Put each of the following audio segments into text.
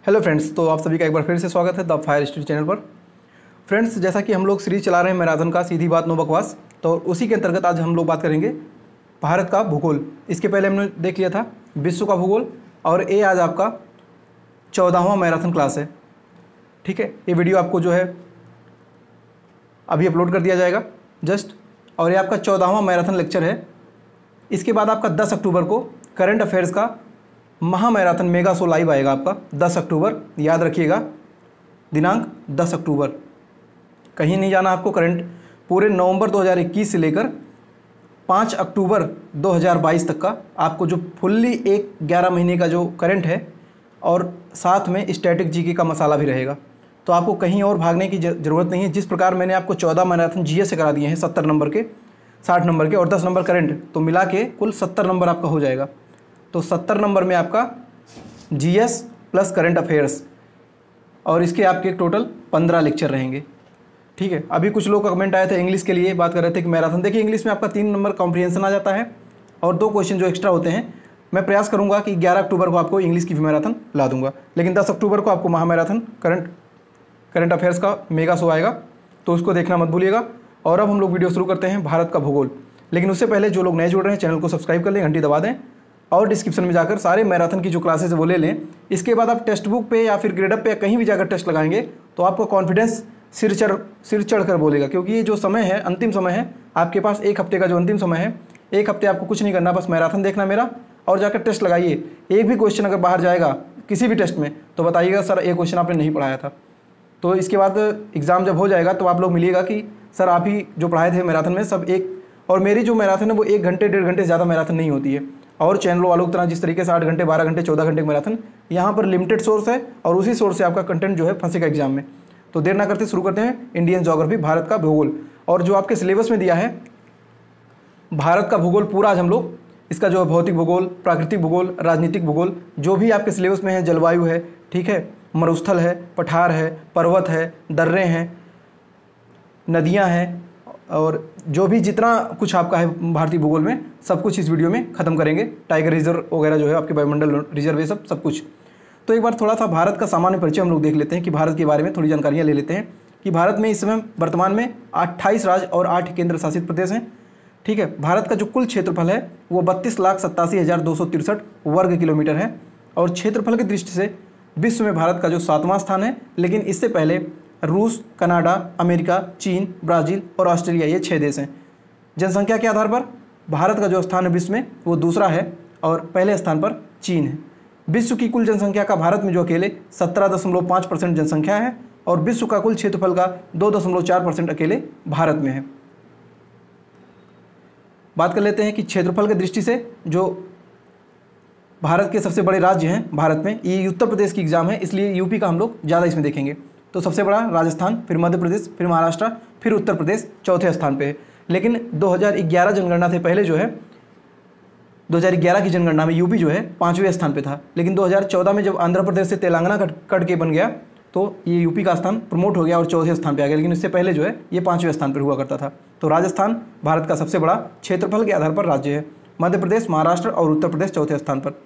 Hello friends, तो आप सभी का एक बार फिर से स्वागत है द फायर स्टडी चैनल पर। फ्रेंड्स, जैसा कि हम लोग सीरीज चला रहे हैं मैराथन का सीधी बात नो बकवास, तो उसी के अंतर्गत आज हम लोग बात करेंगे भारत का भूगोल। इसके पहले हमने देख लिया था विश्व का भूगोल, और ये आज आपका 14वां मैराथन क्लास है। ठीक है, ये वीडियो आपको जो है अभी अपलोड कर दिया जाएगा जस्ट, और ये आपका 14वां मैराथन लेक्चर है। इसके बाद आपका 10 अक्टूबर को करंट अफेयर्स का महा मैराथन मेगा शो लाइव आएगा आपका 10 अक्टूबर, याद रखिएगा दिनांक 10 अक्टूबर। कहीं नहीं जाना आपको। करंट पूरे नवंबर 2021 से लेकर 5 अक्टूबर 2022 तक का आपको जो फुल्ली 11 महीने का जो करंट है, और साथ में स्टैटिक जीके का मसाला भी रहेगा। तो आपको कहीं और भागने की ज़रूरत नहीं है। जिस प्रकार मैंने आपको 14 मैराथन जीएस से करा दिए हैं 70 नंबर के, 60 नंबर के और 10 नंबर करंट, तो मिला के कुल 70 नंबर आपका हो जाएगा। तो 70 नंबर में आपका जीएस प्लस करंट अफेयर्स, और इसके आपके टोटल 15 लेक्चर रहेंगे। ठीक है, अभी कुछ लोग का कमेंट आए थे इंग्लिश के लिए, बात कर रहे थे कि मैराथन। देखिए, इंग्लिश में आपका 3 नंबर कॉम्प्रिहेंशन आ जाता है और 2 क्वेश्चन जो एक्स्ट्रा होते हैं। मैं प्रयास करूंगा कि 11 अक्टूबर को आपको इंग्लिश की भी मैराथन ला दूंगा, लेकिन 10 अक्टूबर को आपको महा मैराथन करंट अफेयर्स का मेगा शो आएगा, तो उसको देखना मत भूलिएगा। और अब हम लोग वीडियो शुरू करते हैं भारत का भूगोल। लेकिन उससे पहले जो लोग नए जुड़ रहे हैं, चैनल को सब्सक्राइब कर लें, घंटी दबा दें, और डिस्क्रिप्शन में जाकर सारे मैराथन की जो क्लासेस है वो ले लें। इसके बाद आप टेक्स्ट बुक पे या फिर ग्रेडअप पे या कहीं भी जाकर टेस्ट लगाएंगे तो आपको कॉन्फिडेंस सिर चढ़ कर बोलेगा, क्योंकि ये जो समय है, अंतिम समय है आपके पास, 1 हफ्ते का जो अंतिम समय है, 1 हफ्ते आपको कुछ नहीं करना, बस मैराथन देखना मेरा और जाकर टेस्ट लगाइए। एक भी क्वेश्चन अगर बाहर जाएगा किसी भी टेस्ट में तो बताइएगा सर ये क्वेश्चन आपने नहीं पढ़ाया था। तो इसके बाद एग्ज़ाम जब हो जाएगा तो आप लोग मिलिएगा कि सर आप ही जो पढ़ाए थे मैराथन में सब एक, और मेरी जो मैराथन है वो 1 घंटे 1.5 घंटे से ज़्यादा मैराथन नहीं होती है। और चैनलों वालों की तरह जिस तरीके से 8 घंटे 12 घंटे 14 घंटे मैराथन, यहाँ पर लिमिटेड सोर्स है और उसी सोर्स से आपका कंटेंट जो है फंसेगा एग्जाम में। तो देर ना करते शुरू करते हैं इंडियन ज्योग्राफी, भारत का भूगोल। और जो आपके सिलेबस में दिया है भारत का भूगोल पूरा, आज हम लोग इसका जो है भौतिक भूगोल, प्राकृतिक भूगोल, राजनीतिक भूगोल, जो भी आपके सिलेबस में है, जलवायु है, ठीक है, मरुस्थल है, पठार है, पर्वत है, दर्रे हैं, नदियाँ हैं, और जो भी जितना कुछ आपका है भारतीय भूगोल में, सब कुछ इस वीडियो में ख़त्म करेंगे। टाइगर रिजर्व वगैरह जो है आपके वायुमंडल रिजर्व, ये सब कुछ। तो एक बार थोड़ा सा भारत का सामान्य परिचय हम लोग देख लेते हैं कि भारत के बारे में थोड़ी जानकारियाँ ले लेते हैं कि भारत में इस समय वर्तमान में 28 राज्य और 8 केंद्र शासित प्रदेश हैं। ठीक है, भारत का जो कुल क्षेत्रफल है वो 32,87,263 वर्ग किलोमीटर है, और क्षेत्रफल की दृष्टि से विश्व में भारत का जो 7वां स्थान है। लेकिन इससे पहले रूस, कनाडा, अमेरिका, चीन, ब्राज़ील और ऑस्ट्रेलिया, ये 6 देश हैं। जनसंख्या के आधार पर भारत का जो स्थान है विश्व में वो दूसरा है, और पहले स्थान पर चीन है। विश्व की कुल जनसंख्या का भारत में जो अकेले 17.5% जनसंख्या है, और विश्व का कुल क्षेत्रफल का 2.4% अकेले भारत में है। बात कर लेते हैं कि क्षेत्रफल की दृष्टि से जो भारत के सबसे बड़े राज्य हैं भारत में, ये उत्तर प्रदेश की एग्जाम है, इसलिए यूपी का हम लोग ज़्यादा इसमें देखेंगे। तो सबसे बड़ा राजस्थान, फिर मध्य प्रदेश, फिर महाराष्ट्र, फिर उत्तर प्रदेश चौथे स्थान पे है। लेकिन 2011 जनगणना से पहले जो है 2011 की जनगणना में यूपी जो है 5वें स्थान पे था। लेकिन 2014 में जब आंध्र प्रदेश से तेलंगाना कट के बन गया तो ये यूपी का स्थान प्रमोट हो गया और चौथे स्थान पे आ गया। लेकिन इससे पहले जो है ये 5वें स्थान पर हुआ करता था। तो राजस्थान भारत का सबसे बड़ा क्षेत्रफल के आधार पर राज्य है। मध्य प्रदेश, महाराष्ट्र और उत्तर प्रदेश चौथे स्थान पर।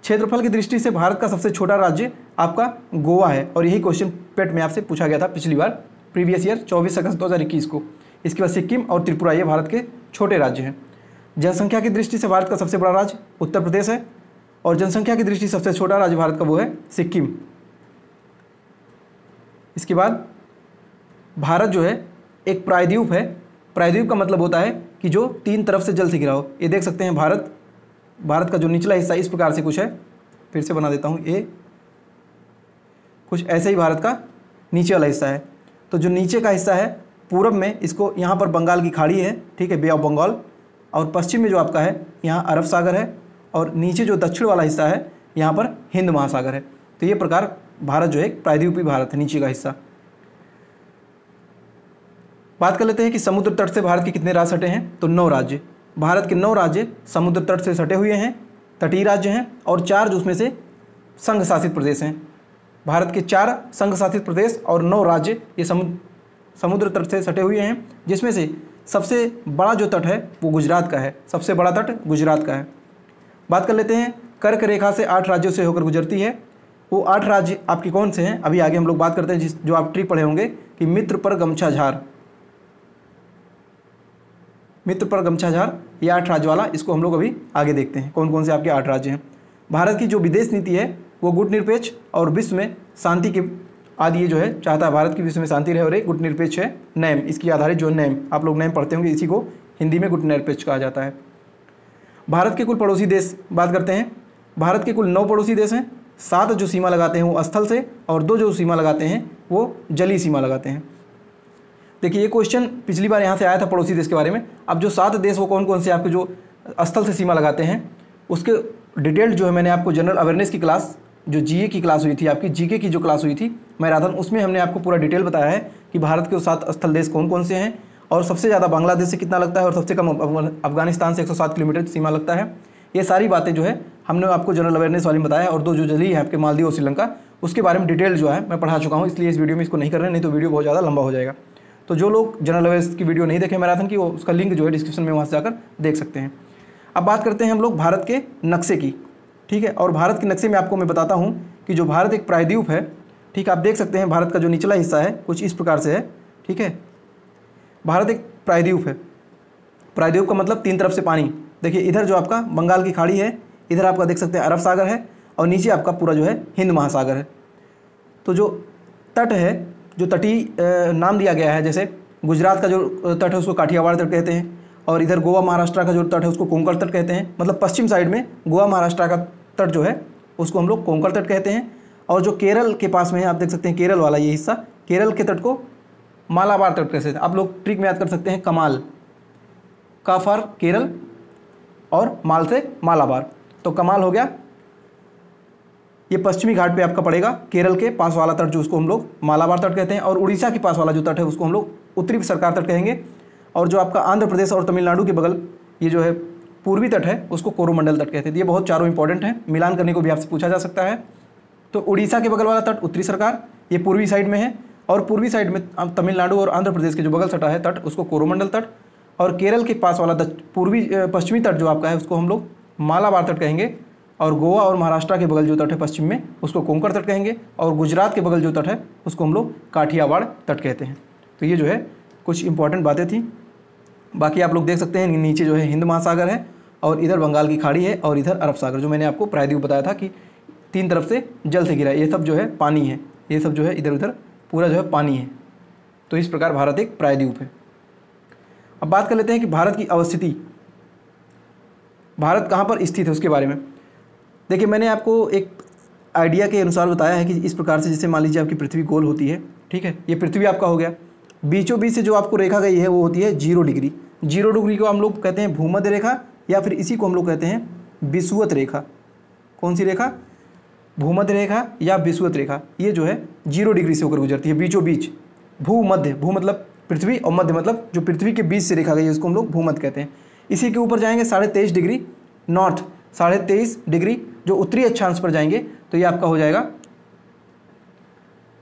क्षेत्रफल की दृष्टि से भारत का सबसे छोटा राज्य आपका गोवा है, और यही क्वेश्चन पेट में आपसे पूछा गया था पिछली बार, प्रीवियस ईयर 24 अगस्त 2021 को। इसके बाद सिक्किम और त्रिपुरा, ये भारत के छोटे राज्य हैं। जनसंख्या की दृष्टि से भारत का सबसे बड़ा राज्य उत्तर प्रदेश है, और जनसंख्या की दृष्टि से सबसे छोटा राज्य भारत का वो है सिक्किम। इसके बाद भारत जो है एक प्रायद्वीप है। प्रायद्वीप का मतलब होता है कि जो 3 तरफ से जल से घिरा हो। ये देख सकते हैं भारत का जो निचला हिस्सा इस प्रकार से कुछ है, फिर से बना देता हूँ, ये कुछ ऐसे ही भारत का नीचे वाला हिस्सा है। तो जो नीचे का हिस्सा है पूरब में, इसको यहाँ पर बंगाल की खाड़ी है, ठीक है, बे ऑफ बंगाल, और पश्चिम में जो आपका है यहाँ अरब सागर है, और नीचे जो दक्षिण वाला हिस्सा है यहाँ पर हिंद महासागर है। तो ये प्रकार भारत जो है प्रायद्वीपीय भारत है, नीचे का हिस्सा। बात कर लेते हैं कि समुद्र तट से भारत के कितने राज्य सटे हैं। तो 9 राज्य। भारत के 9 राज्य समुद्र तट से सटे हुए हैं, तटीय राज्य हैं, और 4 जो उसमें से संघ शासित प्रदेश हैं। भारत के 4 संघ शासित प्रदेश और 9 राज्य ये समुद्र तट से सटे हुए हैं, जिसमें से सबसे बड़ा जो तट है वो गुजरात का है। सबसे बड़ा तट गुजरात का है। बात कर लेते हैं कर्क रेखा से 8 राज्यों से होकर गुजरती है। वो 8 राज्य आपके कौन से हैं, अभी आगे हम लोग बात करते हैं, जो आप ट्रिक पढ़े होंगे कि मित्र पर गमछा झार, मित्र पर गमछा झार, ये 8 राज्य वाला, इसको हम लोग अभी आगे देखते हैं कौन कौन से आपके 8 राज्य हैं। भारत की जो विदेश नीति है वो गुटनिरपेक्ष और विश्व में शांति के आदि ये जो है चाहता है भारत की विश्व में शांति रहे, और एक गुटनिरपेक्ष है नेम, इसकी आधारित जो नेम, आप लोग नेम पढ़ते होंगे, इसी को हिंदी में गुटनिरपेक्ष कहा जाता है। भारत के कुल पड़ोसी देश बात करते हैं। भारत के कुल 9 पड़ोसी देश हैं, 7 जो सीमा लगाते हैं वो स्थल से, और 2 जो सीमा लगाते हैं वो जलीय सीमा लगाते हैं। देखिए ये क्वेश्चन पिछली बार यहाँ से आया था पड़ोसी देश के बारे में। अब जो 7 देश वो कौन कौन से आपके जो स्थल से सीमा लगाते हैं उसके डिटेल्ड जो है मैंने आपको जनरल अवेयरनेस की क्लास, जो जीए की क्लास हुई थी, आपकी जीके की जो क्लास हुई थी मैराथन, उसमें हमने आपको पूरा डिटेल बताया है कि भारत के 7 स्थल देश कौन कौन से हैं, और सबसे ज़्यादा बांग्लादेश से कितना लगता है, और सबसे कम अफगानिस्तान से 107 किलोमीटर सीमा लगता है। ये सारी बातें जो है हमने आपको जनरल अवेयरनेस वाली में बताया है। और 2 जो जलीय है आपके मालदीव और श्रीलंका, उसके बारे में डिटेल जो है मैं पढ़ा चुका हूँ, इसलिए इस वीडियो में इसको नहीं कर रहे हैं, नहीं तो वीडियो बहुत ज़्यादा लंबा हो जाएगा। तो जो लोग जनरल अवेयरनेस की वीडियो नहीं देखे मैराथन की, वो उसका लिंक जो है डिस्क्रिप्शन में वहाँ से जाकर देख सकते हैं। अब बात करते हैं हम लोग भारत के नक्शे की, ठीक है। और भारत के नक्शे में आपको मैं बताता हूँ कि जो भारत एक प्रायद्वीप है, ठीक है, आप देख सकते हैं भारत का जो निचला हिस्सा है कुछ इस प्रकार से है, ठीक है। भारत एक प्रायद्वीप है, प्रायद्वीप का मतलब 3 तरफ से पानी। देखिए इधर जो आपका बंगाल की खाड़ी है, इधर आपका देख सकते हैं अरब सागर है, और नीचे आपका पूरा जो है हिंद महासागर है। तो जो तट है, जो तटीय नाम दिया गया है, जैसे गुजरात का जो तट है उसको काठियावाड़ तट कहते हैं, और इधर गोवा महाराष्ट्र का जो तट है उसको कोंकण तट कहते हैं। मतलब पश्चिम साइड में गोवा महाराष्ट्र का तट जो है उसको हम लोग कोंकण तट कहते हैं। और जो केरल के पास में है, आप देख सकते हैं केरल वाला ये हिस्सा, केरल के तट को मालाबार तट कहते हैं। आप लोग ट्रिक में याद कर सकते हैं कमाल, का फॉर केरल और माल से मालाबार, तो कमाल हो गया। ये पश्चिमी घाट पे आपका पड़ेगा, केरल के पास वाला तट जो उसको हम लोग मालाबार तट कहते हैं, और उड़ीसा के पास वाला जो तट है उसको हम लोग उत्तरी सरकार तट कहेंगे। और जो आपका आंध्र प्रदेश और तमिलनाडु के बगल ये जो है पूर्वी तट है उसको कोरोमंडल तट कहते हैं। ये बहुत चारों इंपॉर्टेंट हैं, मिलान करने को भी आपसे पूछा जा सकता है। तो उड़ीसा के बगल वाला तट उत्तरी सरकार, ये पूर्वी साइड में है, और पूर्वी साइड में तमिलनाडु और आंध्र प्रदेश के जो बगल सटा है तट उसको कोरोमंडल तट, और केरल के पास वाला पूर्वी पश्चिमी तट जो आपका है उसको हम लोग मालाबार तट कहेंगे, और गोवा और महाराष्ट्र के बगल जो तट है पश्चिम में उसको कोंकण तट कहेंगे, और गुजरात के बगल जो तट है उसको हम लोग काठियावाड़ तट कहते हैं। तो ये जो है कुछ इंपॉर्टेंट बातें थी। बाकी आप लोग देख सकते हैं नीचे जो है हिंद महासागर है, और इधर बंगाल की खाड़ी है, और इधर अरब सागर, जो मैंने आपको प्रायद्वीप बताया था कि 3 तरफ से जल से घिरा है, ये सब जो है पानी है, ये सब जो है इधर उधर पूरा जो है पानी है। तो इस प्रकार भारत एक प्रायद्वीप है। अब बात कर लेते हैं कि भारत की अवस्थिति, भारत कहाँ पर स्थित है उसके बारे में। देखिए मैंने आपको एक आइडिया के अनुसार बताया है कि इस प्रकार से, जैसे मान लीजिए आपकी पृथ्वी गोल होती है, ठीक है, ये पृथ्वी आपका हो गया, बीचों बीच से जो आपको रेखा गई है वो होती है 0 डिग्री। 0 डिग्री को हम लोग कहते हैं भूमध्य रेखा, या फिर इसी को हम लोग कहते हैं विषुवत रेखा। कौन सी रेखा? भूमध्य रेखा या विषुवत रेखा। ये जो है 0 डिग्री से होकर गुजरती है, बीचों बीच। भूमध्य, भू मतलब पृथ्वी, और मध्य मतलब जो पृथ्वी के बीच से रेखा गई है उसको हम लोग भूमध्य कहते हैं। इसी के ऊपर जाएंगे 23.5 डिग्री नॉर्थ, 23.5 डिग्री जो उत्तरी अक्षांश पर जाएंगे तो ये आपका हो जाएगा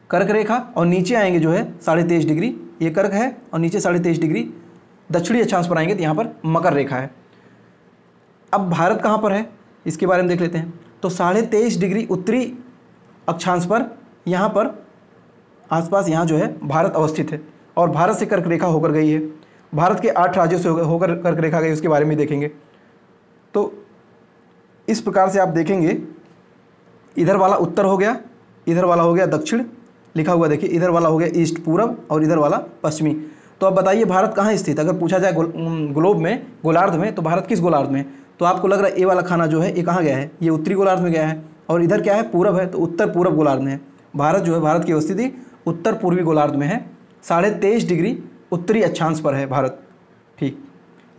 कर्क रेखा, और नीचे आएंगे जो है 23.5 डिग्री, ये कर्क है, और नीचे 23.5 डिग्री दक्षिणी अक्षांश पर आएंगे तो यहाँ पर मकर रेखा है। अब भारत कहाँ पर है इसके बारे में देख लेते हैं। तो 23.5 डिग्री उत्तरी अक्षांश पर यहाँ पर आसपास यहाँ जो है भारत अवस्थित है, और भारत से कर्क रेखा होकर गई है। भारत के 8 राज्यों से होकर कर्क रेखा गई, उसके बारे में देखेंगे। तो इस प्रकार से आप देखेंगे, इधर वाला उत्तर हो गया, इधर वाला हो गया दक्षिण लिखा हुआ, देखिए इधर वाला हो गया ईस्ट पूरब, और इधर वाला पश्चिमी। तो अब बताइए भारत कहाँ स्थित, अगर पूछा जाए ग्लोब में, गोलार्ध में, तो भारत किस गोलार्ध में? तो आपको लग रहा है ये वाला खाना जो है ये कहाँ गया है, ये उत्तरी गोलार्ध में गया है, और इधर क्या है पूरब है, तो उत्तर पूरब गोलार्ध में है। भारत जो है, भारत की स्थिति उत्तर पूर्वी गोलार्ध में है, 23.5 डिग्री उत्तरी अक्षांश पर है भारत। ठीक,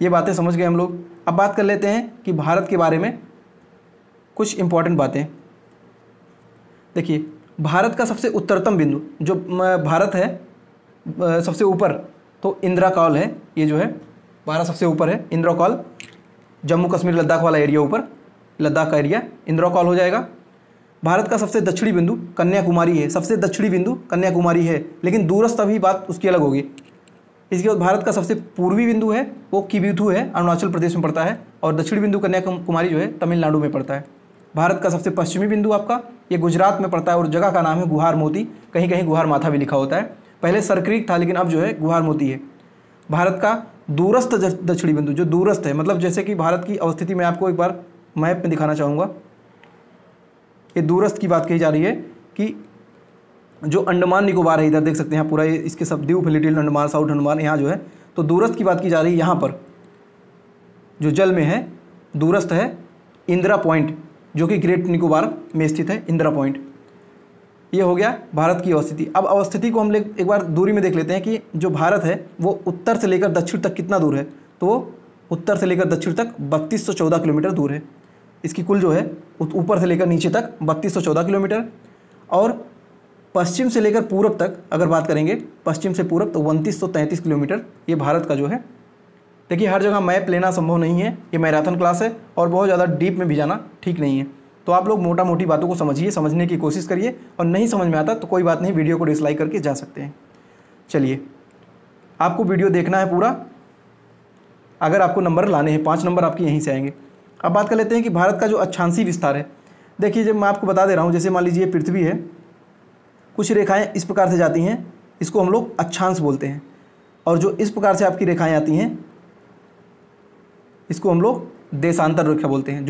ये बातें समझ गए हम लोग। अब बात कर लेते हैं कि भारत के बारे में कुछ इंपॉर्टेंट बातें। देखिए भारत का सबसे उत्तरतम बिंदु जो भारत है सबसे ऊपर, तो इंदिरा कॉल है, ये जो है भारत सबसे ऊपर है इंदिरा कॉल, जम्मू कश्मीर लद्दाख वाला एरिया, ऊपर लद्दाख का एरिया इंदिरा कॉल हो जाएगा। भारत का सबसे दक्षिणी बिंदु कन्याकुमारी है, सबसे दक्षिणी बिंदु कन्याकुमारी है, लेकिन दूरस्थ अभी बात उसकी अलग होगी। इसके बाद भारत का सबसे पूर्वी बिंदु है वो किबिथु है, अरुणाचल प्रदेश में पड़ता है, और दक्षिणी बिंदु कन्याकुमारी जो है तमिलनाडु में पड़ता है। भारत का सबसे पश्चिमी बिंदु आपका ये गुजरात में पड़ता है और जगह का नाम है गुहार मोती, कहीं कहीं गुहार माथा भी लिखा होता है। पहले सरक्रीक था लेकिन अब जो है गुहार मोती है। भारत का दूरस्थ दक्षिणी बिंदु, जो दूरस्थ है मतलब जैसे कि भारत की अवस्थिति मैं आपको एक बार मैप में दिखाना चाहूँगा। ये दूरस्थ की बात कही जा रही है कि जो अंडमान निकोबार है, इधर देख सकते हैं पूरा ये इसके सब द्वीप है, लिटिल अंडमान, साउथ अंडमान, यहाँ जो है तो दूरस्थ की बात की जा रही है। यहाँ पर जो जल में है दूरस्थ है इंदिरा पॉइंट, जो कि ग्रेट निकोबार में स्थित है इंदिरा पॉइंट। ये हो गया भारत की अवस्थिति। अब अवस्थिति को हम एक बार दूरी में देख लेते हैं कि जो भारत है वो उत्तर से लेकर दक्षिण तक कितना दूर है। तो वो उत्तर से लेकर दक्षिण तक 3214 किलोमीटर दूर है। इसकी कुल जो है ऊपर से लेकर नीचे तक 3214 किलोमीटर, और पश्चिम से लेकर पूरब तक अगर बात करेंगे, पश्चिम से पूरब तो 2933 किलोमीटर ये भारत का जो है। देखिए हर जगह मैप लेना संभव नहीं है, ये मैराथन क्लास है और बहुत ज़्यादा डीप में भी जाना ठीक नहीं है। तो आप लोग मोटा मोटी बातों को समझिए, समझने की कोशिश करिए, और नहीं समझ में आता तो कोई बात नहीं, वीडियो को डिसलाइक करके जा सकते हैं। चलिए, आपको वीडियो देखना है पूरा, अगर आपको नंबर लाने हैं 5 नंबर आपके यहीं से आएंगे। अब बात कर लेते हैं कि भारत का जो अक्षांशीय विस्तार है। देखिए जब मैं आपको बता दे रहा हूँ, जैसे मान लीजिए पृथ्वी है, कुछ रेखाएं इस प्रकार से जाती हैं, इसको हम लोग अक्षांश बोलते हैं, और जो इस प्रकार से आपकी रेखाएं आती हैं इसको हम लोग देशांतर रेखा बोलते हैं।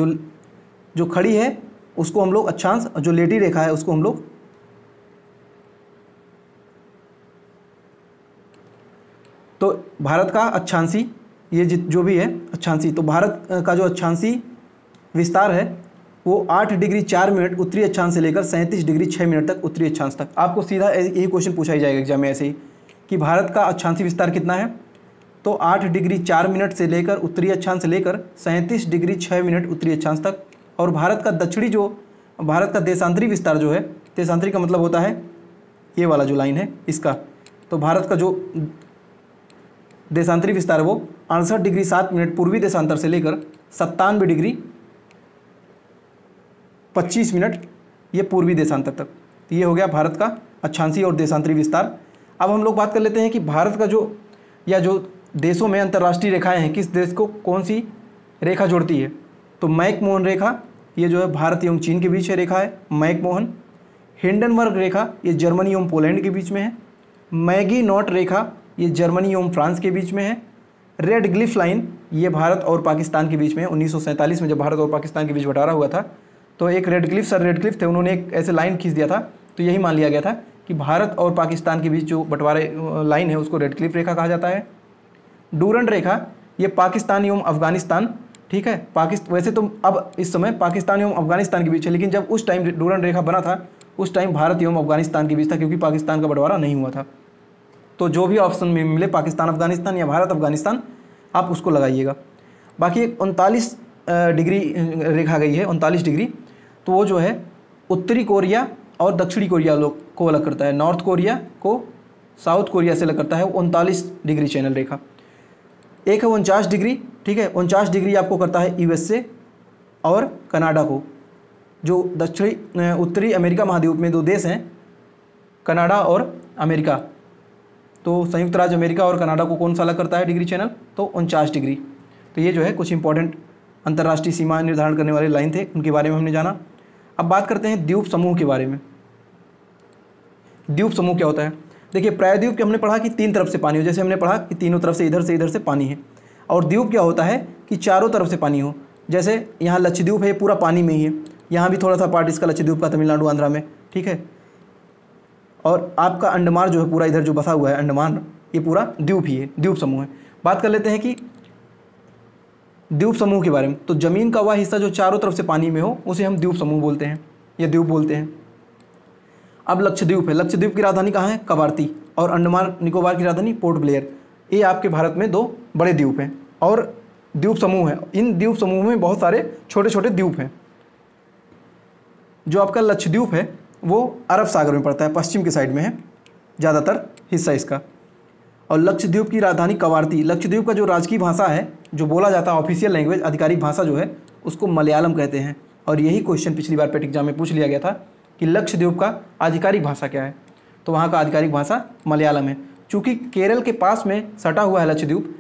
जो खड़ी है उसको हम लोग अक्षांश, और जो लेटी रेखा है उसको हम लोग, तो भारत का अक्षांशी ये जो भी है अक्षांशी, तो भारत का जो अक्षांशी विस्तार है वो 8 डिग्री 4 मिनट उत्तरी अक्षांश से लेकर 37 डिग्री 6 मिनट तक उत्तरी अक्षांश तक। आपको सीधा यही क्वेश्चन पूछा ही जाएगा एग्जाम में ऐसे ही कि भारत का अक्षांशी विस्तार कितना है, तो 8 डिग्री 4 मिनट से लेकर उत्तरी अक्षांश से लेकर 37 डिग्री 6 मिनट उत्तरी अक्षांश तक। और भारत का दक्षिणी जो भारत का देशांतरी विस्तार जो है, देशांतरी का मतलब होता है ये वाला जो लाइन है इसका, तो भारत का जो देशांतरी विस्तार है वो 68 डिग्री 7 मिनट पूर्वी देशांतर से लेकर 97 डिग्री 25 मिनट ये पूर्वी देशांतर तक। तो ये हो गया भारत का अक्षांशीय और देशांतरी विस्तार। अब हम लोग बात कर लेते हैं कि भारत का जो या जो देशों में अंतर्राष्ट्रीय रेखाएं हैं, किस देश को कौन सी रेखा जोड़ती है, तो मैक-मोहन रेखा ये जो है भारत एवं चीन के बीच है रेखा है मैक-मोहन। हिंडनबर्ग रेखा ये जर्मनी एवं पोलैंड के बीच में है। मैगी नॉट रेखा ये जर्मनी एवं फ्रांस के बीच में है। रेड ग्लिफ लाइन ये भारत और पाकिस्तान के बीच में है। 1947 में जब भारत और पाकिस्तान के बीच बंटवारा हुआ था तो एक सर रेडक्लिफ थे, उन्होंने एक ऐसे लाइन खींच दिया था, तो यही मान लिया गया था कि भारत और पाकिस्तान के बीच जो बंटवारे लाइन है उसको रेडक्लिफ रेखा कहा जाता है। डूरंड रेखा ये पाकिस्तान एवं अफगानिस्तान, ठीक है, वैसे तो अब इस समय पाकिस्तान एवं अफगानिस्तान के बीच है, लेकिन जब उस टाइम डूरंड रेखा बना था उस टाइम भारत एवं अफगानिस्तान के बीच था, क्योंकि पाकिस्तान का बंटवारा नहीं हुआ था। तो जो भी ऑप्शन में मिले पाकिस्तान अफगानिस्तान या भारत अफगानिस्तान आप उसको लगाइएगा। बाकी 39 डिग्री रेखा गई है, 39 डिग्री, तो वो जो है उत्तरी कोरिया और दक्षिणी कोरिया को अलग करता है। नॉर्थ कोरिया को साउथ कोरिया से अलग करता है 39 डिग्री चैनल रेखा। एक है 49 डिग्री, ठीक है, 49 डिग्री आपको करता है यूएसए और कनाडा को। जो दक्षिणी उत्तरी अमेरिका महाद्वीप में 2 देश हैं, कनाडा और अमेरिका, तो संयुक्त राज्य अमेरिका और कनाडा को कौन सा अलग करता है डिग्री चैनल, तो 49 डिग्री। तो ये जो है कुछ इंपॉर्टेंट अंतर्राष्ट्रीय सीमा निर्धारण करने वाले लाइन थे, उनके बारे में हमने जाना। अब बात करते हैं द्वीप समूह के बारे में। द्वीप समूह क्या होता है? देखिए प्रायद्वीप के हमने पढ़ा कि 3 तरफ से पानी हो, जैसे हमने पढ़ा कि तीनों तरफ से इधर से पानी है। और द्वीप क्या होता है कि चारों तरफ से पानी हो, जैसे यहाँ लक्षद्वीप है, पूरा पानी में ही है, यहाँ भी थोड़ा सा पार्ट इसका लक्षद्वीप का तमिलनाडु आंध्रा में, ठीक है। और आपका अंडमान जो है पूरा इधर जो बसा हुआ है अंडमान, ये पूरा द्वीप ही है, द्वीप समूह है। बात कर लेते हैं कि द्वीप समूह के बारे में, तो ज़मीन का वह हिस्सा जो चारों तरफ से पानी में हो उसे हम द्वीप समूह बोलते हैं या द्वीप बोलते हैं। अब लक्षद्वीप है, लक्षद्वीप की राजधानी कहाँ है? कवारती, और अंडमान निकोबार की राजधानी पोर्ट ब्लेयर। ये आपके भारत में 2 बड़े द्वीप हैं और द्वीप समूह है। इन द्वीप समूह में बहुत सारे छोटे छोटे द्वीप हैं। जो आपका लक्षद्वीप है वो अरब सागर में पड़ता है, पश्चिम की साइड में है ज़्यादातर हिस्सा इसका। और लक्षद्वीप की राजधानी कवारती। लक्षद्वीप का जो राजकीय भाषा है, जो बोला जाता है ऑफिशियल लैंग्वेज, आधिकारिक भाषा जो है उसको मलयालम कहते हैं। और यही क्वेश्चन पिछली बार पेट एग्जाम में पूछ लिया गया था कि लक्षद्वीप का आधिकारिक भाषा क्या है, तो वहाँ का आधिकारिक भाषा मलयालम है। चूँकि केरल के पास में सटा हुआ है लक्षद्वीप,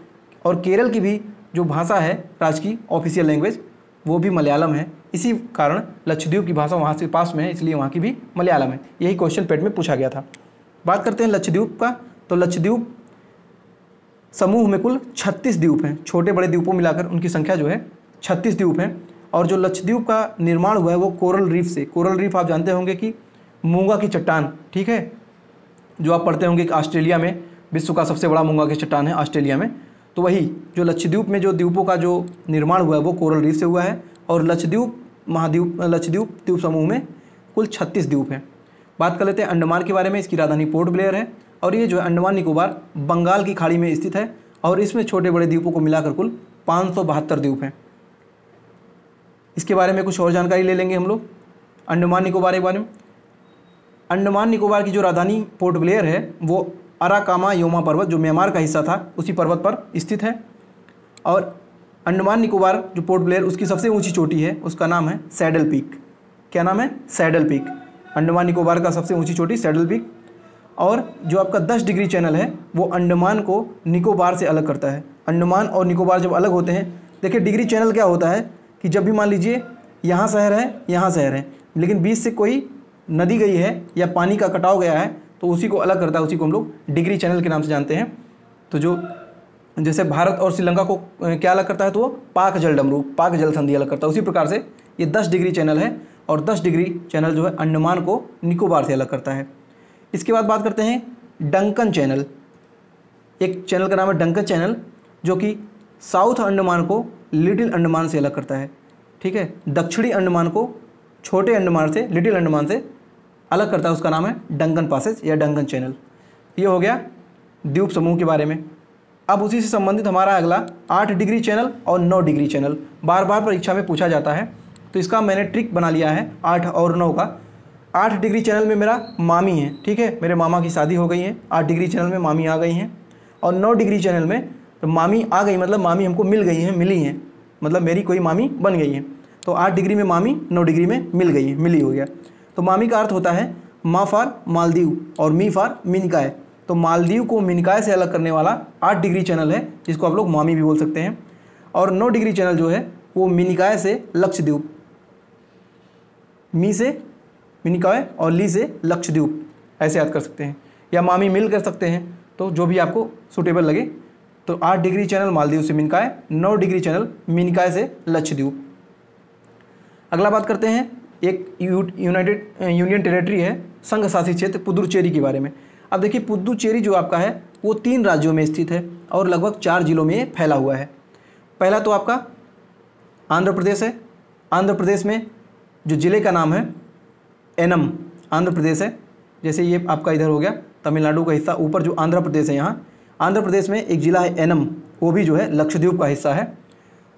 और केरल की भी जो भाषा है राजकीय ऑफिशियल लैंग्वेज वो भी मलयालम है। इसी कारण लक्षद्वीप की भाषा वहाँ से पास में है, इसलिए वहाँ की भी मलयालम है। यही क्वेश्चन पेट में पूछा गया था। बात करते हैं लक्षद्वीप का, तो लक्षद्वीप समूह में कुल 36 द्वीप हैं। छोटे बड़े द्वीपों मिलाकर उनकी संख्या जो है 36 द्वीप हैं। और जो लक्षद्वीप का निर्माण हुआ है वो कोरल रीफ से। कोरल रीफ आप जानते होंगे कि मूंगा की चट्टान, ठीक है, जो आप पढ़ते होंगे कि ऑस्ट्रेलिया में विश्व का सबसे बड़ा मूंगा की चट्टान है ऑस्ट्रेलिया में। तो वही जो लक्षद्वीप में जो द्वीपों का जो निर्माण हुआ है वो कोरल रीफ से हुआ है। और लक्षद्वीप द्वीप समूह में कुल 36 द्वीप हैं। बात कर लेते हैं अंडमान के बारे में। इसकी राजधानी पोर्ट ब्लेयर है और ये जो है अंडमान निकोबार बंगाल की खाड़ी में स्थित है और इसमें छोटे बड़े द्वीपों को मिलाकर कुल 572 द्वीप हैं। इसके बारे में कुछ और जानकारी ले लेंगे हम लोग अंडमान निकोबार के बारे में। अंडमान निकोबार की जो राजधानी पोर्ट ब्लेयर है वो अराकामा योमा पर्वत, जो म्यांमार का हिस्सा था, उसी पर्वत पर स्थित है। और अंडमान निकोबार जो पोर्ट ब्लेयर, उसकी सबसे ऊंची चोटी है, उसका नाम है सैडल पीक। क्या नाम है? Saddle peak. अंडमान निकोबार का सबसे ऊंची चोटी सैडल पीक। और जो आपका 10 डिग्री चैनल है वो अंडमान को निकोबार से अलग करता है। अंडमान और निकोबार जब अलग होते हैं, देखिए डिग्री चैनल क्या होता है कि जब भी मान लीजिए यहाँ शहर है, यहाँ शहर है, लेकिन बीच से कोई नदी गई है या पानी का कटाव गया है तो उसी को अलग करता है, उसी को हम लोग डिग्री चैनल के नाम से जानते हैं। तो जो जैसे भारत और श्रीलंका को क्या अलग करता है, तो वो पाक जल डमरू, पाक जल संधि अलग करता है। उसी प्रकार से ये 10 डिग्री चैनल है और 10 डिग्री चैनल जो है अंडमान को निकोबार से अलग करता है। इसके बाद बात करते हैं डंकन चैनल। एक चैनल का नाम है डंकन चैनल, जो कि साउथ अंडमान को लिटिल अंडमान से अलग करता है, ठीक है। दक्षिणी अंडमान को छोटे अंडमान से, लिटिल अंडमान से अलग करता है, उसका नाम है डंकन पासेज या डंकन चैनल। ये हो गया द्वीप समूह के बारे में। अब उसी से संबंधित हमारा अगला 8 डिग्री चैनल और 9 डिग्री चैनल बार बार परीक्षा में पूछा जाता है, तो इसका मैंने ट्रिक बना लिया है 8 और 9 का। 8 डिग्री चैनल में मेरा मामी है, ठीक है, मेरे मामा की शादी हो गई है, 8 डिग्री चैनल में मामी आ गई हैं। और 9 डिग्री चैनल में तो मामी आ गई मतलब मामी हमको मिल गई हैं, मिली हैं, मतलब मेरी कोई मामी बन गई है। तो 8 डिग्री में मामी, 9 डिग्री में मिल गई है, मिली हो गया। तो मामी का अर्थ होता है मा फॉर मालदीव और मी फॉर मिनिकाय। तो मालदीव को मिनिकाय से अलग करने वाला 8 डिग्री चैनल है, जिसको आप लोग मामी भी बोल सकते हैं। और 9 डिग्री चैनल जो है वो मिनिकाय से लक्षद्वीप, मी से मिनिकाय और ली से लक्षद्वीप, ऐसे याद कर सकते हैं, या मामी मिल कर सकते हैं, तो जो भी आपको सूटेबल लगे। तो 8 डिग्री चैनल मालदीव से मिनिकाय, 9 डिग्री चैनल मिनिकाय से लक्षद्वीप। अगला बात करते हैं एक यूनियन टेरेटरी है, संघ शासित क्षेत्र पुदुचेरी के बारे में। अब देखिए पुदुचेरी जो आपका है वो 3 राज्यों में स्थित है और लगभग 4 जिलों में फैला हुआ है। पहला तो आपका आंध्र प्रदेश है। आंध्र प्रदेश में जो ज़िले का नाम है एनम, आंध्र प्रदेश है। जैसे ये आपका इधर हो गया तमिलनाडु का हिस्सा, ऊपर जो आंध्र प्रदेश है, यहाँ आंध्र प्रदेश में एक ज़िला है एनम, वो भी जो है लक्षद्वीप का हिस्सा है।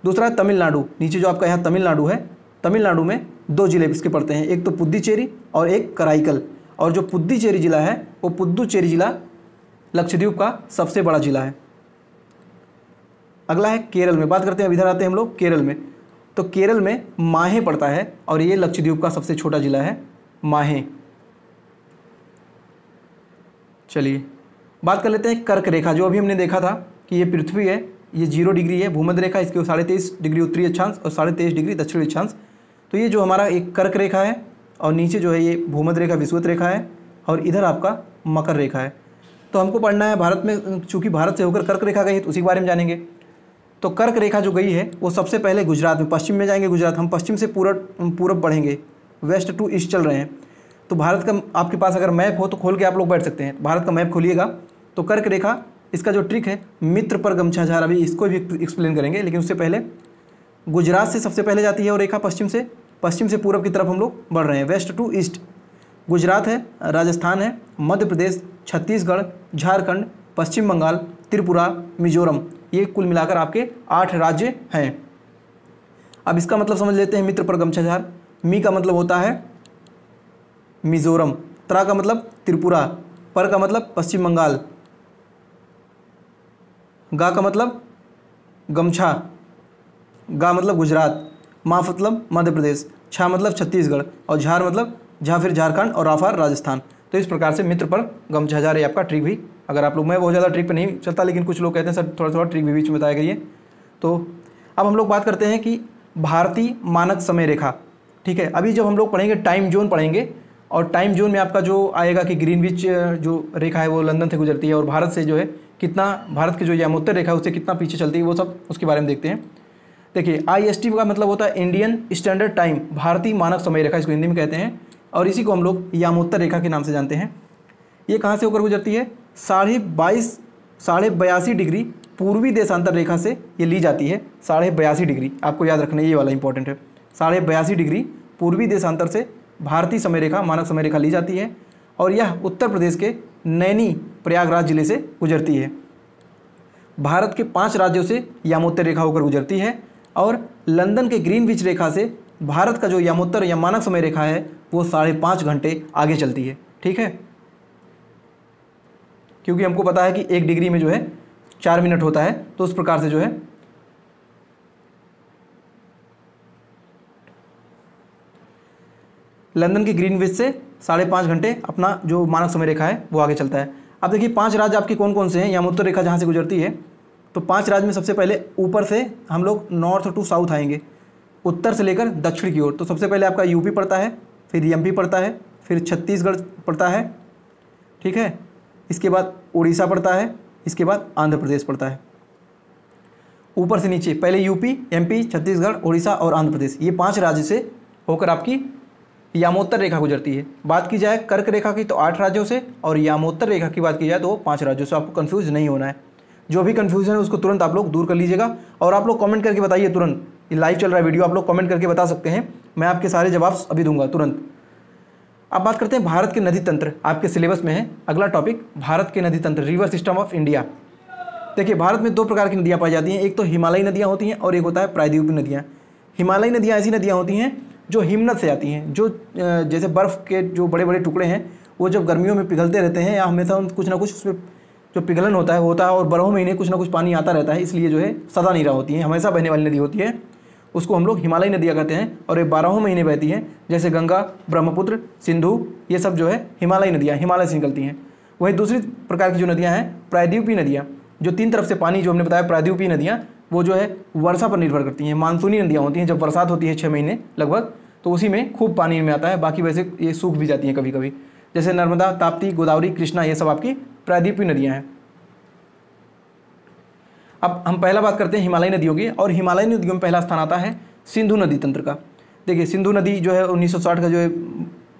दूसरा है तमिलनाडु, नीचे जो आपका यहाँ तमिलनाडु है, तमिलनाडु में 2 जिले इसके पड़ते हैं, एक तो पुद्दुचेरी और एक कराईकल। और जो पुद्दुचेरी जिला है वो पुद्दुचेरी जिला लक्षद्वीप का सबसे बड़ा जिला है। अगला है केरल में, बात करते हैं, इधर आते हैं हम लोग केरल में। तो केरल में माहे पड़ता है और ये लक्षद्वीप का सबसे छोटा जिला है माहे। चलिए बात कर लेते हैं कर्क रेखा। जो अभी हमने देखा था कि ये पृथ्वी है, ये 0 डिग्री है भूमध्य रेखा, इसके 23.5 डिग्री उत्तरी अक्षांश और 23.5 डिग्री दक्षिणी अक्षांश। तो ये जो हमारा एक कर्क रेखा है और नीचे जो है ये भूमध्य रेखा विषुवत रेखा है और इधर आपका मकर रेखा है। तो हमको पढ़ना है भारत में, चूँकि भारत से होकर कर्क रेखा गई है तो उसी के बारे में जानेंगे। तो कर्क रेखा जो गई है वो सबसे पहले गुजरात में, पश्चिम में जाएंगे गुजरात, हम पश्चिम से पूरब बढ़ेंगे, वेस्ट टू ईस्ट चल रहे हैं। तो भारत का आपके पास अगर मैप हो तो खोल के आप लोग बैठ सकते हैं, भारत का मैप खोलिएगा। तो कर्क रेखा, इसका जो ट्रिक है मित्र पर गमछा झार, अभी इसको भी एक्सप्लेन करेंगे, लेकिन उससे पहले गुजरात से सबसे पहले जाती है और रेखा पश्चिम से पूरब की तरफ हम लोग बढ़ रहे हैं, वेस्ट टू ईस्ट। गुजरात है, राजस्थान है, मध्य प्रदेश, छत्तीसगढ़, झारखंड, पश्चिम बंगाल, त्रिपुरा, मिजोरम, ये कुल मिलाकर आपके 8 राज्य हैं। अब इसका मतलब समझ लेते हैं मित्र पर गमछा झार। मी का मतलब होता है मिजोरम, त्रा का मतलब त्रिपुरा, पर का मतलब पश्चिम बंगाल, गा का मतलब गमछा, गा मतलब गुजरात, मा मतलब मध्य प्रदेश, छा मतलब छत्तीसगढ़ और झार मतलब झा फिर झारखंड और राफार राजस्थान। तो इस प्रकार से मित्र पर गमछा झार ये आपका ट्रिक भी, अगर आप लोग, मैं बहुत ज़्यादा ट्रिक पर नहीं चलता, लेकिन कुछ लोग कहते हैं सर थोड़ा थोड़ा ट्रिक भी बीच में बताया करिए। तो अब हम लोग बात करते हैं कि भारतीय मानक समय रेखा। ठीक है, अभी जब हम लोग पढ़ेंगे टाइम जोन पढ़ेंगे, और टाइम जोन में आपका जो आएगा कि ग्रीनविच जो रेखा है वो लंदन से गुजरती है, और भारत से जो है कितना, भारत की जो यामोत्तर रेखा है उससे कितना पीछे चलती है, वो सब उसके बारे में देखते हैं। देखिए IST का मतलब होता है इंडियन स्टैंडर्ड टाइम, भारतीय मानक समय रेखा इसको हिंदी में कहते हैं, और इसी को हम लोग यामोत्तर रेखा के नाम से जानते हैं। ये कहाँ से होकर गुजरती है? 82.5 डिग्री पूर्वी देशांतर रेखा से ये ली जाती है। 82.5 डिग्री आपको याद रखना है, ये वाला इंपॉर्टेंट है। 82.5 डिग्री पूर्वी देशांतर से भारतीय समय रेखा, मानक समय रेखा ली जाती है, और यह उत्तर प्रदेश के नैनी प्रयागराज जिले से गुजरती है। भारत के 5 राज्यों से यामोत्तर रेखा होकर गुजरती है, और लंदन के ग्रीनविच रेखा से भारत का जो यामोत्तर या मानक समय रेखा है वो 5.5 घंटे आगे चलती है। ठीक है, क्योंकि हमको पता है कि 1 डिग्री में जो है 4 मिनट होता है, तो उस प्रकार से जो है लंदन की ग्रीनविच से 5.5 घंटे अपना जो मानक समय रेखा है वो आगे चलता है। अब देखिए 5 राज्य आपके कौन कौन से हैं यामोत्तर रेखा जहाँ से गुजरती है। तो 5 राज्य में सबसे पहले ऊपर से हम लोग नॉर्थ टू साउथ आएंगे, उत्तर से लेकर दक्षिण की ओर। तो सबसे पहले आपका यूपी पड़ता है, फिर MP पड़ता है, फिर छत्तीसगढ़ पड़ता है, ठीक है, इसके बाद उड़ीसा पड़ता है, इसके बाद आंध्र प्रदेश पड़ता है। ऊपर से नीचे पहले UP, MP, छत्तीसगढ़, उड़ीसा और आंध्र प्रदेश, ये 5 राज्य से होकर आपकी यामोत्तर रेखा गुजरती है। बात की जाए कर्क रेखा की तो 8 राज्यों से, और यामोत्तर रेखा की बात की जाए तो 5 राज्यों से। आपको कंफ्यूज नहीं होना है, जो भी कंफ्यूजन है उसको तुरंत आप लोग दूर कर लीजिएगा, और आप लोग कमेंट करके बताइए तुरंत। ये लाइव चल रहा है वीडियो, आप लोग कमेंट करके बता सकते हैं, मैं आपके सारे जवाब अभी दूंगा तुरंत। अब बात करते हैं भारत के नदी तंत्र, आपके सिलेबस में है अगला टॉपिक, भारत के नदी तंत्र, रिवर सिस्टम ऑफ इंडिया। देखिए भारत में 2 प्रकार की नदियाँ पाई जाती हैं, एक तो हिमालयी नदियाँ होती हैं और एक होता है प्रायद्वीपीय नदियाँ। हिमालयी नदियाँ ऐसी नदियाँ होती हैं जो हिमनद से आती हैं, जो जैसे बर्फ़ के जो बड़े बड़े टुकड़े हैं वो जब गर्मियों में पिघलते रहते हैं, या हमेशा कुछ ना कुछ उसमें जो पिघलन होता है और 12 महीने कुछ ना कुछ पानी आता रहता है, इसलिए जो है सदा नहीं रहा होती है, हमेशा बहने वाली नदी होती है, उसको हम लोग हिमालयी नदियाँ कहते हैं। और ये 12 महीने बहती हैं, जैसे गंगा, ब्रह्मपुत्र, सिंधु, ये सब जो है हिमालयी नदियाँ, हिमालय से निकलती हैं। वहीं दूसरी प्रकार की जो नदियाँ हैं प्रायद्वीपीय नदियाँ, जो 3 तरफ से पानी जो हमने बताया प्रायद्वीपीय नदियाँ, वो जो है वर्षा पर निर्भर करती हैं। मानसूनी नदियाँ होती हैं, जब बरसात होती है 6 महीने लगभग, तो उसी में खूब पानी में आता है, बाकी वैसे ये सूख भी जाती हैं कभी कभी, जैसे नर्मदा, ताप्ती, गोदावरी, कृष्णा, ये सब आपकी प्रायद्वीपीय नदियाँ हैं। अब हम पहला बात करते हैं हिमालयी नदियों की, और हिमालयी नदियों में पहला स्थान आता है सिंधु नदी तंत्र का। देखिए सिंधु नदी जो है 1960 का जो है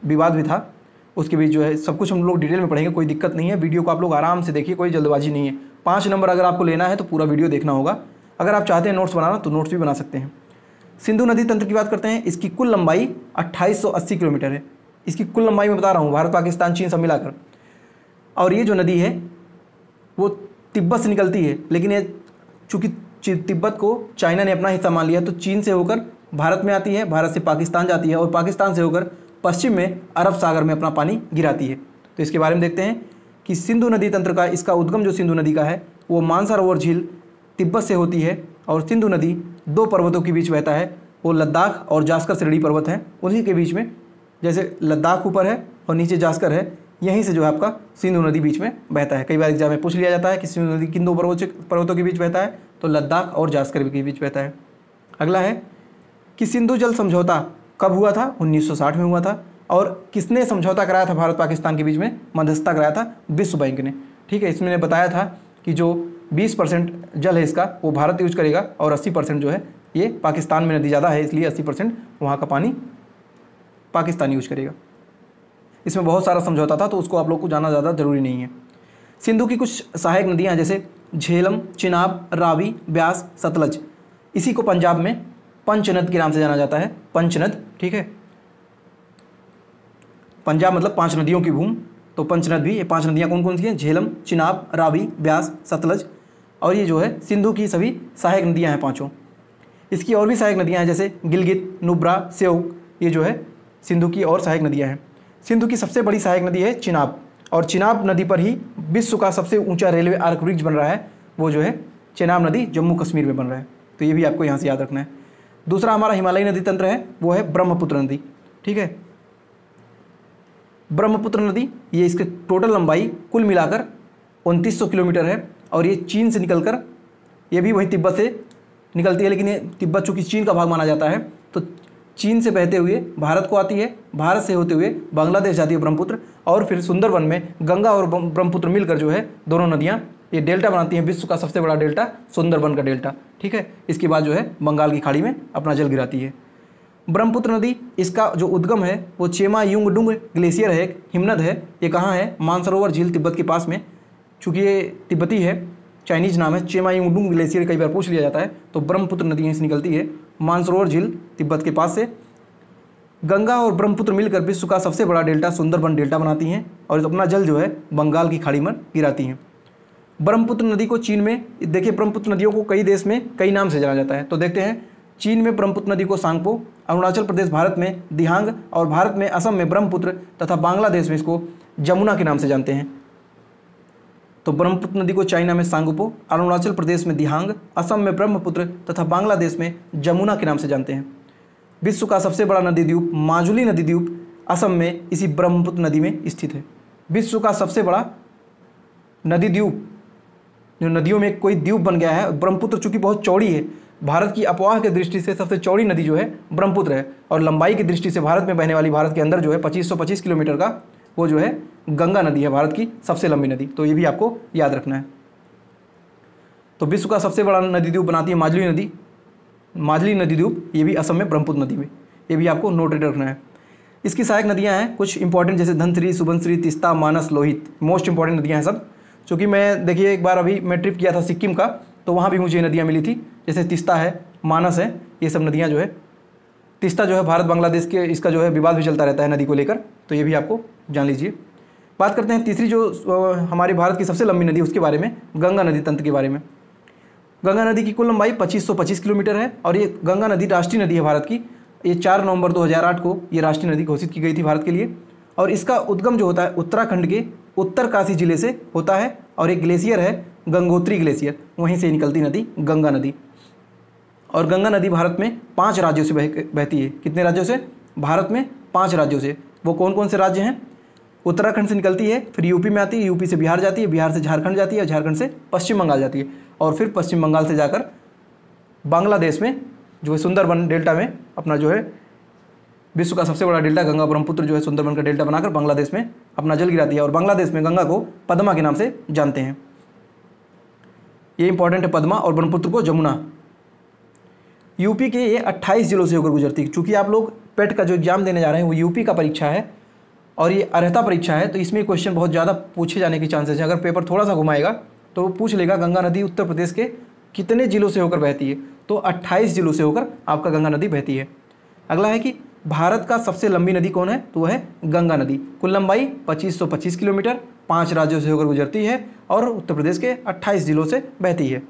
विवाद भी था, उसके बीच जो है सब कुछ हम लोग डिटेल में पढ़ेंगे, कोई दिक्कत नहीं है, वीडियो को आप लोग आराम से देखिए, कोई जल्दबाजी नहीं है। 5 नंबर अगर आपको लेना है तो पूरा वीडियो देखना होगा, अगर आप चाहते हैं नोट्स बनाना तो नोट्स भी बना सकते हैं। सिंधु नदी तंत्र की बात करते हैं, इसकी कुल लंबाई 2880 किलोमीटर है। इसकी कुल लंबाई में बता रहा हूँ, भारत, पाकिस्तान, चीन सब मिलाकर। और ये जो नदी है वो तिब्बत से निकलती है, लेकिन ये चूँकि तिब्बत को चाइना ने अपना हिस्सा मान लिया, तो चीन से होकर भारत में आती है, भारत से पाकिस्तान जाती है, और पाकिस्तान से होकर पश्चिम में अरब सागर में अपना पानी गिराती है। तो इसके बारे में देखते हैं कि सिंधु नदी तंत्र का, इसका उद्गम जो सिंधु नदी का है वो मानसरोवर झील तिब्बत से होती है, और सिंधु नदी 2 पर्वतों के बीच बहता है, वो लद्दाख और जास्कर श्रेणी पर्वत हैं, उन्हीं के बीच में, जैसे लद्दाख ऊपर है और नीचे जास्कर है, यहीं से जो है आपका सिंधु नदी बीच में बहता है। कई बार एग्जाम में पूछ लिया जाता है कि सिंधु नदी किन 2 पर्वतों के बीच बहता है, तो लद्दाख और जास्कर के बीच बहता है। अगला है कि सिंधु जल समझौता कब हुआ था? 1960 में हुआ था। और किसने समझौता कराया था भारत पाकिस्तान के बीच में? मध्यस्थता कराया था विश्व बैंक ने। ठीक है, इसमें ने बताया था कि जो 20% जल है इसका वो भारत यूज करेगा, और 80% जो है ये पाकिस्तान में नदी ज़्यादा है, इसलिए 80% वहाँ का पानी पाकिस्तान यूज करेगा। इसमें बहुत सारा समझौता था, तो उसको आप लोग को जाना ज़्यादा ज़रूरी नहीं है। सिंधु की कुछ सहायक नदियाँ जैसे झेलम, चिनाब, रावी, ब्यास, सतलज, इसी को पंजाब में पंचनद के नाम से जाना जाता है, पंचनद। ठीक है, पंजाब मतलब 5 नदियों की भूमि, तो पंचनद भी, ये 5 नदियाँ कौन कौन सी हैं? झेलम, चिनाब, रावी, ब्यास, सतलज, और ये जो है सिंधु की सभी सहायक नदियाँ हैं 5। इसकी और भी सहायक नदियाँ हैं जैसे गिलगित, नुब्रा, स्योक, ये जो है सिंधु की और सहायक नदियाँ हैं। सिंधु की सबसे बड़ी सहायक नदी है चिनाब, और चिनाब नदी पर ही विश्व का सबसे ऊंचा रेलवे आर्क ब्रिज बन रहा है, वो जो है चेनाब नदी जम्मू कश्मीर में बन रहा है, तो ये भी आपको यहाँ से याद रखना है। दूसरा हमारा हिमालयी नदी तंत्र है, वो है ब्रह्मपुत्र नदी। ठीक है, ब्रह्मपुत्र नदी, ये इसके टोटल लंबाई कुल मिलाकर 2900 किलोमीटर है, और ये चीन से निकलकर, ये भी वहीं तिब्बत से निकलती है, लेकिन ये तिब्बत चूँकि चीन का भाग माना जाता है तो चीन से बहते हुए भारत को आती है, भारत से होते हुए बांग्लादेश जाती है ब्रह्मपुत्र, और फिर सुंदरबन में गंगा और ब्रह्मपुत्र मिलकर जो है दोनों नदियाँ ये डेल्टा बनाती हैं। विश्व का सबसे बड़ा डेल्टा सुंदरबन का डेल्टा, ठीक है। इसके बाद जो है बंगाल की खाड़ी में अपना जल गिराती है। ब्रह्मपुत्र नदी, इसका जो उद्गम है वो चेमा युंगडुंग ग्लेशियर है, एक हिमनद है। ये कहाँ है? मानसरोवर झील तिब्बत के पास में। चूँकि ये तिब्बती है, चाइनीज नाम है, चेमा युंगडुंग ग्लेशियर कई बार पूछ लिया जाता है। तो ब्रह्मपुत्र नदी यहीं से निकलती है, मानसरोवर झील तिब्बत के पास से। गंगा और ब्रह्मपुत्र मिलकर विश्व का सबसे बड़ा डेल्टा सुंदरबन डेल्टा बनाती हैं और अपना जल जो है बंगाल की खाड़ी में गिराती हैं। ब्रह्मपुत्र नदी को चीन में, देखिए ब्रह्मपुत्र नदियों को कई देश में कई नाम से जाना जाता है। तो देखते हैं, चीन में ब्रह्मपुत्र नदी को सांगपो, अरुणाचल प्रदेश भारत में दिहांग, और भारत में असम में ब्रह्मपुत्र तथा बांग्लादेश में इसको जमुना के नाम से जानते हैं। तो ब्रह्मपुत्र नदी को चाइना में सांगपो, अरुणाचल प्रदेश में दिहांग, असम में ब्रह्मपुत्र तथा बांग्लादेश में जमुना के नाम से जानते हैं। विश्व का सबसे बड़ा नदी द्वीप माजुली नदी द्वीप असम में इसी ब्रह्मपुत्र नदी में स्थित है। विश्व का सबसे बड़ा नदी द्वीप, जो नदियों में कोई द्वीप बन गया है, ब्रह्मपुत्र चूँकि बहुत चौड़ी है, भारत की अफवाह की दृष्टि से सबसे चौड़ी नदी जो है ब्रह्मपुत्र है, और लंबाई की दृष्टि से भारत में बहने वाली, भारत के अंदर जो है 2525 किलोमीटर का वो जो है गंगा नदी है, भारत की सबसे लंबी नदी। तो ये भी आपको याद रखना है। तो विश्व का सबसे बड़ा नदी द्वीप बनाती है माजुली नदी, माजुली नदी द्वीप, ये भी असम में ब्रह्मपुत्र नदी में, ये भी आपको नोटेड रखना है। इसकी सहायक नदियाँ हैं कुछ इंपॉर्टेंट, जैसे धनसिरी, सुबनसिरी, तिस्ता, मानस, लोहित, मोस्ट इंपॉर्टेंट नदियाँ हैं सब। चूँकि मैं देखिए एक बार अभी मैं ट्रिप किया था सिक्किम का, तो वहाँ भी मुझे नदियाँ मिली थी, जैसे तिस्ता है, मानस है, ये सब नदियाँ जो है। तिस्ता जो है भारत बांग्लादेश के, इसका जो है विवाद भी चलता रहता है नदी को लेकर, तो ये भी आपको जान लीजिए। बात करते हैं तीसरी जो हमारी भारत की सबसे लंबी नदी उसके बारे में, गंगा नदी तंत्र के बारे में। गंगा नदी की कुल लंबाई 2525 किलोमीटर है, और ये गंगा नदी राष्ट्रीय नदी है भारत की। ये 4 नवंबर 2008 को ये राष्ट्रीय नदी घोषित की गई थी भारत के लिए। और इसका उद्गम जो होता है उत्तराखंड के उत्तरकाशी जिले से होता है, और एक ग्लेशियर है गंगोत्री ग्लेशियर, वहीं से निकलती नदी गंगा नदी। और गंगा नदी भारत में 5 राज्यों से बहती है। कितने राज्यों से? भारत में 5 राज्यों से। वो कौन कौन से राज्य हैं? उत्तराखंड से निकलती है, फिर यूपी में आती है, यूपी से बिहार जाती है, बिहार से झारखंड जाती है, झारखंड से पश्चिम बंगाल जाती है, और फिर पश्चिम बंगाल से जाकर बांग्लादेश में जो है सुंदरबन डेल्टा में अपना जो है विश्व का सबसे बड़ा डेल्टा गंगा ब्रह्मपुत्र जो है सुंदरबन का डेल्टा बनाकर बांग्लादेश में अपना जल गिराती है। और बांग्लादेश में गंगा को पद्मा के नाम से जानते हैं। ये इंपॉर्टेंट है, पद्मा, और ब्रह्मपुत्र को जमुना। यूपी के ये 28 जिलों से होकर गुजरती है। चूँकि आप लोग पेट का जो एग्जाम देने जा रहे हैं वो यूपी का परीक्षा है और ये अर्हता परीक्षा है, तो इसमें क्वेश्चन बहुत ज़्यादा पूछे जाने की चांसेस है। अगर पेपर थोड़ा सा घुमाएगा तो वो पूछ लेगा गंगा नदी उत्तर प्रदेश के कितने जिलों से होकर बहती है, तो 28 जिलों से होकर आपका गंगा नदी बहती है। अगला है कि भारत का सबसे लंबी नदी कौन है, तो वह है गंगा नदी। कुल लंबाई 2525 किलोमीटर, 5 राज्यों से होकर गुजरती है और उत्तर प्रदेश के 28 जिलों से बहती है।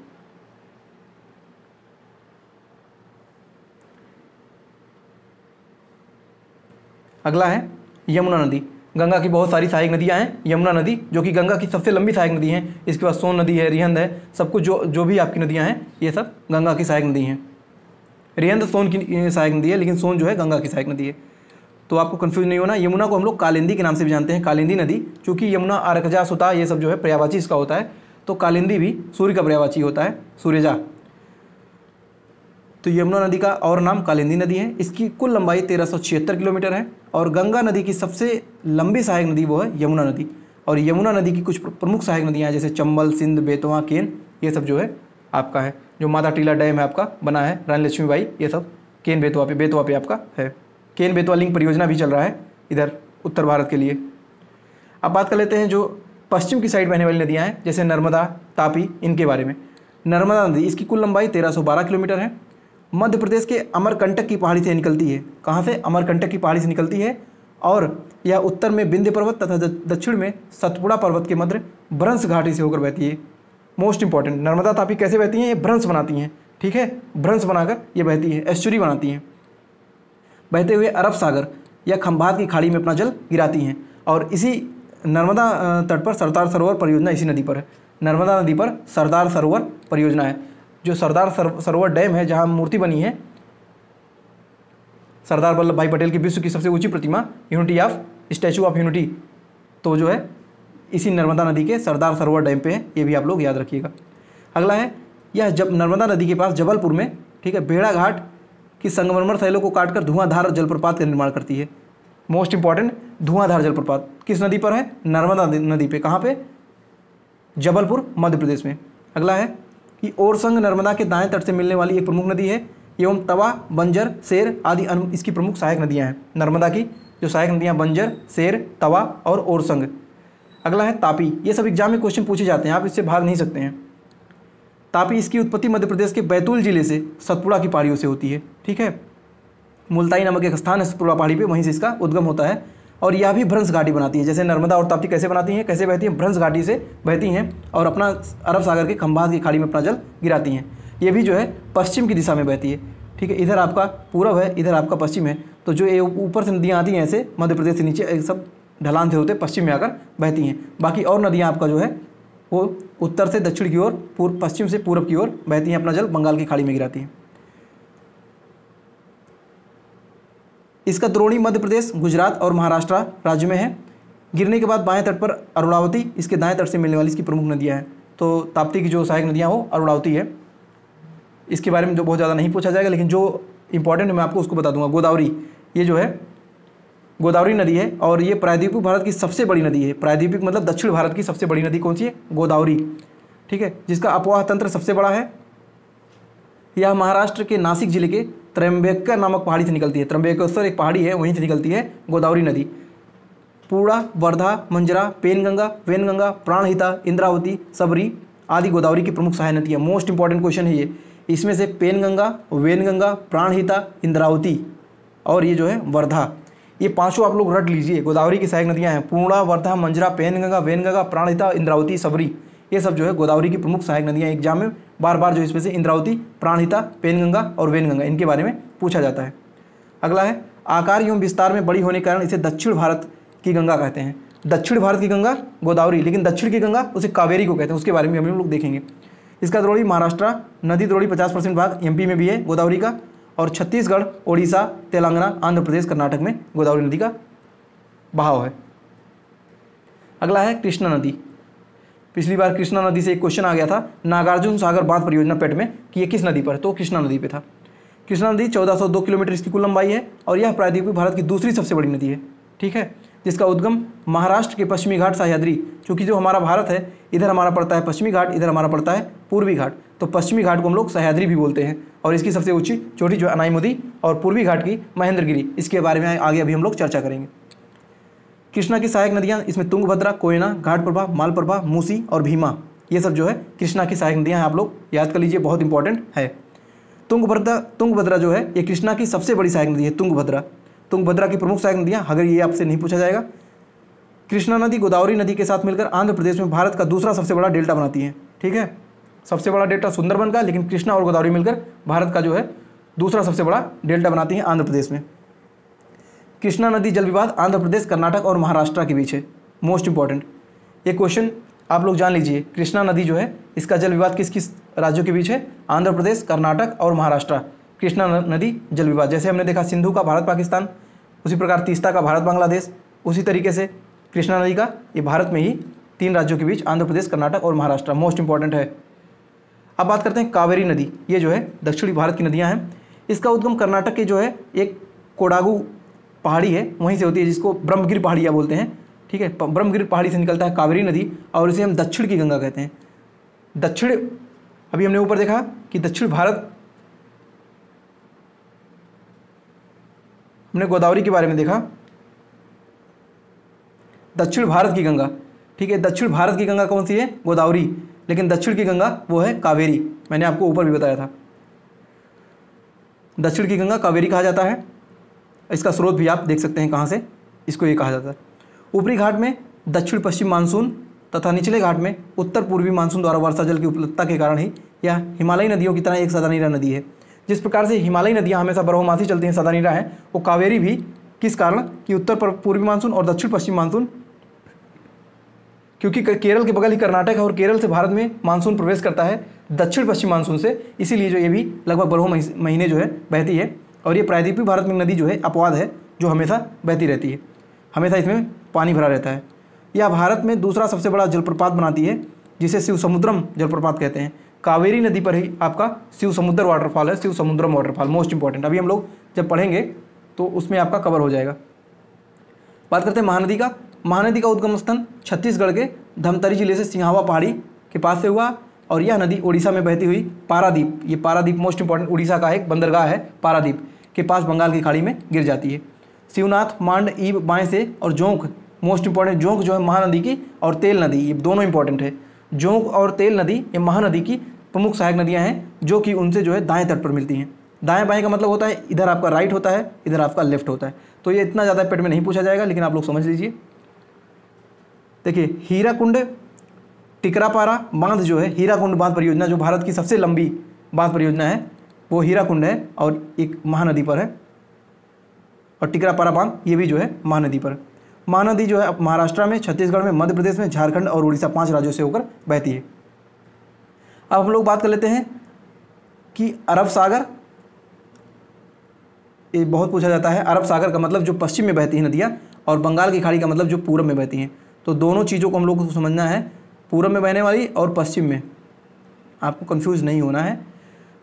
अगला है यमुना नदी। गंगा की बहुत सारी सहायक नदियां हैं। यमुना नदी जो कि गंगा की सबसे लंबी सहायक नदी है, इसके बाद सोन नदी है, रिहंद है, सब कुछ जो भी आपकी नदियां हैं ये सब गंगा की सहायक नदी हैं। रिहंद सोन की सहायक नदी है, लेकिन सोन जो है गंगा की सहायक नदी है, तो आपको कन्फ्यूज नहीं होना। यमुना को हम लोग कालिंदी के नाम से भी जानते हैं, कालिंदी नदी, चूँकि यमुना, अर्कजा, सुता ये सब जो है पर्यायवाची इसका होता है, तो कालिंदी भी सूर्य का पर्यायवाची होता है, सूर्यजा। तो यमुना नदी का और नाम कालिंदी नदी है। इसकी कुल लंबाई 1376 किलोमीटर है और गंगा नदी की सबसे लंबी सहायक नदी वो है यमुना नदी। और यमुना नदी की कुछ प्रमुख सहायक नदियाँ हैं, जैसे चंबल, सिंध, बेतवा, केन, ये सब जो है आपका है। जो माता टीला डैम है आपका बना है रानी लक्ष्मीबाई, ये सब केन बेतवा पे आपका है। केन बेतवा लिंक परियोजना भी चल रहा है इधर उत्तर भारत के लिए। अब बात कर लेते हैं जो पश्चिम की साइड बहने वाली नदियाँ हैं, जैसे नर्मदा, तापी, इनके बारे में। नर्मदा नदी, इसकी कुल लंबाई 1312 किलोमीटर है। मध्य प्रदेश के अमरकंटक की पहाड़ी से निकलती है। कहाँ से? अमरकंटक की पहाड़ी से निकलती है और यह उत्तर में विंध्य पर्वत तथा दक्षिण में सतपुड़ा पर्वत के मध्य भ्रंश घाटी से होकर बहती है। मोस्ट इंपॉर्टेंट, नर्मदा तापी कैसे बहती हैं? ये भ्रंश बनाती हैं, ठीक है, भ्रंश बनाकर ये बहती है, एस्चुरी बनाती हैं। बहते हुए अरब सागर या खंभात की खाड़ी में अपना जल गिराती हैं। और इसी नर्मदा तट पर सरदार सरोवर परियोजना इसी नदी पर है। नर्मदा नदी पर सरदार सरोवर परियोजना है। जो सरदार सरोवर डैम है, जहाँ मूर्ति बनी है सरदार वल्लभ भाई पटेल की विश्व की सबसे ऊंची प्रतिमा, unity of statue of unity, तो जो है इसी नर्मदा नदी के सरदार सरोवर डैम पे है, ये भी आप लोग याद रखिएगा। अगला है यह जब नर्मदा नदी के पास जबलपुर में, ठीक है, बेड़ा घाट की संगमरमर शैलों को काटकर धुआंधार जलप्रपात का निर्माण करती है। मोस्ट इंपॉर्टेंट, धुआंधार जलप्रपात किस नदी पर है? नर्मदा नदी पे। कहाँ पे? जबलपुर, मध्य प्रदेश में। अगला है कि ओरसंग नर्मदा के दाएं तट से मिलने वाली एक प्रमुख नदी है एवं तवा, बंजर, शेर आदि इसकी प्रमुख सहायक नदियां हैं। नर्मदा की जो सहायक नदियां बंजर, शेर, तवा और ओरसंग। अगला है तापी। ये सब एग्जाम में क्वेश्चन पूछे जाते हैं, आप इससे भाग नहीं सकते हैं। तापी, इसकी उत्पत्ति मध्य प्रदेश के बैतूल जिले से सतपुड़ा की पहाड़ियों से होती है। ठीक है, मुल्ताई नामक एक स्थान है सतपुड़ा पहाड़ी पे, वहीं से इसका उद्गम होता है और यह भी भ्रंश घाटी बनाती है। जैसे नर्मदा और ताप्ती कैसे बनाती हैं, कैसे बहती हैं? भ्रंश घाटी से बहती हैं और अपना अरब सागर के खंभात की खाड़ी में अपना जल गिराती हैं। ये भी जो है पश्चिम की दिशा में बहती है। ठीक है, इधर आपका पूरब है, इधर आपका पश्चिम है। तो जो ये ऊपर से नदियाँ आती हैं ऐसे मध्य प्रदेश से नीचे सब ढलान से होते पश्चिम में आकर बहती हैं। बाकी और नदियाँ आपका जो है वो उत्तर से दक्षिण की ओर, पश्चिम से पूरब की ओर बहती हैं, अपना जल बंगाल की खाड़ी में गिराती हैं। इसका द्रोणी मध्य प्रदेश, गुजरात और महाराष्ट्र राज्य में है। गिरने के बाद बाएं तट पर अरुणावती, इसके दाएं तट से मिलने वाली इसकी प्रमुख नदियां हैं। तो ताप्ती की जो सहायक नदियां वो अरुणावती है। इसके बारे में जो बहुत ज़्यादा नहीं पूछा जाएगा, लेकिन जो इंपॉर्टेंट है मैं आपको उसको बता दूंगा। गोदावरी, ये जो है गोदावरी नदी है और ये प्रायद्वीपीय भारत की सबसे बड़ी नदी है। प्रायद्वीपीय मतलब दक्षिण भारत की सबसे बड़ी नदी कौन सी है? गोदावरी। ठीक है, जिसका अपवाह तंत्र सबसे बड़ा है। यह महाराष्ट्र के नासिक जिले के त्र्यंबकेश्वर नामक पहाड़ी से निकलती है। त्र्यंबकेश्वर एक पहाड़ी है, वहीं से निकलती है गोदावरी नदी। पूर्णा, वर्धा, मंजरा, पेनगंगा, वेनगंगा, प्राणहिता, इंद्रावती, सबरी आदि गोदावरी की प्रमुख सहायक नदियाँ। मोस्ट इंपॉर्टेंट क्वेश्चन है ये। इसमें से पेनगंगा, वेनगंगा, प्राणहिता, इंद्रावती और ये जो है वर्धा, ये पांचों आप लोग रट लीजिए। गोदावरी की सहायक नदियाँ हैं पूर्णा, वर्धा, मंजरा, पेनगंगा, वेनगंगा, प्राणहिता, इंद्रावती, सबरी। ये सब जो है गोदावरी की प्रमुख सहायक नदियाँ। एग्जाम में बार बार जो इसमें से इंद्रावती, प्राणहिता, पेनगंगा और वेनगंगा इनके बारे में पूछा जाता है। अगला है आकार एवं विस्तार में बड़ी होने के कारण इसे दक्षिण भारत की गंगा कहते हैं। दक्षिण भारत की गंगा गोदावरी, लेकिन दक्षिण की गंगा उसे कावेरी को कहते हैं। उसके बारे में हम लोग देखेंगे। इसका द्रोणी महाराष्ट्र, नदी द्रोणी 50% भाग एमपी में भी है गोदावरी का, और छत्तीसगढ़, ओडिशा, तेलंगाना, आंध्र प्रदेश, कर्नाटक में गोदावरी नदी का बहाव है। अगला है कृष्णा नदी। पिछली बार कृष्णा नदी से एक क्वेश्चन आ गया था नागार्जुन सागर बांध परियोजना पेट में कि ये किस नदी पर, तो कृष्णा नदी पे था। कृष्णा नदी 1402 किलोमीटर इसकी कुल लंबाई है और यह प्रायद्वीपीय भारत की दूसरी सबसे बड़ी नदी है। ठीक है, जिसका उद्गम महाराष्ट्र के पश्चिमी घाट सह्याद्री, क्योंकि जो हमारा भारत है इधर हमारा पड़ता है पश्चिमी घाट, इधर हमारा पड़ता है पूर्वी घाट, तो पश्चिमी घाट को हम लोग सह्याद्री भी बोलते हैं। और इसकी सबसे ऊंची चोटी जो अनाईमुदी और पूर्वी घाट की महेंद्रगिरी, इसके बारे में आगे अभी हम लोग चर्चा करेंगे। कृष्णा की सहायक नदियाँ इसमें तुंगभद्रा, कोयना, घाटप्रभा, मालप्रभा, मूसी और भीमा, ये सब जो है कृष्णा की सहायक नदियाँ हैं। आप लोग याद कर लीजिए, बहुत इंपॉर्टेंट है। तुंगभद्रा जो है ये कृष्णा की सबसे बड़ी सहायक नदी है। तुंगभद्रा की प्रमुख सहायक नदियाँ, अगर ये आपसे नहीं पूछा जाएगा। कृष्णा नदी गोदावरी नदी के साथ मिलकर आंध्र प्रदेश में भारत का दूसरा सबसे बड़ा डेल्टा बनाती है। ठीक है, सबसे बड़ा डेल्टा सुंदरबन का, लेकिन कृष्णा और गोदावरी मिलकर भारत का जो है दूसरा सबसे बड़ा डेल्टा बनाती है आंध्र प्रदेश में। कृष्णा नदी जल विवाद आंध्र प्रदेश, कर्नाटक और महाराष्ट्र के बीच है। मोस्ट इंपॉर्टेंट ये क्वेश्चन आप लोग जान लीजिए। कृष्णा नदी जो है इसका जल विवाद किस किस राज्यों के बीच है? आंध्र प्रदेश, कर्नाटक और महाराष्ट्र। कृष्णा नदी जल विवाद, जैसे हमने देखा सिंधु का भारत पाकिस्तान, उसी प्रकार तीस्ता का भारत बांग्लादेश, उसी तरीके से कृष्णा नदी का ये भारत में ही 3 राज्यों के बीच आंध्र प्रदेश, कर्नाटक और महाराष्ट्र। मोस्ट इंपॉर्टेंट है। अब बात करते हैं कावेरी नदी। ये जो है दक्षिणी भारत की नदियां हैं। इसका उद्गम कर्नाटक के जो है एक कोडागु पहाड़ी है, वहीं से होती है, जिसको ब्रह्मगिरी पहाड़िया बोलते हैं। ठीक है, ब्रह्मगिरी पहाड़ी से निकलता है कावेरी नदी और इसे हम दक्षिण की गंगा कहते हैं। दक्षिण, अभी हमने ऊपर देखा कि दक्षिण भारत, हमने गोदावरी के बारे में देखा, दक्षिण भारत की गंगा। ठीक है, दक्षिण भारत की गंगा कौन सी है? गोदावरी, लेकिन दक्षिण की गंगा वो है कावेरी। मैंने आपको ऊपर भी बताया था, दक्षिण की गंगा कावेरी कहा जाता है। इसका स्रोत भी आप देख सकते हैं कहाँ से इसको ये कहा जाता है। ऊपरी घाट में दक्षिण पश्चिम मानसून तथा निचले घाट में उत्तर पूर्वी मानसून द्वारा वर्षा जल की उपलब्धता के कारण ही यह हिमालयी नदियों की तरह एक सदानीरा नदी है। जिस प्रकार से हिमालयी नदियाँ हमेशा बारहमासी चलती हैं, सदानीरा है, वो कावेरी भी किस कारण कि उत्तर पूर्वी मानसून और दक्षिण पश्चिम मानसून, क्योंकि केरल के बगल ही कर्नाटक है और केरल से भारत में मानसून प्रवेश करता है दक्षिण पश्चिम मानसून से, इसीलिए जो ये भी लगभग 12 महीने जो है बहती है। और ये प्रायद्वीपीय भारत में नदी जो है अपवाद है, जो हमेशा बहती रहती है, हमेशा इसमें पानी भरा रहता है। यह भारत में दूसरा सबसे बड़ा जलप्रपात बनाती है, जिसे शिव समुद्रम जलप्रपात कहते हैं। कावेरी नदी पर ही आपका शिव समुद्र वाटरफॉल है, शिव समुद्रम वाटरफॉल, मोस्ट इंपॉर्टेंट। अभी हम लोग जब पढ़ेंगे तो उसमें आपका कवर हो जाएगा। बात करते हैं महानदी का। महानदी का उद्गम स्थान छत्तीसगढ़ के धमतरी जिले से सिंहावा पहाड़ी के पास से हुआ और यह नदी उड़ीसा में बहती हुई पारादीप, ये पारादीप मोस्ट इंपॉर्टेंट उड़ीसा का एक बंदरगाह है, पारादीप के पास बंगाल की खाड़ी में गिर जाती है। शिवनाथ, मांड, ईब बाएं से और जोंक, मोस्ट इंपॉर्टेंट जोंक जो है महानदी की, और तेल नदी, ये दोनों इंपॉर्टेंट है। जोंक और तेल नदी ये महानदी की प्रमुख सहायक नदियाँ हैं जो कि उनसे जो है दाएँ तट पर मिलती हैं। दाएं बाएं का मतलब होता है इधर आपका राइट होता है, इधर आपका लेफ्ट होता है। तो ये इतना ज़्यादा पेट में नहीं पूछा जाएगा, लेकिन आप लोग समझ लीजिए। देखिए हीराकुंड टिकरापारा बांध जो है, हीराकुंड बांध परियोजना जो भारत की सबसे लंबी बांध परियोजना है वो हीराकुंड है और एक महानदी पर है। और टिकरापारा बांध ये भी जो है महानदी पर। महानदी जो है महाराष्ट्र में, छत्तीसगढ़ में, मध्य प्रदेश में, झारखंड और उड़ीसा 5 राज्यों से होकर बहती है। अब हम लोग बात कर लेते हैं कि अरब सागर, ये बहुत पूछा जाता है। अरब सागर का मतलब जो पश्चिम में बहती हैं नदियाँ, और बंगाल की खाड़ी का मतलब जो पूरब में बहती हैं। तो दोनों चीज़ों को हम लोग को समझना है, पूरब में बहने वाली और पश्चिम में, आपको कंफ्यूज नहीं होना है।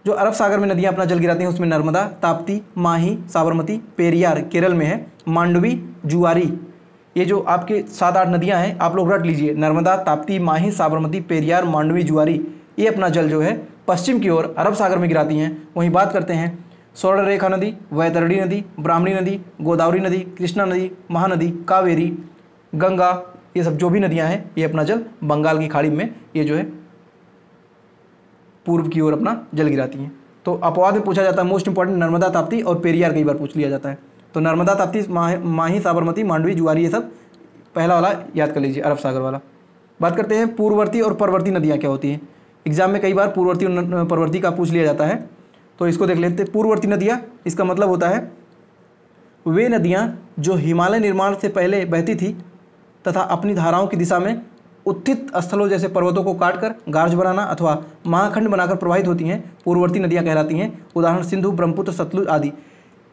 जो अरब सागर में नदियाँ अपना जल गिराती हैं उसमें नर्मदा, ताप्ती, माही, साबरमती, पेरियार केरल में है, मांडवी, जुआरी, ये जो आपके 7-8 नदियाँ हैं आप लोग रट लीजिए। नर्मदा, ताप्ती, माही, साबरमती, पेरियार, मांडवी, जुआरी, ये अपना जल जो है पश्चिम की ओर अरब सागर में गिराती हैं। वहीं बात करते हैं स्वर्ण रेखा नदी, वैतरणी नदी, ब्राह्मणी नदी, गोदावरी नदी, कृष्णा नदी, महानदी, कावेरी, गंगा, ये सब जो भी नदियां हैं ये अपना जल बंगाल की खाड़ी में ये जो है पूर्व की ओर अपना जल गिराती हैं। तो अपवाद में पूछा जाता है मोस्ट इंपॉर्टेंट नर्मदा, ताप्ती और पेरियार कई बार पूछ लिया जाता है। तो नर्मदा, ताप्ती, माही, साबरमती, मांडवी, जुआरी, ये सब पहला वाला याद कर लीजिए, अरब सागर वाला। बात करते हैं पूर्ववर्ती और परवर्ती नदियाँ क्या होती हैं। एग्जाम में कई बार पूर्ववर्ती और परवर्ती का पूछ लिया जाता है, तो इसको देख लेते हैं। पूर्ववर्ती नदियाँ, इसका मतलब होता है वे नदियाँ जो हिमालय निर्माण से पहले बहती थी तथा अपनी धाराओं की दिशा में उत्थित स्थलों जैसे पर्वतों को काटकर गार्ज बनाना अथवा महाखंड बनाकर प्रवाहित होती हैं, पूर्ववर्ती नदियाँ कहलाती हैं। उदाहरण सिंधु, ब्रह्मपुत्र, सतलुज आदि।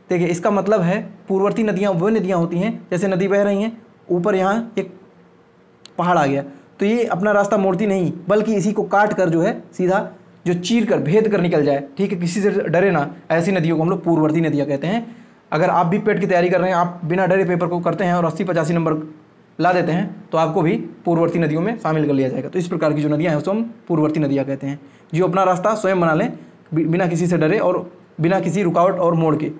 देखिए इसका मतलब है पूर्ववर्ती नदियाँ वो नदियाँ होती हैं, जैसे नदी बह रही हैं, ऊपर यहाँ एक पहाड़ आ गया तो ये अपना रास्ता मोड़ती नहीं, बल्कि इसी को काट कर जो है सीधा जो चीर कर भेद कर निकल जाए, ठीक है, किसी से डरे ना, ऐसी नदियों को हम लोग पूर्ववर्ती नदियाँ कहते हैं। अगर आप भी पेट की तैयारी कर रहे हैं, आप बिना डरे पेपर को करते हैं और 80-85 नंबर ला देते हैं, तो आपको भी पूर्ववर्ती नदियों में शामिल कर लिया जाएगा। तो इस प्रकार की जो नदियाँ हैं उसको हम पूर्ववर्ती नदियाँ कहते हैं, जो अपना रास्ता स्वयं बना लें बिना किसी से डरे और बिना किसी रुकावट और मोड़ के।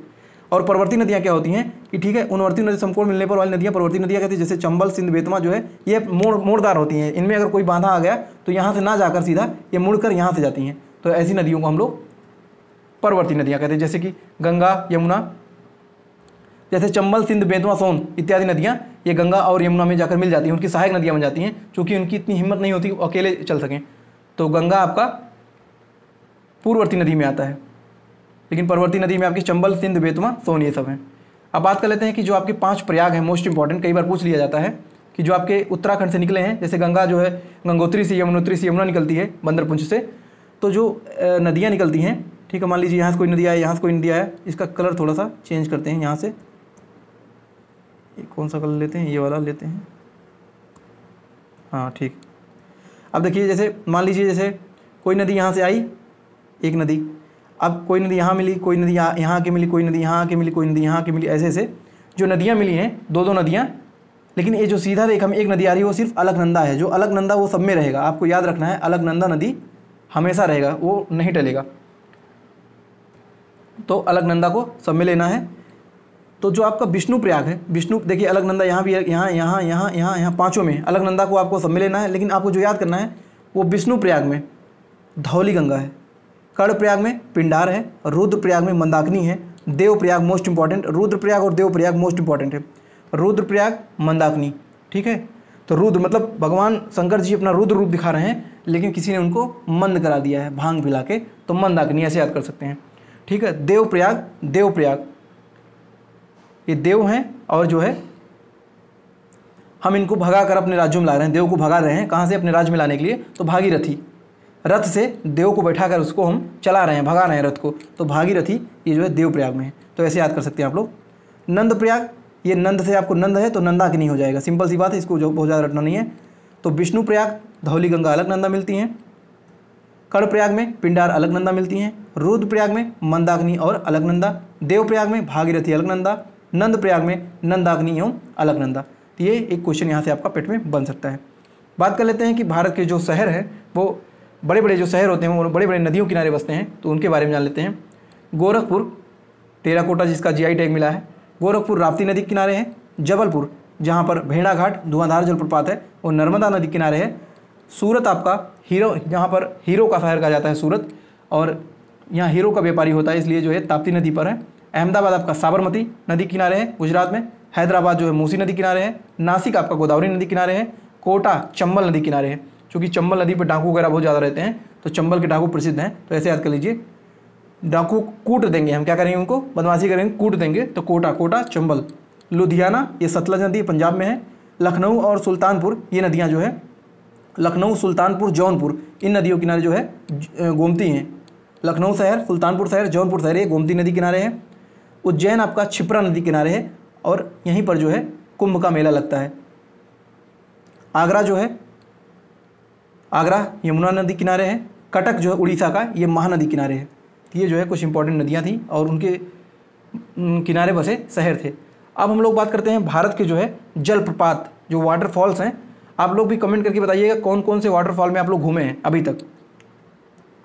और परवर्ती नदियाँ क्या होती हैं कि ठीक है, उनवर्ती नदी समकोण मिलने पर वाली नदियाँ परवर्ती नदियाँ कहती हैं। जैसे चंबल, सिंध, बेतवा जो है ये मोड़दार होती हैं, इनमें अगर कोई बांधा आ गया तो यहाँ से ना जाकर सीधा ये मुड़कर यहाँ से जाती हैं। तो ऐसी नदियों को हम लोग परवर्ती नदियाँ कहते हैं। जैसे कि गंगा, यमुना, जैसे चंबल, सिंध, बेतवा, सोन इत्यादि नदियाँ ये गंगा और यमुना में जाकर मिल जाती हैं, उनकी सहायक नदियाँ बन जाती हैं, क्योंकि उनकी इतनी हिम्मत नहीं होती अकेले चल सकें। तो गंगा आपका पूर्ववर्ती नदी में आता है, लेकिन परवर्ती नदी में आपकी चंबल, सिंध, बेतवा, सोन ये सब हैं। अब बात कर लेते हैं कि जो आपके 5 प्रयाग हैं मोस्ट इंपॉर्टेंट, कई बार पूछ लिया जाता है कि जो आपके उत्तराखंड से निकले हैं, जैसे गंगा जो है गंगोत्री से, यमुनोत्री से यमुना निकलती है बंदरपुंछ से। तो जो नदियाँ निकलती हैं, ठीक है, मान लीजिए यहाँ से कोई नदी आए, यहाँ से कोई नदी आया, इसका कलर थोड़ा सा चेंज करते हैं। यहाँ से कौन सा कलर लेते हैं, ये वाला लेते हैं, हाँ ठीक। अब देखिए जैसे मान लीजिए जैसे कोई नदी यहाँ से आई, एक नदी, अब कोई नदी यहाँ मिली, कोई नदी यहाँ आके मिली, कोई नदी यहाँ आके मिली, कोई नदी यहाँ आके मिली, ऐसे ऐसे जो नदियाँ मिली हैं 2-2 नदियाँ। लेकिन ये जो सीधा रेखा में एक नदी आ रही है वो सिर्फ अलकनंदा है। जो अलकनंदा वो सब में रहेगा, आपको याद रखना है, अलकनंदा नदी हमेशा रहेगा, वो नहीं टलेगा। तो अलकनंदा को सब में लेना है। तो जो आपका विष्णु प्रयाग है, विष्णु देखिए अलकनंदा यहाँ भी है, यहाँ यहाँ यहाँ यहाँ यहाँ 5 में अलकनंदा को आपको सब में लेना है। लेकिन आपको जो याद करना है वो विष्णु प्रयाग में धौली गंगा है, कर्ण प्रयाग में पिंडार है, रुद्र प्रयाग में मंदाकिनी है, देव प्रयाग मोस्ट इंपॉर्टेंट, रुद्र प्रयाग और देव प्रयाग मोस्ट इंपॉर्टेंट है। रुद्र प्रयाग, मंदाकिनी, ठीक है। तो रुद्र मतलब भगवान शंकर जी अपना रुद्र रूप दिखा रहे हैं, लेकिन किसी ने उनको मंद करा दिया है भांग पिला के, तो मंदाकिनी ऐसे याद कर सकते हैं, ठीक है। देव प्रयाग, देव प्रयाग ये देव हैं और जो है हम इनको भगा कर अपने राज्यों में ला रहे हैं, देव को भगा रहे हैं, कहाँ से, अपने राज्य में लाने के लिए। तो भागीरथी, रथ से देव को बैठा कर उसको हम चला रहे हैं, भगा रहे हैं रथ को, तो भागीरथी ये जो है देव प्रयाग में है। तो ऐसे याद कर सकते हैं आप लोग। नंद प्रयाग, ये नंद से आपको नंद है तो नंदाकिनी हो जाएगा, सिंपल सी बात है, इसको जो बहुत ज़्यादा रटना नहीं है। तो विष्णु प्रयाग, धौली गंगा, अलकनंदा मिलती हैं। कर्णप्रयाग में पिंडार अलकनंदा मिलती हैं, रुद्रप्रयाग में मंदाग्नि और अलकनंदा, देवप्रयाग में भागीरथी अलकनंदा, नंदप्रयाग में नंदाग्नि एवं अलकनंदा। तो ये एक क्वेश्चन यहाँ से आपका पेट में बन सकता है। बात कर लेते हैं कि भारत के जो शहर हैं वो बड़े बड़े जो शहर होते हैं वो बड़े बड़े नदियों किनारे बसते हैं, तो उनके बारे में जान लेते हैं। गोरखपुर टेराकोटा जिसका जीआई टैग मिला है, गोरखपुर राप्ती नदी के किनारे है। जबलपुर जहाँ पर भेड़ाघाट धुआंधार जलप्रपात है वो नर्मदा नदी किनारे है। सूरत आपका हीरो, जहाँ पर हीरो का शहर कहा जाता है सूरत, और यहाँ हीरो का व्यापारी होता है, इसलिए जो है ताप्ती नदी पर है। अहमदाबाद आपका साबरमती नदी किनारे है गुजरात में। हैदराबाद जो है मूसी नदी किनारे है। नासिक आपका गोदावरी नदी किनारे है। कोटा चंबल नदी किनारे है, क्योंकि चंबल नदी पर डाकू वगैरह बहुत ज़्यादा रहते हैं, तो चंबल के डाकू प्रसिद्ध हैं, तो ऐसे याद कर लीजिए। डाकू कूट देंगे, हम क्या करेंगे उनको, बदमाशी करेंगे, कूट देंगे, तो कोटा चंबल। लुधियाना ये सतलज नदी पंजाब में है। लखनऊ और सुल्तानपुर ये नदियाँ जो है, लखनऊ सुल्तानपुर जौनपुर इन नदियों किनारे जो है गोमती हैं। लखनऊ शहर, सुल्तानपुर शहर, जौनपुर शहर ये गोमती नदी किनारे है। उज्जैन आपका क्षिप्रा नदी किनारे है और यहीं पर जो है कुंभ का मेला लगता है। आगरा जो है, आगरा यमुना नदी किनारे है। कटक जो है उड़ीसा का, ये महानदी किनारे है। ये जो है कुछ इंपॉर्टेंट नदियाँ थी और उनके किनारे बसे शहर थे। अब हम लोग बात करते हैं भारत के जो है जलप्रपात, जो वाटरफॉल्स हैं। आप लोग भी कमेंट करके बताइएगा कौन कौन से वाटरफॉल में आप लोग घूमे हैं अभी तक।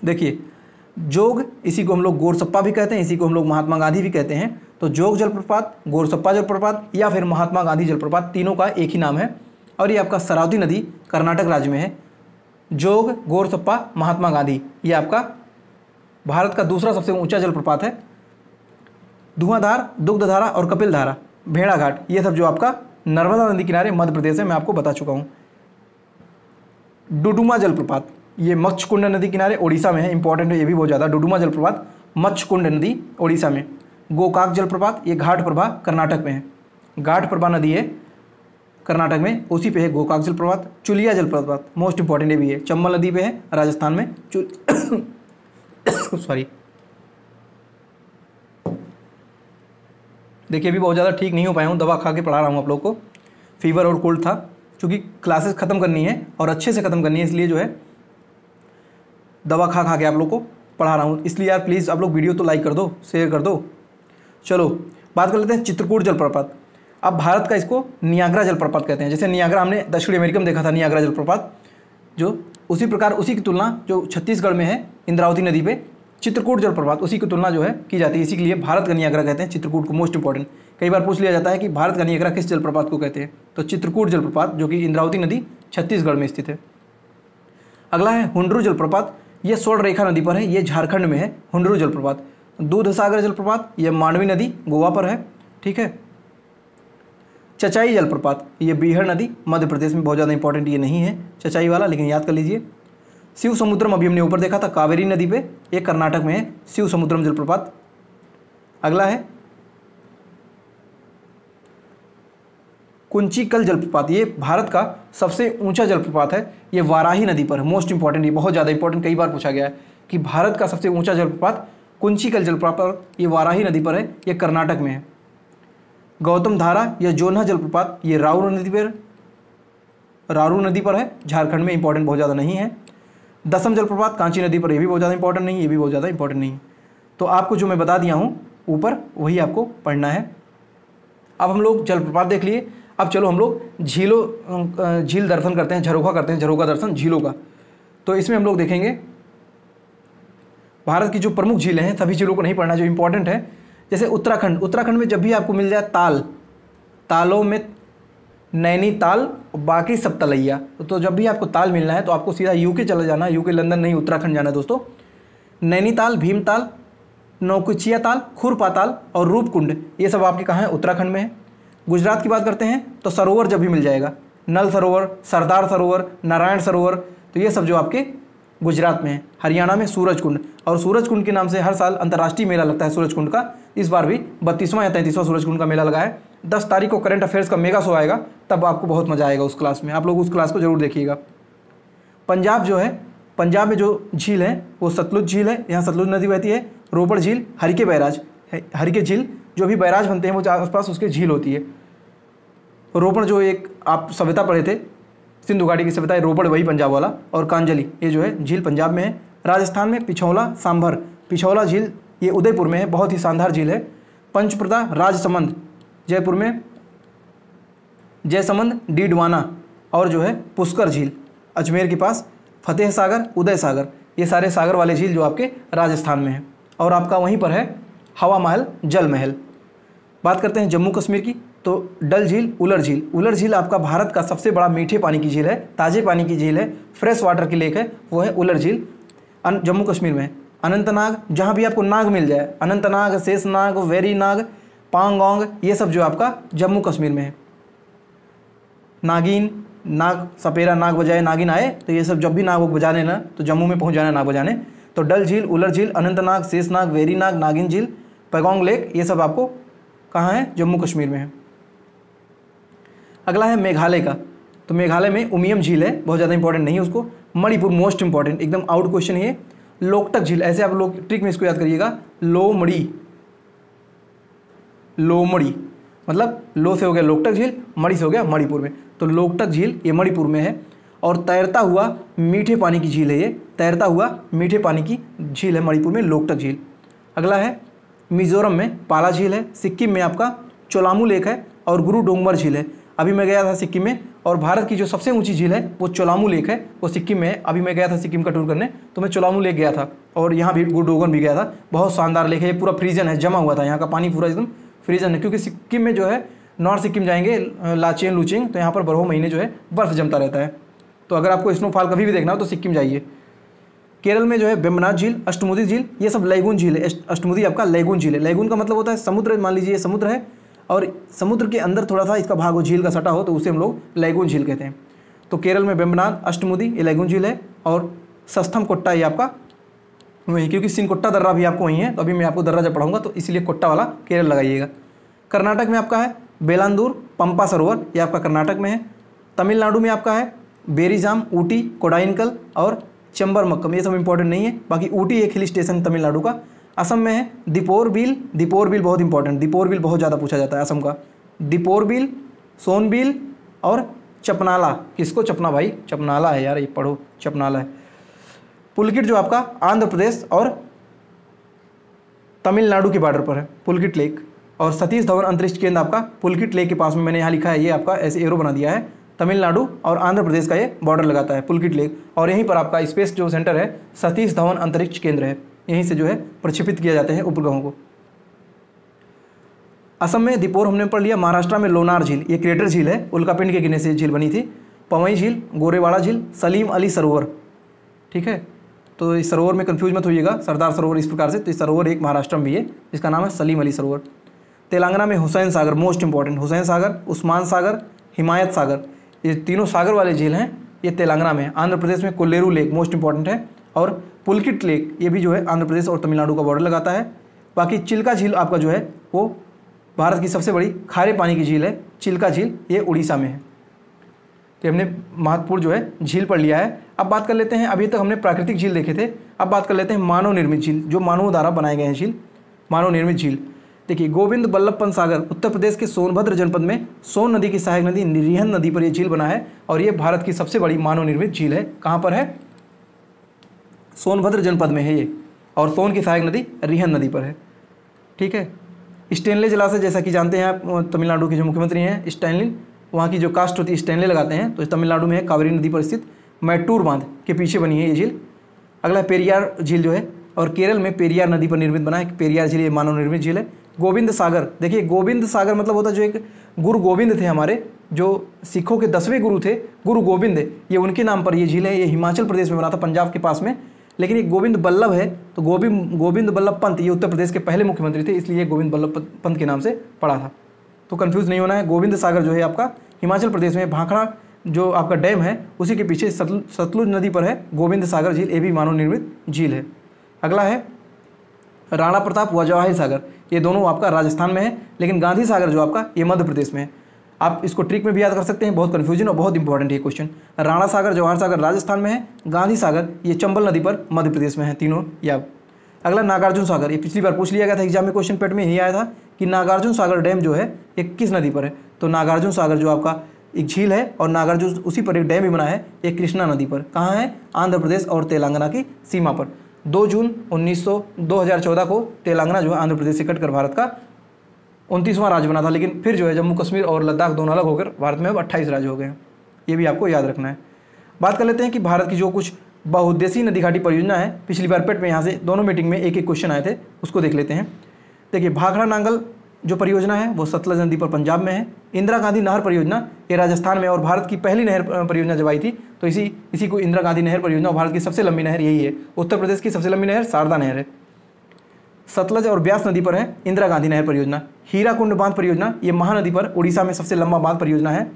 देखिए जोग, इसी को हम लोग गोरसप्पा भी कहते हैं, इसी को हम लोग महात्मा गांधी भी कहते हैं। तो जोग जलप्रपात, गोरसप्पा जलप्रपात या फिर महात्मा गांधी जलप्रपात, तीनों का एक ही नाम है और ये आपका शरावती नदी कर्नाटक राज्य में है। जोग, गोरसप्पा, महात्मा गांधी, ये आपका भारत का दूसरा सबसे ऊंचा जलप्रपात है। धुआंधार, दुग्धधारा और कपिलधारा, भेड़ाघाट, ये सब जो आपका नर्मदा नदी किनारे मध्य प्रदेश है, मैं आपको बता चुका हूँ। डुडुमा जलप्रपात, ये मच्छकुंड नदी किनारे ओडिशा में है, इंपॉर्टेंट है ये भी बहुत ज़्यादा। डुडुमा जलप्रपात मच्छकुंड नदी ओडिशा में। गोकाक जलप्रपात ये घाट प्रभा कर्नाटक में है, घाट प्रभा नदी है कर्नाटक में, उसी पे है गोकाक जलप्रपात। चुलिया जलप्रपात मोस्ट इंपॉर्टेंट ये भी है, चंबल नदी पे है राजस्थान में। सॉरी, देखिए अभी बहुत ज़्यादा ठीक नहीं हो पाया हूँ, दवा खा के पढ़ा रहा हूँ आप लोग को, फीवर और कोल्ड था, क्योंकि क्लासेस ख़त्म करनी है और अच्छे से ख़त्म करनी है, इसलिए जो है दवा खा के आप लोग को पढ़ा रहा हूँ। इसलिए यार प्लीज़ आप लोग वीडियो तो लाइक कर दो, शेयर कर दो। चलो बात कर लेते हैं चित्रकूट जलप्रपात। अब भारत का इसको नियाग्रा जलप्रपात कहते हैं। जैसे नियाग्रा हमने दक्षिण अमेरिका में देखा था, नियाग्रा जलप्रपात, जो उसी प्रकार उसी की तुलना जो छत्तीसगढ़ में है इंद्रावती नदी पे, चित्रकूट जलप्रपात उसी की तुलना जो है की जाती है, इसी के लिए भारत का नियाग्रा कहते हैं चित्रकूट को। मोस्ट इंपॉर्टेंट कई बार पूछ लिया जाता है कि भारत का नियाग्रा किस जलप्रपात को कहते हैं, तो चित्रकूट जलप्रपात जो कि इंद्रावती नदी छत्तीसगढ़ में स्थित है। अगला है हुंडरू जलप्रपात, ये स्वर्ण रेखा नदी पर है, ये झारखंड में है हुंडरू जलप्रपात। दूधसागर जलप्रपात ये मांडवी नदी गोवा पर है, ठीक है। चचाई जलप्रपात ये बीहड़ नदी मध्य प्रदेश में, बहुत ज़्यादा इंपॉर्टेंट ये नहीं है चचाई वाला, लेकिन याद कर लीजिए। शिव समुद्रम अभी हमने ऊपर देखा था कावेरी नदी पे, ये कर्नाटक में है शिव समुद्रम जलप्रपात। अगला है कुंचिकल जलप्रपात, ये भारत का सबसे ऊंचा जलप्रपात है, ये वाराही नदी पर है। मोस्ट इंपॉर्टेंट, ये बहुत ज़्यादा इंपॉर्टेंट, कई बार पूछा गया है कि भारत का सबसे ऊंचा जलप्रपात कुंचिकल जलप्रपात, ये वाराही नदी पर है, ये कर्नाटक में है। गौतम धारा या जोन्हा जलप्रपात ये रारू नदी पर है, झारखंड में, इंपॉर्टेंट बहुत ज़्यादा नहीं है। दसम जलप्रपात कांची नदी पर, ये भी बहुत ज़्यादा इंपॉर्टेंट नहीं है, ये भी बहुत ज़्यादा इंपॉर्टेंट नहीं है। तो आपको जो मैं बता दिया हूँ ऊपर वही आपको पढ़ना है। अब हम लोग जलप्रपात देख लिए, अब चलो हम लोग झील दर्शन करते हैं, झरोखा करते हैं, झरोखा दर्शन झीलों का। तो इसमें हम लोग देखेंगे भारत की जो प्रमुख झीलें हैं, सभी झीलों को नहीं पढ़ना, जो इंपॉर्टेंट है। जैसे उत्तराखंड में जब भी आपको मिल जाए तालों में नैनीताल और बाकी सब तलैया, तो जब भी आपको ताल मिलना है तो आपको सीधा यूके चला जाना है, यूके लंदन नहीं, उत्तराखंड जाना है दोस्तों। नैनीताल, भीमताल, नौकुचिया ताल, खुरपा ताल और रूपकुंड, ये सब आपके कहाँ हैं, उत्तराखंड में है। गुजरात की बात करते हैं तो सरोवर जब भी मिल जाएगा, नल सरोवर, सरदार सरोवर, नारायण सरोवर, तो ये सब जो आपके गुजरात में है। हरियाणा में सूरजकुंड, और सूरजकुंड के नाम से हर साल अंतर्राष्ट्रीय मेला लगता है सूरजकुंड का। इस बार भी 32वां या 33वां सूरजकुंड का मेला लगा है। 10 तारीख को करंट अफेयर्स का मेगा शो आएगा, तब आपको बहुत मजा आएगा उस क्लास में, आप लोग उस क्लास को जरूर देखिएगा। पंजाब जो है, पंजाब में जो झील है वो सतलुज झील है, यहाँ सतलुज नदी बहती है। रोपड़ झील, हरिके बैराज, हरिके झील, जो भी बैराज बनते हैं वो आसपास उसके झील होती है। रोपड़ जो एक आप सभ्यता पढ़े थे, सिंधु घाटी की सभ्यता है, रोपड़ वही पंजाब वाला। और कांजली, ये जो है झील पंजाब में है। राजस्थान में पिछौला सांभर, पिछौला झील ये उदयपुर में है, बहुत ही शानदार झील है। पंचप्रदा राजसमंद जयपुर में, जयसमंद डीडवाना और जो है पुष्कर झील अजमेर के पास, फतेह सागर उदय सागर ये सारे सागर वाले झील जो आपके राजस्थान में है। और आपका वहीं पर है हवा महल जल महल। बात करते हैं जम्मू कश्मीर की, तो डल झील उलर झील, उलर झील आपका भारत का सबसे बड़ा मीठे पानी की झील है, ताज़े पानी की झील है, फ्रेश वाटर की लेक है, वो है उलर झील जम्मू कश्मीर में। अनंतनाग, जहाँ भी आपको नाग मिल जाए, अनंतनाग, शेषनाग, वेरीनाग, पांगोंग ये सब जो आपका जम्मू कश्मीर में है। नागिन, नाग सपेरा नाग बजाए नागिन आए, तो ये सब जब भी नाग बजाने ना तो जम्मू में पहुंच जाना नाग बजाने। तो डल झील, उलर झील, अनंतनाग, शेषनाग, वेरीनाग, नागिन झील, पैगोंग लेक ये सब आपको कहाँ है? जम्मू कश्मीर में है। अगला है मेघालय का, तो मेघालय में उमियम झील है, बहुत ज़्यादा इंपॉर्टेंट नहीं है उसको। मणिपुर मोस्ट इंपॉर्टेंट, एकदम आउट क्वेश्चन है। लोकटक झील, ऐसे आप लोग ट्रिक में इसको याद करिएगा, लोमड़ी, लोमड़ी मतलब लो से हो गया लोकटक झील, मणि से हो गया मणिपुर में। तो लोकटक झील ये मणिपुर में है और तैरता हुआ मीठे पानी की झील है, ये तैरता हुआ मीठे पानी की झील है मणिपुर में लोकटक झील। अगला है मिजोरम में पाला झील है, सिक्किम में आपका चोलामू लेक है और गुरु डोंगमर झील है। अभी मैं गया था सिक्किम में, और भारत की जो सबसे ऊंची झील है वो चोलामू लेक है, वो सिक्किम में है। अभी मैं गया था सिक्किम का टूर करने, तो मैं चोलामू लेक गया था और यहाँ भी गुरु डोंगर भी गया था। बहुत शानदार लेक है, ये पूरा फ्रीजन है, जमा हुआ था, यहाँ का पानी पूरा एकदम फ्रीजन है, क्योंकि सिक्किम में जो है नॉर्थ सिक्किम जाएंगे लाचेन लुचिंग, तो यहाँ पर बारह महीने जो है बर्फ़ जमता रहता है। तो अगर आपको स्नोफॉल कभी भी देखना हो तो सिक्किम जाइए। केरल में जो है वेम्बनाथ झील, अष्टमुदी झील, ये सब लैगून झील है। अष्टमुदी आपका लैगून झील है। लैगून का मतलब होता है समुद्र, मान लीजिए ये समुद्र है और समुद्र के अंदर थोड़ा सा इसका भाग हो झील का सटा हो, तो उसे हम लोग लैगून झील कहते हैं। तो केरल में वेम्बनाथ, अष्टमुदी ये लैगून झील है, और सस्थम कोट्टा ये आपका वहीं, क्योंकि सिनकोट्टा दर्रा भी आपको वहीं है, तो अभी मैं आपको दर्रा जब पढ़ाऊंगा तो इसलिए कोट्टा वाला केरल लगाइएगा। कर्नाटक में आपका है बेलांदूर पंपा सरोवर, ये आपका कर्नाटक में है। तमिलनाडु में आपका है बेरीजाम, ऊटी, कोडाइनकल और चंबरमक्कम, ये सब इंपॉर्टेंट नहीं है। बाकी ऊटी एक हिल स्टेशन तमिलनाडु का। असम में है दीपोरबिल, दीपोरबिल बहुत इंपॉर्टेंट, दीपोरबिल बहुत ज़्यादा पूछा जाता है असम का। दीपोरबिल, सोनबिल और चपनाला, किसको चपना भाई? चपनाला है यार, ये पढ़ो, चपनाला है। पुलकिट जो आपका आंध्र प्रदेश और तमिलनाडु के बॉर्डर पर है, पुलकिट लेक। और सतीश धवन अंतरिक्ष केंद्र आपका पुलकिट लेक के पास में, मैंने यहाँ लिखा है, ये आपका ऐसे एरो बना दिया है, तमिलनाडु और आंध्र प्रदेश का ये बॉर्डर लगाता है पुलकिट लेक। और यहीं पर आपका स्पेस जो सेंटर है सतीश धवन अंतरिक्ष केंद्र है, यहीं से जो है प्रक्षेपित किया जाते हैं उपग्रहों को। असम में दीपोर हमने पढ़ लिया। महाराष्ट्र में लोनार झील, ये क्रेटर झील है, उल्कापिंड के गिरने से झील बनी थी। पवई झील, गोरेवाड़ा झील, सलीम अली सरोवर, ठीक है। तो इस सरोवर में कंफ्यूज मत होइएगा, सरदार सरोवर इस प्रकार से, तो इस सरोवर एक महाराष्ट्र में भी है, जिसका नाम है सलीम अली सरोवर। तेलंगाना में हुसैन सागर, मोस्ट इंपॉर्टेंट, हुसैन सागर, उस्मान सागर, हिमायत सागर, ये तीनों सागर वाले झील हैं, ये तेलंगाना में है। आंध्र प्रदेश में कोल्लेरू लेक मोस्ट इंपॉर्टेंट है, और पुलकिट लेक ये भी जो है आंध्र प्रदेश और तमिलनाडु का बॉर्डर लगाता है। बाकी चिल्का झील आपका जो है वो भारत की सबसे बड़ी खारे पानी की झील है, चिल्का झील, ये उड़ीसा में है। तो हमने महत्वपूर्ण जो है झील पढ़ लिया है। अब बात कर लेते हैं, अभी तक हमने प्राकृतिक झील देखे थे, अब बात कर लेते हैं मानव निर्मित झील, जो मानव द्वारा बनाए गए हैं झील, मानव निर्मित झील। देखिए गोविंद बल्लभ पंत सागर उत्तर प्रदेश के सोनभद्र जनपद में सोन नदी की सहायक नदी रिहन नदी पर यह झील बना है, और ये भारत की सबसे बड़ी मानव निर्मित झील है। कहाँ पर है? सोनभद्र जनपद में है ये, और सोन की सहायक नदी रिहन नदी पर है, ठीक है। स्टेनले जलाशय, जैसा कि जानते हैं आप, तमिलनाडु के जो मुख्यमंत्री हैं स्टैनलिन, वहाँ की जो कास्ट होती है स्टेनले लगाते हैं, तो तमिलनाडु में है, कावेरी नदी पर स्थित मैटूर बांध के पीछे बनी है ये झील। अगला पेरियार झील जो है, और केरल में पेरियार नदी पर निर्मित बना है, पेरियार झील ये मानव निर्मित झील है। गोविंद सागर, देखिए गोविंद सागर मतलब होता है जो एक गुरु गोविंद थे हमारे, जो सिखों के 10वें गुरु थे, गुरु गोविंद, ये उनके नाम पर ये झील है। ये हिमाचल प्रदेश में बना था, पंजाब के पास में, लेकिन ये गोविंद बल्लभ है, तो गोविंद बल्लभ पंत ये उत्तर प्रदेश के पहले मुख्यमंत्री थे, इसलिए गोविंद बल्लभ पंत के नाम से पड़ा था। तो कंफ्यूज नहीं होना है। गोविंद सागर जो है आपका हिमाचल प्रदेश में, भाखड़ा जो आपका डैम है उसी के पीछे सतलुज नदी पर है गोविंद सागर झील, ये भी मानव निर्मित झील है। अगला है राणा प्रताप व जवाहर सागर, ये दोनों आपका राजस्थान में है, लेकिन गांधी सागर जो आपका ये मध्य प्रदेश में है। आप इसको ट्रिक में भी याद कर सकते हैं, बहुत कन्फ्यूजन और बहुत इंपॉर्टेंट है क्वेश्चन। राणा सागर जवाहर सागर राजस्थान में है, गांधी सागर ये चंबल नदी पर मध्य प्रदेश में है, तीनों याद। अगला नागार्जुन सागर, ये पिछली बार पूछ लिया गया था एग्जाम में, क्वेश्चन पेट में यही आया था कि नागार्जुन सागर डैम जो है ये किस नदी पर है। तो नागार्जुन सागर जो आपका एक झील है और नागार्जुन उसी पर एक डैम भी बना है, एक कृष्णा नदी पर। कहाँ है? आंध्र प्रदेश और तेलंगाना की सीमा पर। 2 जून 2014 को तेलंगाना जो है आंध्र प्रदेश से कटकर भारत का 29वां राज्य बना था, लेकिन फिर जो है जम्मू कश्मीर और लद्दाख दोनों अलग होकर भारत में अब 28 राज्य हो गए हैं। ये भी आपको याद रखना है। बात कर लेते हैं कि भारत की जो कुछ बहुउद्देशीय नदी घाटी परियोजना है, पिछली बार पेट में यहाँ से दोनों मीटिंग में एक एक क्वेश्चन आए थे, उसको देख लेते हैं। देखिए, भाखड़ा नांगल जो परियोजना है वो सतलज नदी पर पंजाब में है। इंदिरा गांधी नहर परियोजना ये राजस्थान में, और भारत की पहली नहर परियोजना जब आई थी तो इसी को इंदिरा गांधी नहर परियोजना, भारत की सबसे लंबी नहर यही है। उत्तर प्रदेश की सबसे लंबी नहर शारदा नहर है। सतलज और ब्यास नदी पर है इंदिरा गांधी नहर परियोजना। हीराकुंड बांध परियोजना ये महानदी पर उड़ीसा में सबसे लंबा बांध परियोजना है।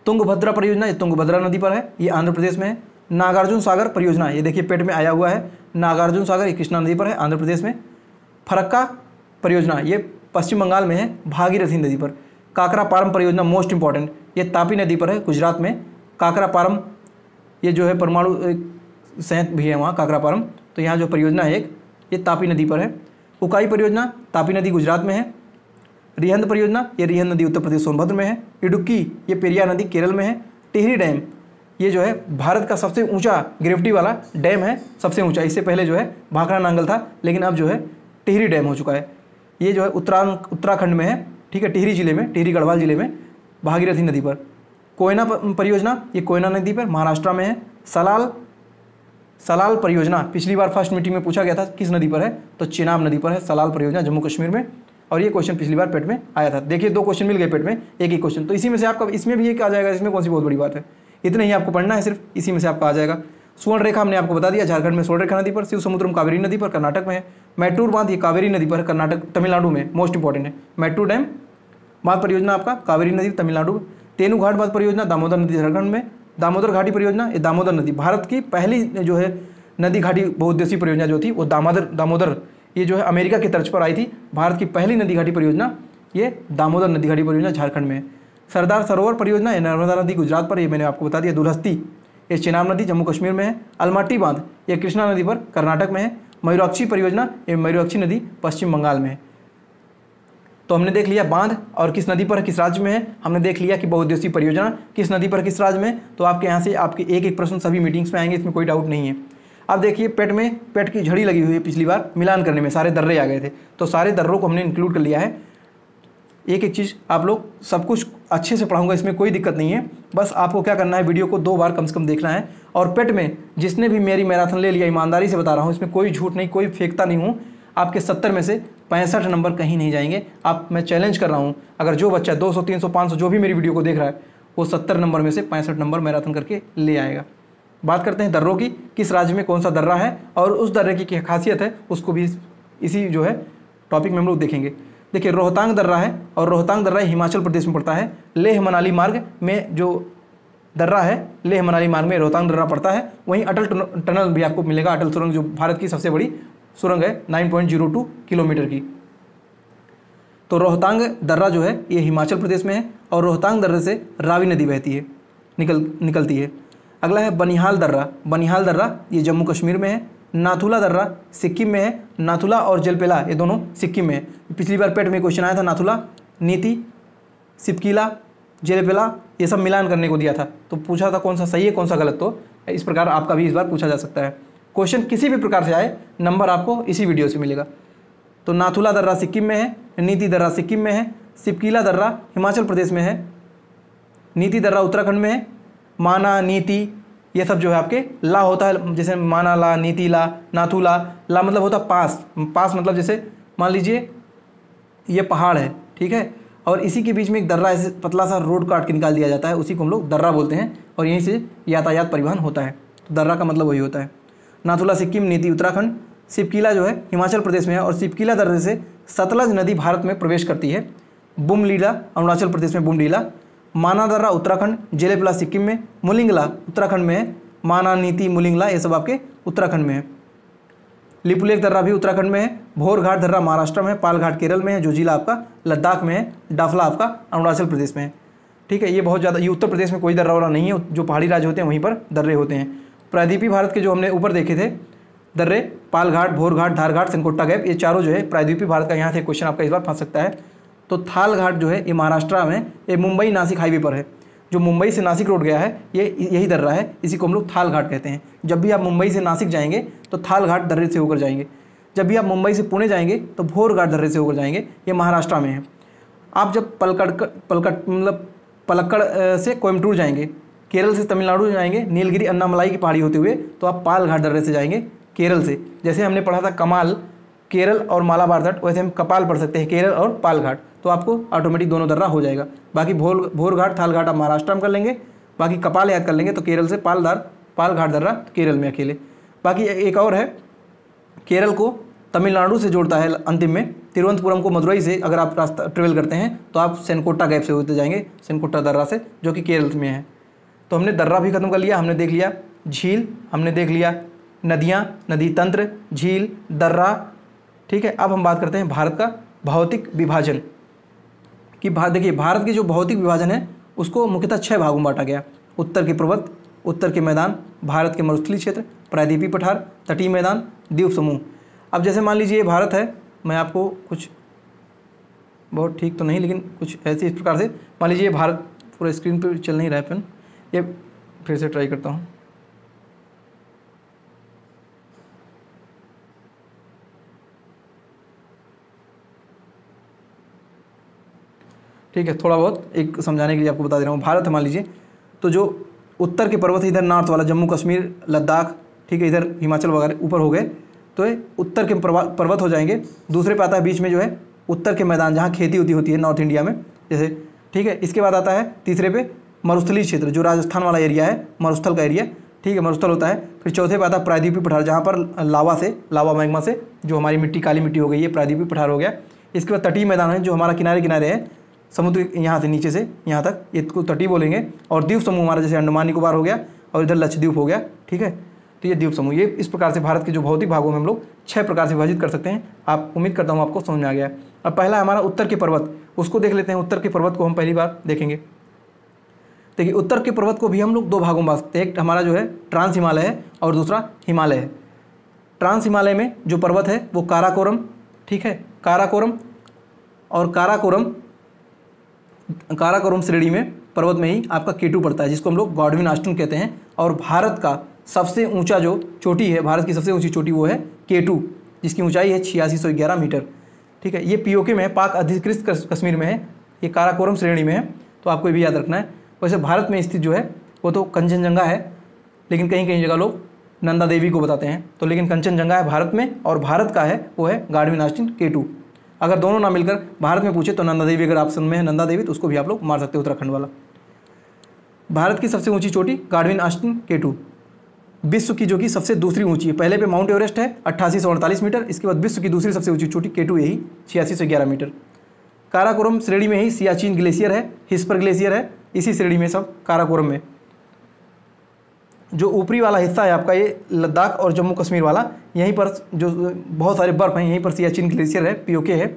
तुंगभद्रा परियोजना ये तुंगभद्रा नदी पर है, ये आंध्र प्रदेश में है। नागार्जुन सागर परियोजना ये देखिए पेट में आया हुआ है, नागार्जुन सागर ये कृष्णा नदी पर है, आंध्र प्रदेश में। फरक्का परियोजना ये पश्चिम बंगाल में है, भागीरथी नदी पर। काकरापारम परियोजना मोस्ट इंपॉर्टेंट ये तापी नदी पर है, गुजरात में। काकरापारम ये जो है परमाणु संयंत्र भी है वहाँ काकरापारम, तो यहाँ जो परियोजना है एक ये तापी नदी पर है। उकाई परियोजना तापी नदी गुजरात में है। रिहंद परियोजना ये रिहंद नदी उत्तर प्रदेश सोनभद्र में है। इडुक्की ये पेरियार नदी केरल में है। टिहरी डैम ये जो है भारत का सबसे ऊंचा ग्रेविटी वाला डैम है, सबसे ऊंचा। इससे पहले जो है भाखड़ा नांगल था, लेकिन अब जो है टिहरी डैम हो चुका है। ये जो है उत्तराखंड में है, ठीक है, टिहरी जिले में, टिहरी गढ़वाल जिले में, भागीरथी नदी पर। कोयना परियोजना ये कोयना नदी पर महाराष्ट्र में है। सलाल परियोजना पिछली बार फर्स्ट मीटिंग में पूछा गया था किस नदी पर है, तो चेनाब नदी पर है सलाल परियोजना, जम्मू कश्मीर में। और ये क्वेश्चन पिछली बार पेट में आया था। देखिए 2 क्वेश्चन मिल गए पेट में, एक ही क्वेश्चन, तो इसी में से आपका इसमें भी एक आ जाएगा। इसमें कौन सी बहुत बड़ी बात है, इतना ही आपको पढ़ना है, सिर्फ इसी में से आपका आ जाएगा। सुवर्ण रेखा हमने आपको बता दिया, झारखंड में स्वर्ण रेखा नदी पर। शिव समुद्रम कावेरी नदी पर, कर्नाटक में है। मैटूर बांध ये कावेरी नदी पर है, कर्नाटक तमिलनाडु में, मोस्ट इंपॉर्टेंट है। मैटूर डैम बांध परियोजना आपका कावेरी नदी तमिलनाडु। तेनू घाट बांध परियोजना दामोदर नदी झारखंड में। दामोदर घाटी परियोजना ये दामोदर नदी, भारत की पहली जो है नदी घाटी बहुउद्देशीय परियोजना जो थी वो दामोदर ये जो है अमेरिका की तर्ज पर आई थी। भारत की पहली नदी घाटी परियोजना ये दामोदर नदी घाटी परियोजना झारखंड में है। सरदार सरोवर परियोजना ये नर्मदा नदी गुजरात पर, ये मैंने आपको बता दिया। दुलहस्ती ये चेनाब नदी जम्मू कश्मीर में है। अलमाटी बांध ये कृष्णा नदी पर कर्नाटक में है। मयूराक्षी परियोजना ये मयूराक्षी नदी पश्चिम बंगाल में है। तो हमने देख लिया बांध और किस नदी पर किस राज्य में है। हमने देख लिया कि बहुउद्देशीय परियोजना किस नदी पर किस राज्य में। तो आपके यहाँ से आपके एक एक प्रश्न सभी मीटिंग्स में आएंगे, इसमें कोई डाउट नहीं है। अब देखिए पेट की झड़ी लगी हुई है, पिछली बार मिलान करने में सारे दर्रे आ गए थे, तो सारे दर्रों को हमने इंक्लूड कर लिया है। एक एक चीज़ आप लोग सब कुछ अच्छे से पढ़ाऊंगा, इसमें कोई दिक्कत नहीं है। बस आपको क्या करना है, वीडियो को 2 बार कम से कम देखना है। और पेट में जिसने भी मेरी मैराथन ले लिया, ईमानदारी से बता रहा हूँ, इसमें कोई झूठ नहीं, कोई फेंकता नहीं हूँ। आपके 70 में से 65 नंबर कहीं नहीं जाएंगे। मैं चैलेंज कर रहा हूँ, अगर जो बच्चा 200 300 500 जो भी मेरी वीडियो को देख रहा है वो 70 नंबर में से 65 नंबर मैराथन करके ले आएगा। बात करते हैं दर्रों की, किस राज्य में कौन सा दर्रा है और उस दर्रे की क्या खासियत है, उसको भी इसी जो है टॉपिक में हम लोग देखेंगे। देखिए रोहतांग दर्रा है, और रोहतांग दर्रा हिमाचल प्रदेश में पड़ता है। लेह मनाली मार्ग में जो दर्रा है, लेह मनाली मार्ग में रोहतांग दर्रा पड़ता है। वहीं अटल टनल भी आपको मिलेगा, अटल सुरंग जो भारत की सबसे बड़ी सुरंग है 9.02 किलोमीटर की। तो रोहतांग दर्रा जो है ये हिमाचल प्रदेश में है, और रोहतांग दर्रे से रावी नदी बहती है, निकलती है। अगला है बनिहाल दर्रा। बनिहाल दर्रा ये जम्मू कश्मीर में है। नाथुला दर्रा सिक्किम में है। नाथुला और जलपेला ये दोनों सिक्किम में है। पिछली बार पेट में क्वेश्चन आया था, नाथुला, नीति, सिपकीला, जलपेला ये सब मिलान करने को दिया था, तो पूछा था कौन सा सही है कौन सा गलत। तो इस प्रकार आपका भी इस बार पूछा जा सकता है। क्वेश्चन किसी भी प्रकार से आए, नंबर आपको इसी वीडियो से मिलेगा। तो नाथुला दर्रा सिक्किम में है, नीति दर्रा सिक्किम में है, सिपकीला दर्रा हिमाचल प्रदेश में है, नीति दर्रा उत्तराखंड में है। माना, नीति ये सब जो है आपके ला होता है, जैसे माना ला, नीति ला, नाथुला। ला मतलब होता है पास, पास मतलब जैसे मान लीजिए ये पहाड़ है, ठीक है, और इसी के बीच में एक दर्रा ऐसे पतला सा रोड काट के निकाल दिया जाता है, उसी को हम लोग दर्रा बोलते हैं, और यहीं से यातायात परिवहन होता है। तो दर्रा का मतलब वही होता है। नाथुला सिक्किम, नीति उत्तराखंड। सिपकीला जो है हिमाचल प्रदेश में है, और सिपकीला दर्रे से सतलज नदी भारत में प्रवेश करती है। बुमलीला अरुणाचल प्रदेश में बुमलीला। माना दर्रा उत्तराखंड, जेलेपला सिक्किम में, मुलिंगला उत्तराखंड में है। माना, नीति, मुलिंगला ये सब आपके उत्तराखंड में है। लिपुलेख दर्रा भी उत्तराखंड में है। भोर घाट दर्रा महाराष्ट्र में है। पालघाट केरल में है, जो जिला आपका लद्दाख में है। डाफला आपका अरुणाचल प्रदेश में है, ठीक है। ये बहुत ज़्यादा, ये उत्तर प्रदेश में कोई दर्रा वरा नहीं है, जो पहाड़ी राज्य होते हैं वहीं पर दर्रे होते हैं। प्रायद्वीपीय भारत के जो हमने ऊपर देखे थे दर्रे, पालघाट, भोरघाट, धारघाट, सनकोट्टा गैप, ये चारों जो है प्रायद्वीपीय भारत का। यहाँ से क्वेश्चन आपका इस बार फंस सकता है। तो थाल घाट जो है ये महाराष्ट्र में, ये मुंबई नासिक हाईवे पर है। जो मुंबई से नासिक रोड गया है ये यही दर्रा है, इसी को हम लोग थाल घाट कहते हैं। जब भी आप मुंबई से नासिक जाएंगे तो थाल घाट दर्रे से होकर जाएंगे। जब भी आप मुंबई से पुणे जाएंगे तो भोर घाट दर्रे से होकर जाएंगे, ये महाराष्ट्र में है। आप जब पलक्कड़ से कोयम्बटूर जाएंगे, केरल से तमिलनाडु जाएंगे, नीलगिरी अन्नामलाई की पहाड़ी होते हुए, तो आप पाल घाट दर्रे से जाएंगे केरल से। जैसे हमने पढ़ा था कमाल केरल और मालाबार घाट, वैसे हम कपाल पढ़ सकते हैं केरल और पाल घाट, तो आपको ऑटोमेटिक दोनों दर्रा हो जाएगा। बाकी भोर घाट थाल घाट आप महाराष्ट्र में कर लेंगे, बाकी कपाल याद कर लेंगे तो केरल से पाल घाट दर्रा केरल में अकेले। बाकी एक और है, केरल को तमिलनाडु से जोड़ता है अंतिम में, तिरुवनंतपुरम को मदुरई से अगर आप रास्ता ट्रेवल करते हैं तो आप सेनकोट्टा गैप से होते जाएंगे, सेनकोट्टा दर्रा से, जो कि केरल में है। तो हमने दर्रा भी खत्म कर लिया, हमने देख लिया झील, हमने देख लिया नदियाँ, नदी तंत्र, झील, दर्रा, ठीक है। अब हम बात करते हैं भारत का भौतिक विभाजन कि देखिए भारत की जो भौतिक विभाजन है उसको मुख्यतः 6 भागों में बांटा गया। उत्तर के पर्वत, उत्तर के मैदान, भारत के मरुस्थलीय क्षेत्र, प्रायद्वीपीय पठार, तटीय मैदान, द्वीप समूह। अब जैसे मान लीजिए ये भारत है, मैं आपको कुछ बहुत ठीक तो नहीं लेकिन कुछ ऐसे इस प्रकार से मान लीजिए भारत, पूरा स्क्रीन पर चल नहीं रहा है पेन, ये फिर से ट्राई करता हूँ। ठीक है, थोड़ा बहुत एक समझाने के लिए आपको बता दे रहा हूँ। भारत मान लीजिए तो जो उत्तर के पर्वत इधर नॉर्थ वाला जम्मू कश्मीर लद्दाख, ठीक है, इधर हिमाचल वगैरह ऊपर हो गए, तो ये उत्तर के पर्वत हो जाएंगे। दूसरे पे आता है बीच में जो है उत्तर के मैदान जहाँ खेती होती है नॉर्थ इंडिया में जैसे, ठीक है। इसके बाद आता है तीसरे पे मरुस्थलीय क्षेत्र, जो राजस्थान वाला एरिया है, मरुस्थल का एरिया, ठीक है, मरुस्थल होता है। फिर चौथे पे आता है प्रायद्वीपीय पठार, जहाँ पर लावा मैग्मा से जो हमारी मिट्टी काली मिट्टी हो गई है, प्रायद्वीपीय पठार हो गया। इसके बाद तटीय मैदान है, जो हमारा किनारे किनारे है, समुद्र यहाँ से नीचे से यहाँ तक, इसको तटीय बोलेंगे। और द्वीप समूह हमारा जैसे अंडमान निकोबार हो गया और इधर लक्षद्वीप हो गया, ठीक है। तो ये द्वीप समूह, ये इस प्रकार से भारत के जो भौतिक भागों में हम लोग 6 प्रकार से विभाजित कर सकते हैं। आप उम्मीद करता हूँ आपको समझ में आ गया है। अब पहला हमारा उत्तर के पर्वत, उसको देख लेते हैं। उत्तर के पर्वत को हम पहली बार देखेंगे। देखिए उत्तर के पर्वत को भी हम लोग 2 भागों में बांट सकते हैं। एक हमारा जो है ट्रांस हिमालय है और दूसरा हिमालय है। ट्रांस हिमालय में जो पर्वत है वो काराकोरम, ठीक है, काराकोरम और काराकोरम श्रेणी में पर्वत में ही आपका केटू पड़ता है, जिसको हम लोग गॉडविन आस्टन कहते हैं। और भारत का सबसे ऊंचा जो चोटी है, भारत की सबसे ऊंची चोटी वो है केटू, जिसकी ऊंचाई है 8611 मीटर, ठीक है। ये पीओके में है, पाक अधिकृत कश्मीर में है, ये काराकोरम श्रेणी में है, तो आपको ये भी याद रखना है। वैसे भारत में स्थित जो है वो तो कंचनजंगा है, लेकिन कहीं कहीं जगह लोग नंदा देवी को बताते हैं, तो लेकिन कंचनजंगा है भारत में, और भारत का है वो है गॉडविन आस्टन केटू। अगर दोनों ना मिलकर भारत में पूछे तो नंदा देवी, अगर ऑप्शन में है नंदा देवी तो उसको भी आप लोग मार सकते हो, उत्तराखंड वाला। भारत की सबसे ऊंची चोटी गॉडविन आस्टन केटू, विश्व की जो कि सबसे दूसरी ऊंची है। पहले पे माउंट एवरेस्ट है 8848 मीटर, इसके बाद विश्व की दूसरी सबसे ऊंची चोटी केटू यही 8611 मीटर। काराकोरम श्रेणी में ही सियाचिन ग्लेशियर है, हिस्पर ग्लेशियर है, इसी श्रेणी में सब काराकोरम में। जो ऊपरी वाला हिस्सा है आपका ये लद्दाख और जम्मू कश्मीर वाला, यहीं पर जो बहुत सारे बर्फ़ हैं, यहीं पर सियाचिन ग्लेशियर है, पीओके है।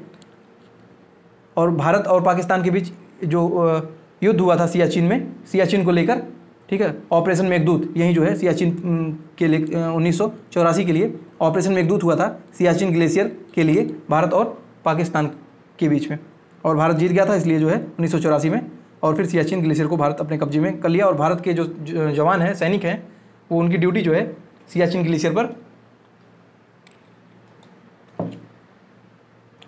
और भारत और पाकिस्तान के बीच जो युद्ध हुआ था सियाचिन में, सियाचिन को लेकर, ठीक है, ऑपरेशन मेघदूत, यही जो है सियाचिन के लिए 1984 के लिए ऑपरेशन मेघदूत हुआ था सियाचिन ग्लेशियर के लिए भारत और पाकिस्तान के बीच में, और भारत जीत गया था, इसलिए जो है 1984 में। और फिर सियाचिन ग्लेशियर को भारत अपने कब्जे में कर लिया, और भारत के जो जवान हैं, सैनिक हैं, वो उनकी ड्यूटी जो है सियाचिन ग्लेशियर पर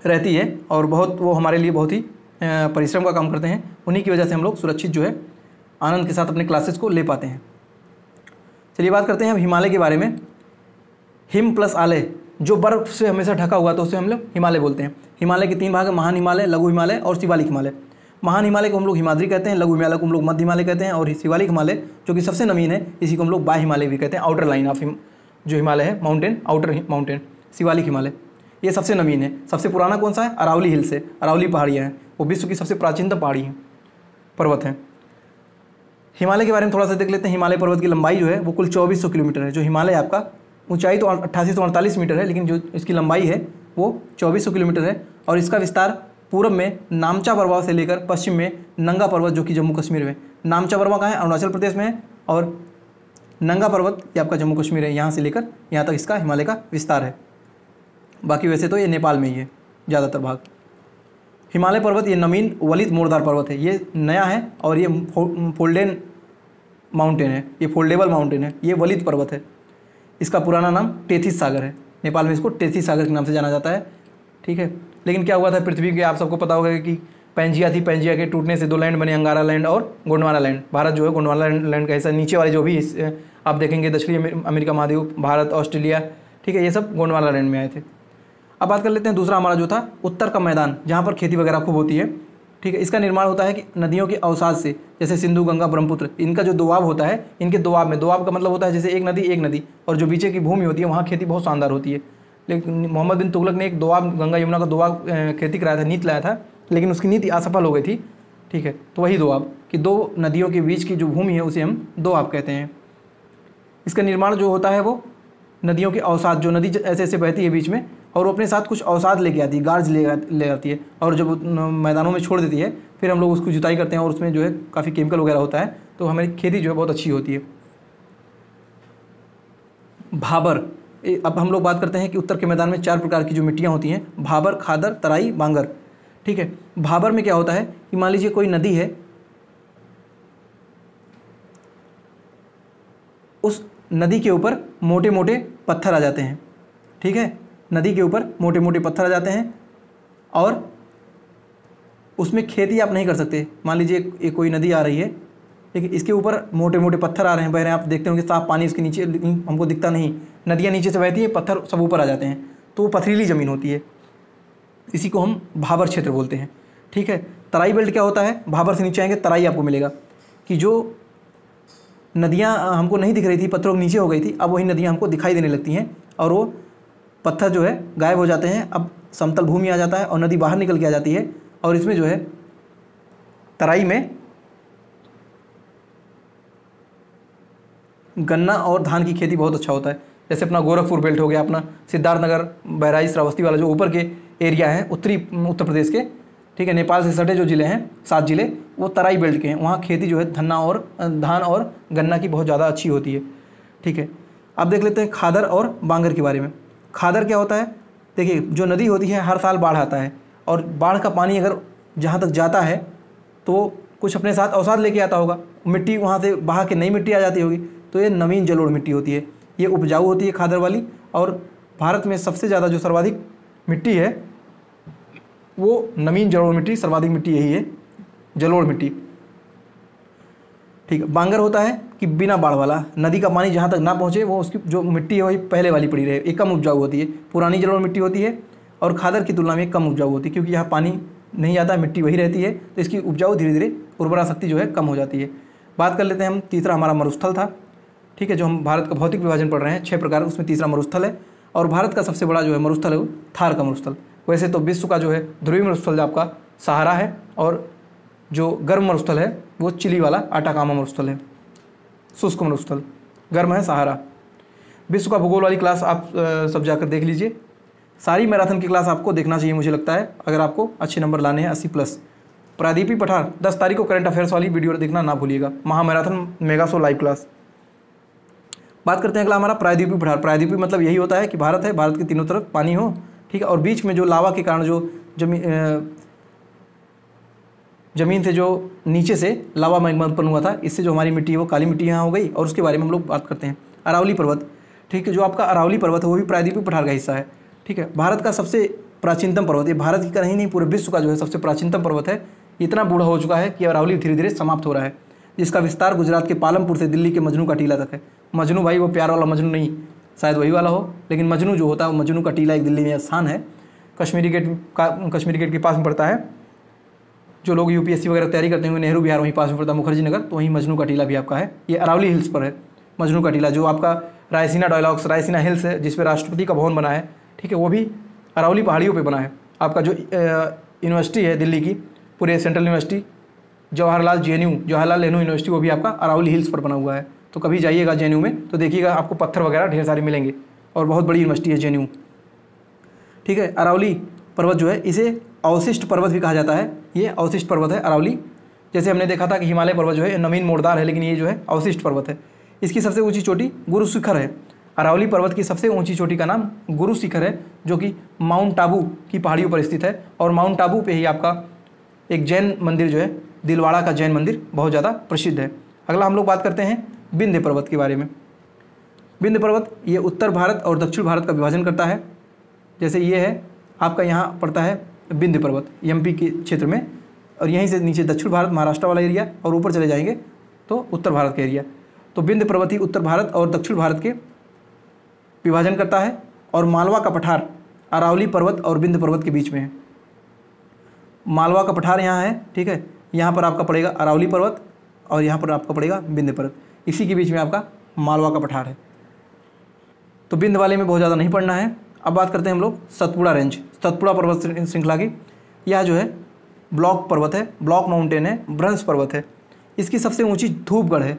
रहती है, और वो हमारे लिए बहुत ही परिश्रम का काम करते हैं। उन्हीं की वजह से हम लोग सुरक्षित जो है आनंद के साथ अपने क्लासेस को ले पाते हैं। चलिए बात करते हैं अब हिमालय के बारे में। हिम प्लस आलय, जो बर्फ़ से हमेशा ढका हुआ तो उसे हम लोग हिमालय बोलते हैं। हिमालय के 3 भाग हैं, महान हिमालय, लघु हिमालय और शिवालिक हिमालय। महान हिमालय को हम लोग हिमाद्री कहते हैं, लघु हिमालय को हम लोग मध्य हिमालय कहते हैं, और शिवालिक हिमालय जो कि सबसे नवीन है, इसी को हम लोग बाह्य हिमालय भी कहते हैं। आउटर लाइन ऑफ जो हिमालय है, mountain, outer mountain, Shivalik Himalaya, ये सबसे नवीन है। सबसे पुराना कौन सा है? अरावली हिल्स है, अरावली पहाड़ियाँ हैं, वो विश्व की सबसे प्राचीनतम पहाड़ी हैं, पर्वत हैं। हिमालय के बारे में थोड़ा सा देख लेते हैं। हिमालय पर्वत की लंबाई जो है वो कुल 2400 किलोमीटर है। जो हिमालय आपका ऊंचाई तो 8848 मीटर है, लेकिन जो इसकी लंबाई है वो 2400 किलोमीटर है। और इसका विस्तार पूर्व में नामचा पर्वत से लेकर पश्चिम में नंगा पर्वत, जो कि जम्मू कश्मीर में। नामचा पर्वत कहाँ है? अरुणाचल प्रदेश में है, और नंगा पर्वत ये आपका जम्मू कश्मीर है। यहाँ से लेकर यहाँ तक इसका हिमालय का विस्तार है। बाकी वैसे तो ये नेपाल में ही है ज़्यादातर भाग। हिमालय पर्वत ये नवीन वलित मोड़दार पर्वत है, ये नया है और ये फोल्डेन माउंटेन है, ये फोल्डेबल माउंटेन है, ये वलित पर्वत है। इसका पुराना नाम टेथिस सागर है, नेपाल में इसको टेथिस सागर के नाम से जाना जाता है। ठीक है, लेकिन क्या हुआ था पृथ्वी के, आप सबको पता होगा कि पैंजिया थी, पैंजिया के टूटने से 2 लैंड बने, अंगारा लैंड और गोंडवाना लैंड। भारत जो है गोंडवाना लैंड का हिस्सा, नीचे वाले जो भी आप देखेंगे दक्षिणी अमेरिका महाद्वीप, भारत, ऑस्ट्रेलिया, ठीक है, ये सब गोंडवाना लैंड में आए थे। अब बात कर लेते हैं दूसरा हमारा जो था उत्तर का मैदान, जहाँ पर खेती वगैरह खूब होती है। ठीक है, इसका निर्माण होता है कि नदियों के अवसाद से, जैसे सिंधु, गंगा, ब्रह्मपुत्र, इनका जो दोआब होता है, इनके दोआब में, दोआब का मतलब होता है जैसे एक नदी और जो बीचे की भूमि होती है वहाँ खेती बहुत शानदार होती है। लेकिन मोहम्मद बिन तुगलक ने एक दोआब, गंगा यमुना का दोआब खेती कराया था, नीति लाया था, लेकिन उसकी नीति असफल हो गई थी। ठीक है, तो वही दोआब कि 2 नदियों के बीच की जो भूमि है उसे हम दोआब कहते हैं। इसका निर्माण जो होता है वो नदियों के अवसाद, जो नदी ऐसे ऐसे बहती है बीच में और वो अपने साथ कुछ अवसाद लेके आती है, गार्ज ले आती है और जब मैदानों में छोड़ देती है, फिर हम लोग उसको जुताई करते हैं और उसमें जो है काफ़ी केमिकल वगैरह होता है, तो हमारी खेती जो है बहुत अच्छी होती है। भाबर, अब हम लोग बात करते हैं कि उत्तर के मैदान में 4 प्रकार की जो मिट्टियाँ होती हैं, भाबर, खादर, तराई, बांगर। ठीक है, भाबर में क्या होता है कि मान लीजिए कोई नदी है, उस नदी के ऊपर मोटे मोटे पत्थर आ जाते हैं। ठीक है, नदी के ऊपर मोटे मोटे पत्थर आ जाते हैं और उसमें खेती आप नहीं कर सकते। मान लीजिए एक कोई नदी आ रही है, लेकिन इसके ऊपर मोटे मोटे पत्थर आ रहे हैं, बह रहे हैं, आप देखते होंगे साफ पानी उसके नीचे, लेकिन हमको दिखता नहीं। नदियाँ नीचे से बहती है, पत्थर सब ऊपर आ जाते हैं, तो वो पथरीली ज़मीन होती है, इसी को हम भाबर क्षेत्र बोलते हैं। ठीक है, तराई बेल्ट क्या होता है, भाबर से नीचे आएंगे तराई आपको मिलेगा, कि जो नदियाँ हमको नहीं दिख रही थी, पत्थरों के नीचे हो गई थी, अब वही नदियाँ हमको दिखाई देने लगती हैं और वो पत्थर जो है गायब हो जाते हैं, अब समतल भूमि आ जाता है और नदी बाहर निकल के आ जाती है। और इसमें जो है तराई में गन्ना और धान की खेती बहुत अच्छा होता है। जैसे अपना गोरखपुर बेल्ट हो गया, अपना सिद्धार्थनगर, बहराइच, श्रावस्ती वाला जो ऊपर के एरिया है उत्तरी उत्तर प्रदेश के, ठीक है, नेपाल से सटे जो ज़िले हैं 7 ज़िले, वो तराई बेल्ट के हैं, वहाँ खेती जो है धान और गन्ना की बहुत ज़्यादा अच्छी होती है। ठीक है, अब देख लेते हैं खादर और बांगर के बारे में। खादर क्या होता है, देखिए जो नदी होती है हर साल बाढ़ आता है और बाढ़ का पानी अगर जहाँ तक जाता है तो कुछ अपने साथ अवसाद लेके आता होगा, मिट्टी वहाँ से बहा के नई मिट्टी आ जाती होगी, तो ये नवीन जलोढ़ मिट्टी होती है, ये उपजाऊ होती है खादर वाली। और भारत में सबसे ज़्यादा जो सर्वाधिक मिट्टी है वो नवीन जलोढ़ मिट्टी, सर्वाधिक मिट्टी यही है, जलोढ़ मिट्टी। ठीक है, बांगर होता है कि बिना बाढ़ वाला, नदी का पानी जहाँ तक ना पहुँचे वो उसकी जो मिट्टी है वही पहले वाली पड़ी रहे, ये कम उपजाऊ होती है, पुरानी जलोढ़ मिट्टी होती है और खादर की तुलना में कम उपजाऊ होती है, क्योंकि यहाँ पानी नहीं आता, मिट्टी वही रहती है, तो इसकी उपजाऊ धीरे धीरे उर्वरा शक्ति जो है कम हो जाती है। बात कर लेते हैं हम, तीसरा हमारा मरुस्थल था। ठीक है, जो हम भारत का भौतिक विभाजन पढ़ रहे हैं 6 प्रकार, उसमें तीसरा मरुस्थल है और भारत का सबसे बड़ा जो है मरुस्थल है वो थार का मरुस्थल। वैसे तो विश्व का जो है ध्रुवीय मरुस्थल आपका सहारा है और जो गर्म मरुस्थल है वो चिली वाला आटाकामा मरुस्थल है, शुष्क मरुस्थल, गर्म है सहारा। विश्व का भूगोल वाली क्लास आप सब जाकर देख लीजिए, सारी मैराथन की क्लास आपको देखना चाहिए मुझे लगता है, अगर आपको अच्छे नंबर लाने हैं 80+। प्रायद्वीपी पठार 10 तारीख को करंट अफेयर्स वाली वीडियो देखना ना भूलिएगा, महामैराथन मेगा शो लाइव क्लास। बात करते हैं अगला हमारा प्रायद्वीपी पठार। प्रायद्वीपी मतलब यही होता है कि भारत है, भारत के तीनों तरफ पानी हो, ठीक है, और बीच में जो लावा के कारण जो ज़मीन से जो नीचे से लावा मैग्मा उत्पन्न हुआ था, इससे जो हमारी मिट्टी है वो काली मिट्टी यहाँ हो गई, और उसके बारे में हम लोग बात करते हैं। अरावली पर्वत, ठीक है, जो आपका अरावली पर्वत है वो भी प्रायद्वीपीय पठार का हिस्सा है। ठीक है, भारत का सबसे प्राचीनतम पर्वत, ये भारत की का नहीं पूरे विश्व का जो है सबसे प्राचीनतम पर्वत है। इतना बूढ़ा हो चुका है कि अरावली धीरे धीरे समाप्त हो रहा है, जिसका विस्तार गुजरात के पालमपुर से दिल्ली के मजनू का टीला तक है। मजनू भाई वो प्यार वाला मजनू नहीं, शायद वही वाला हो, लेकिन मजनू जो होता है वो मजनू का टीला एक दिल्ली में स्थान है, कश्मीरी गेट के पास में पड़ता है। जो लोग यूपीएससी वगैरह तैयारी करते होंगे, नेहरू बिहार वहीं पास में पड़ता है, मुखर्जी नगर, तो वहीं मजनू का टीला भी आपका है। ये अरावली हिल्स पर है मजनू का टीला, जो आपका रायसीना डायलॉग्स, रायसीना हिल्स है जिस पर राष्ट्रपति का भवन बना है, ठीक है, वो भी अरावली पहाड़ियों पे बना है। आपका जो यूनिवर्सिटी है दिल्ली की, पूरे central university, Jawaharlal Nehru university, वो भी आपका अरावली हिल्स पर बना हुआ है। तो कभी जाइएगा जेएनयू में तो देखिएगा आपको पत्थर वगैरह ढेर सारे मिलेंगे, और बहुत बड़ी यूनिवर्सिटी है जेएनयू। ठीक है, अरावली पर्वत जो है इसे अवशिष्ट पर्वत भी कहा जाता है। ये अवशिष्ट पर्वत है अरावली। जैसे हमने देखा था कि हिमालय पर्वत जो है नवीन मोड़दार है, लेकिन ये जो है अवशिष्ट पर्वत है। इसकी सबसे ऊंची चोटी गुरु शिखर है। अरावली पर्वत की सबसे ऊंची चोटी का नाम गुरु शिखर है, जो कि माउंट आबू की पहाड़ियों पर स्थित है। और माउंट आबू पे ही आपका एक जैन मंदिर जो है, दिलवाड़ा का जैन मंदिर बहुत ज़्यादा प्रसिद्ध है। अगला हम लोग बात करते हैं विंध्य पर्वत के बारे में। विंध्य पर्वत ये उत्तर भारत और दक्षिण भारत का विभाजन करता है। जैसे ये है आपका, यहाँ पड़ता है विंध्य पर्वत एमपी के क्षेत्र में, और यहीं से नीचे दक्षिण भारत महाराष्ट्र वाला एरिया, और ऊपर चले जाएंगे तो उत्तर भारत का एरिया। तो विंध्य पर्वत ही उत्तर भारत और दक्षिण भारत के विभाजन करता है। और मालवा का पठार अरावली पर्वत और विंध्य पर्वत के बीच में है। मालवा का पठार यहाँ है, ठीक है। यहाँ पर आपका पड़ेगा अरावली पर्वत और यहाँ पर आपका पड़ेगा विंध्य पर्वत, इसी के बीच में आपका मालवा का पठार है। तो विंध्य वाले में बहुत ज़्यादा नहीं पढ़ना है। अब बात करते हैं हम लोग सतपुड़ा रेंज, सतपुड़ा पर्वत श्रृंखला की। यह जो है ब्लॉक पर्वत है, ब्लॉक माउंटेन है, ब्रंश पर्वत है। इसकी सबसे ऊंची धूपगढ़ है।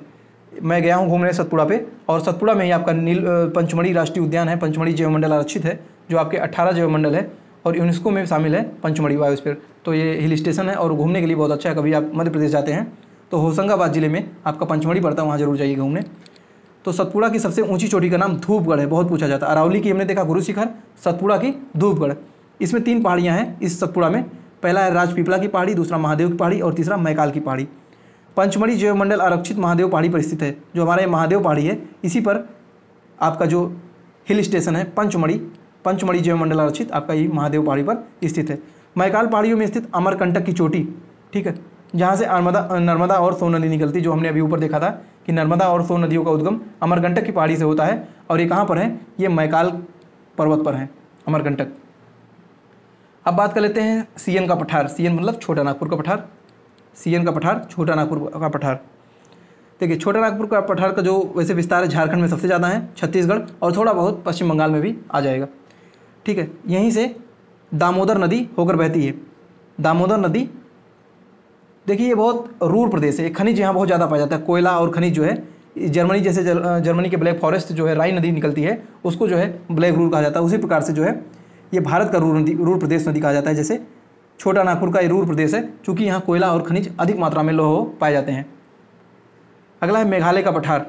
मैं गया हूँ घूमने सतपुड़ा पे, और सतपुड़ा में ही आपका पंचमढ़ी राष्ट्रीय उद्यान है, पंचमढ़ी जैवमंडल आरक्षित है, जो आपके 18 जैवमंडल है और यूनेस्को में शामिल है पंचमढ़ी बायोस्फीयर। तो ये हिल स्टेशन है और घूमने के लिए बहुत अच्छा है। कभी आप मध्य प्रदेश जाते हैं तो होशंगाबाद जिले में आपका पंचमढ़ी पड़ता है, वहाँ जरूर जाइए घूमने। तो सतपुड़ा की सबसे ऊंची चोटी का नाम धूपगढ़ है, बहुत पूछा जाता है। अरावली की हमने देखा गुरु शिखर, सतपुड़ा की धूपगढ़। इसमें 3 पहाड़ियाँ हैं इस सतपुड़ा में। पहला है राजपीपला की पहाड़ी, दूसरा महादेव की पहाड़ी और तीसरा मैकाल की पहाड़ी। पंचमढ़ी जैवमंडल आरक्षित महादेव पहाड़ी पर स्थित है। जो हमारे महादेव पहाड़ी है, इसी पर आपका जो हिल स्टेशन है पंचमढ़ी जैवमंडल आरक्षित आपका ये महादेव पहाड़ी पर स्थित है। मैकाल पहाड़ियों में स्थित अमरकंटक की चोटी, ठीक है, जहाँ से नर्मदा और सोन नदी निकलती, जो हमने अभी ऊपर देखा था कि नर्मदा और सोन नदियों का उद्गम अमरकंटक की पहाड़ी से होता है। और ये कहाँ पर है? ये मैकाल पर्वत पर है, अमरकंटक। अब बात कर लेते हैं सीएन का पठार। सीएन मतलब छोटा नागपुर का पठार, सीएन का पठार, छोटा नागपुर का पठार। देखिए, छोटा नागपुर का पठार का जो वैसे विस्तार है झारखंड में सबसे ज़्यादा है, छत्तीसगढ़ और थोड़ा बहुत पश्चिम बंगाल में भी आ जाएगा, ठीक है। यहीं से दामोदर नदी होकर बहती है। दामोदर नदी, देखिए ये बहुत रूर प्रदेश है, खनिज यहाँ बहुत ज़्यादा पाया जाता है, कोयला और खनिज जो है। जर्मनी जैसे जर्मनी के ब्लैक फॉरेस्ट जो है, राई नदी निकलती है, उसको जो है ब्लैक रूर कहा जाता है। उसी प्रकार से जो है ये भारत का रूर प्रदेश नदी कहा जाता है। जैसे छोटा नागपुर का ये रूर प्रदेश है, चूँकि यहाँ कोयला और खनिज अधिक मात्रा में लौह पाए जाते हैं। अगला है मेघालय का पठार।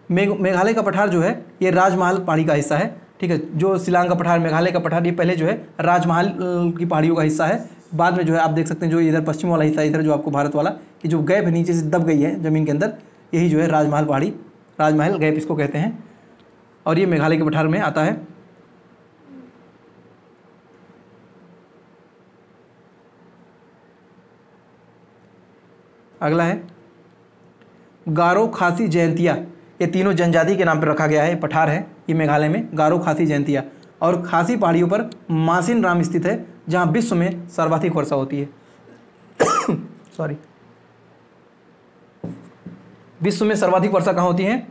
मेघालय का पठार जो है ये राजमहल पहाड़ी का हिस्सा है, ठीक है। जो शिलांग का पठार, मेघालय का पठार, ये पहले जो है राजमहल की पहाड़ियों का हिस्सा है। बाद में जो है आप देख सकते हैं जो इधर पश्चिम वाला हिस्सा, इधर जो आपको भारत वाला, ये जो गैप नीचे से दब गई है ज़मीन के अंदर, यही जो है राजमहल पहाड़ी, राजमहल गैप इसको कहते हैं, और ये मेघालय के पठार में आता है। अगला है गारो खासी जयंतिया। ये तीनों जनजाति के नाम पर रखा गया है, पठार है ये मेघालय में, गारो खासी जयंतिया। और खासी पहाड़ियों पर मासिन राम स्थित है, जहाँ विश्व में सर्वाधिक वर्षा होती है। सॉरी, विश्व में सर्वाधिक वर्षा कहाँ होती है?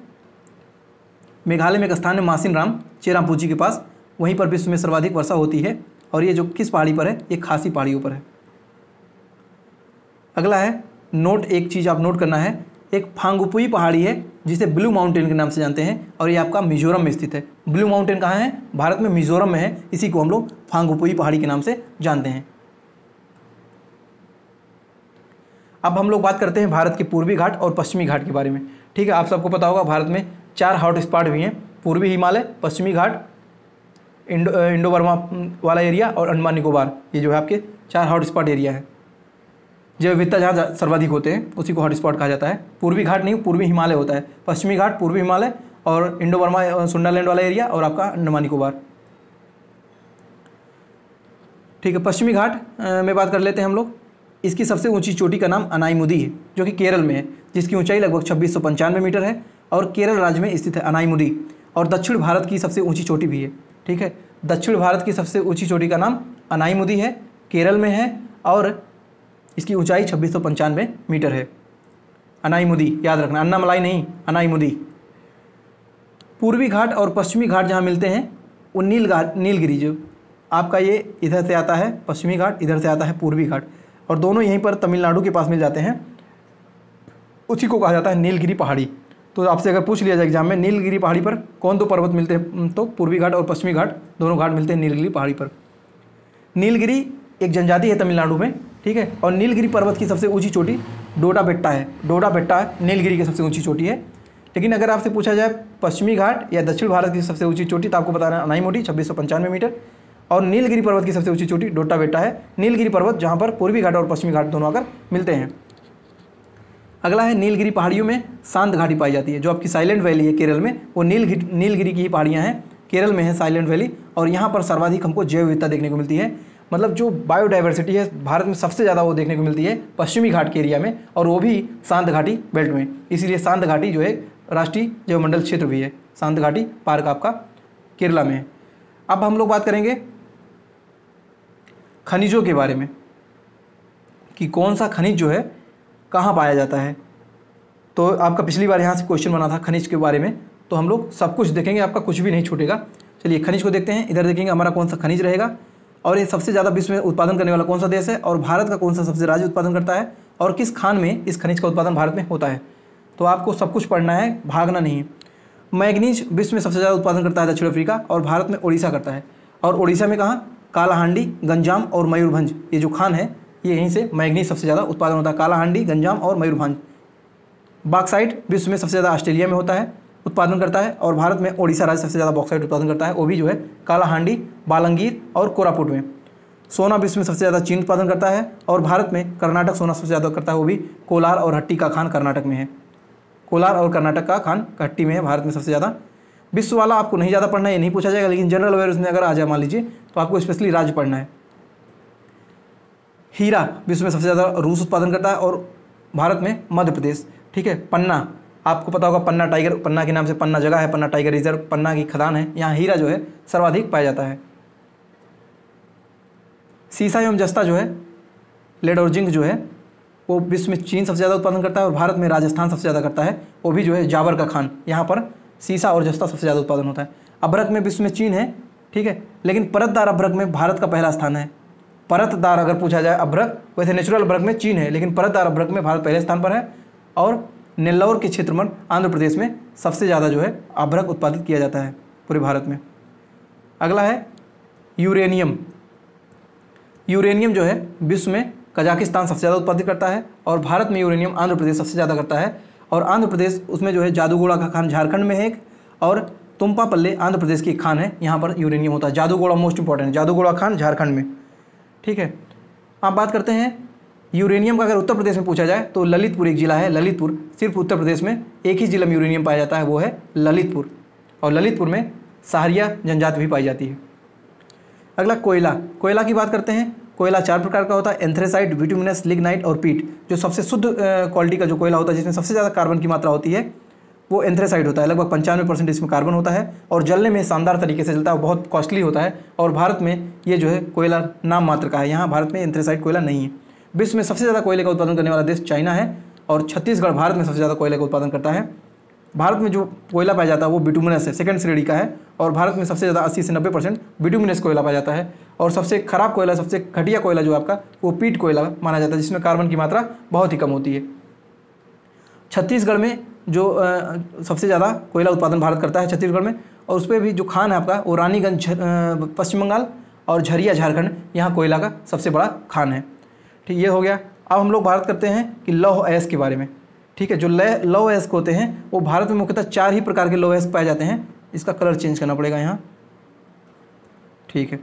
मेघालय में एक स्थान है मासिन राम, चेरापूंजी के पास, वहीं पर विश्व में सर्वाधिक वर्षा होती है। और ये जो किस पहाड़ी पर है? ये खासी पहाड़ियों पर है। अगला है नोट, एक चीज़ आप नोट करना है, एक फांगुपुई पहाड़ी है जिसे ब्लू माउंटेन के नाम से जानते हैं, और ये आपका मिजोरम में स्थित है। ब्लू माउंटेन कहाँ है? भारत में मिजोरम में है, इसी को हम लोग फांगुपुई पहाड़ी के नाम से जानते हैं। अब हम लोग बात करते हैं भारत के पूर्वी घाट और पश्चिमी घाट के बारे में, ठीक है। आप सबको पता होगा भारत में 4 हॉट स्पॉट भी हैं, पूर्वी हिमालय, पश्चिमी घाट, इंडो बर्मा वाला एरिया और अंडमान निकोबार। ये जो है आपके 4 हॉट स्पॉट एरिया है। जैव विविधता जहाँ सर्वाधिक होते हैं उसी को हॉट स्पॉट कहा जाता है। पूर्वी घाट नहीं, पूर्वी हिमालय होता है, पश्चिमी घाट, पूर्वी हिमालय और इंडो बर्मा सुंडालैंड वाला एरिया और आपका अंडमान निकोबार, ठीक है। पश्चिमी घाट में बात कर लेते हैं हम लोग। इसकी सबसे ऊंची चोटी का नाम अनाईमुदी है, जो कि केरल में है, जिसकी ऊंचाई लगभग 2695 मीटर है और केरल राज्य में स्थित है अनाईमुदी। और दक्षिण भारत की सबसे ऊंची चोटी भी है, ठीक है। दक्षिण भारत की सबसे ऊंची चोटी का नाम अनाईमुदी है, केरल में है और इसकी ऊंचाई 2695 मीटर है। अनाईमुदी याद रखना, अन्नामलाई नहीं, अनाईमुदी। पूर्वी घाट और पश्चिमी घाट जहाँ मिलते हैं वो नीलगिरी, जो आपका ये इधर से आता है पश्चिमी घाट, इधर से आता है पूर्वी घाट, और दोनों यहीं पर तमिलनाडु के पास मिल जाते हैं। उसी को कहा जाता है नीलगिरी पहाड़ी। तो आपसे अगर पूछ लिया जाए एग्जाम में नीलगिरी पहाड़ी पर कौन दो पर्वत मिलते हैं, तो पूर्वी घाट और पश्चिमी घाट दोनों घाट मिलते हैं नीलगिरी पहाड़ी पर। नीलगिरी एक जनजाति है तमिलनाडु में, ठीक है। और नीलगिरी पर्वत की सबसे ऊंची चोटी डोडा बेट्टा है। डोडा बेट्टा नीलगिरी की सबसे ऊंची चोटी है। लेकिन अगर आपसे पूछा जाए पश्चिमी घाट या दक्षिण भारत की सबसे ऊंची चोटी, तो आपको बताना अनाईमोटी 2695 मीटर, और नीलगिरी पर्वत की सबसे ऊंची चोटी डोटा बेटा है, नीलगिरी पर्वत, जहाँ पर पूर्वी घाट और पश्चिमी घाट दोनों आकर मिलते हैं। अगला है नीलगिरी पहाड़ियों में शांत घाटी पाई जाती है। जो आपकी साइलेंट वैली है केरल में, वो नीलगिरी की ही पहाड़ियाँ हैं, केरल में है साइलेंट वैली, और यहाँ पर सर्वाधिक हमको जैव विविधता देखने को मिलती है। मतलब जो बायोडाइवर्सिटी है भारत में सबसे ज़्यादा वो देखने को मिलती है पश्चिमी घाट के एरिया में, और वो भी शांत घाटी बेल्ट में। इसीलिए शांत घाटी जो है राष्ट्रीय जैवमंडल क्षेत्र भी है, शांत घाटी पार्क आपका केरला में है। अब हम लोग बात करेंगे खनिजों के बारे में कि कौन सा खनिज जो है कहाँ पाया जाता है। तो आपका पिछली बार यहाँ से क्वेश्चन बना था खनिज के बारे में, तो हम लोग सब कुछ देखेंगे, आपका कुछ भी नहीं छूटेगा। चलिए खनिज को देखते हैं। इधर देखेंगे हमारा कौन सा खनिज रहेगा, और ये सबसे ज़्यादा विश्व में उत्पादन करने वाला कौन सा देश है, और भारत का कौन सा सबसे राज्य उत्पादन करता है, और किस खान में इस खनिज का उत्पादन भारत में होता है। तो आपको सब कुछ पढ़ना है, भागना नहीं है। मैग्नीज विश्व में सबसे ज़्यादा उत्पादन करता है दक्षिण अफ्रीका, और भारत में उड़ीसा करता है। और उड़ीसा में कहाँ, कालाहांडी, गंजाम और मयूरभंज, ये जो खान है ये यहीं से मैग्नीज सबसे ज़्यादा उत्पादन होता है, कालाहांडी, गंजाम और मयूरभंज। बॉक्साइट विश्व में सबसे ज़्यादा ऑस्ट्रेलिया में होता है, उत्पादन करता है, और भारत में ओडिशा राज्य सबसे ज़्यादा बॉक्साइट उत्पादन करता है, वो भी जो है कालाहांडी, बालंगीर और कोरापुट में। सोना विश्व में सबसे ज़्यादा चीन उत्पादन करता है, और भारत में कर्नाटक सोना सबसे ज़्यादा करता है, वो भी कोलार और हट्टी का खान कर्नाटक में है। कोलार और कर्नाटक का खान हट्टी में है, भारत में सबसे ज़्यादा। विश्व वाला आपको नहीं ज़्यादा पढ़ना है, ये नहीं पूछा जाएगा, लेकिन जनरल अवेयरनेस में अगर आ जाए मान लीजिए तो आपको स्पेशली राज्य पढ़ना है। हीरा विश्व में सबसे ज़्यादा रूस उत्पादन करता है, और भारत में मध्य प्रदेश। ठीक है। पन्ना, आपको पता होगा पन्ना टाइगर, पन्ना के नाम से पन्ना जगह है, पन्ना टाइगर रिजर्व, पन्ना की खदान है, यहाँ हीरा जो है सर्वाधिक पाया जाता है। सीसा एवं जस्ता जो है, लेड और जिंक जो है, वो विश्व में चीन सबसे ज़्यादा उत्पादन करता है, और भारत में राजस्थान सबसे ज़्यादा करता है, वो भी जो है जावर का खान, यहाँ पर सीसा और जस्ता सबसे ज़्यादा उत्पादन होता है। अभ्रक में विश्व में चीन है, ठीक है, लेकिन परतदार अभ्रक में भारत का पहला स्थान है। परतदार अगर पूछा जाए अभ्रक, वैसे नेचुरल अभ्रक में चीन है, लेकिन परतदार अभ्रक में भारत पहले स्थान पर है, और नेल्लौर के क्षेत्र में आंध्र प्रदेश में सबसे ज़्यादा जो है अभ्रक उत्पादित किया जाता है पूरे भारत में। अगला है यूरेनियम। यूरेनियम जो है विश्व में कजाकिस्तान सबसे ज़्यादा उत्पादित करता है, और भारत में यूरेनियम आंध्र प्रदेश सबसे ज़्यादा करता है। और आंध्र प्रदेश उसमें जो है जादूगोड़ा का खान झारखंड में है एक, और तुम्पापल्ले आंध्र प्रदेश की खान है, यहाँ पर यूरेनियम होता है। जादूगोड़ा मोस्ट इंपॉर्टेंट है, जादूगोड़ा खान झारखंड में। ठीक है। आप बात करते हैं यूरेनियम का। अगर उत्तर प्रदेश में पूछा जाए तो ललितपुर एक जिला है, ललितपुर, सिर्फ उत्तर प्रदेश में एक ही जिला में यूरेनियम पाया जाता है, वो है ललितपुर, और ललितपुर में सहारिया जनजाति भी पाई जाती है। अगला कोयला। कोयला की बात करते हैं। कोयला 4 प्रकार का होता है, एंथ्रेसाइट, बिटुमिनस, लिग्नाइट और पीट। जो सबसे शुद्ध क्वालिटी का जो कोयला होता है, जिसमें सबसे ज़्यादा कार्बन की मात्रा होती है, वो एंथ्रेसाइट होता है। लगभग 95% इसमें कार्बन होता है, और जलने में शानदार तरीके से जलता है, बहुत कॉस्टली होता है, और भारत में ये जो है कोयला नाम मात्र का है, यहाँ भारत में एंथ्रेसाइट कोयला नहीं है। विश्व में सबसे ज़्यादा कोयले का उत्पादन करने वाला देश चाइना है, और छत्तीसगढ़ भारत में सबसे ज़्यादा कोयले का उत्पादन करता है। भारत में जो कोयला पाया जाता है वो बिटुमिनस है, सेकंड श्रेणी का है, और भारत में सबसे ज़्यादा 80 से 90% बिटुमिनस कोयला पाया जाता है। और सबसे खराब कोयला, सबसे घटिया कोयला जो आपका, वो पीट कोयला माना जाता है, जिसमें कार्बन की मात्रा बहुत ही कम होती है। छत्तीसगढ़ में जो सबसे ज़्यादा कोयला उत्पादन भारत करता है छत्तीसगढ़ में, और उस पर भी जो खान है आपका वो रानीगंज पश्चिम बंगाल और झरिया झारखंड, यहाँ कोयला का सबसे बड़ा खान है। ठीक, ये हो गया। अब हम लोग बात करते हैं कि लौह अयस्क के बारे में। ठीक है। जो लौह अयस्क होते हैं वो भारत में मुख्यतः 4 ही प्रकार के लौह अयस्क पाए जाते हैं। इसका कलर चेंज करना पड़ेगा यहाँ। ठीक है।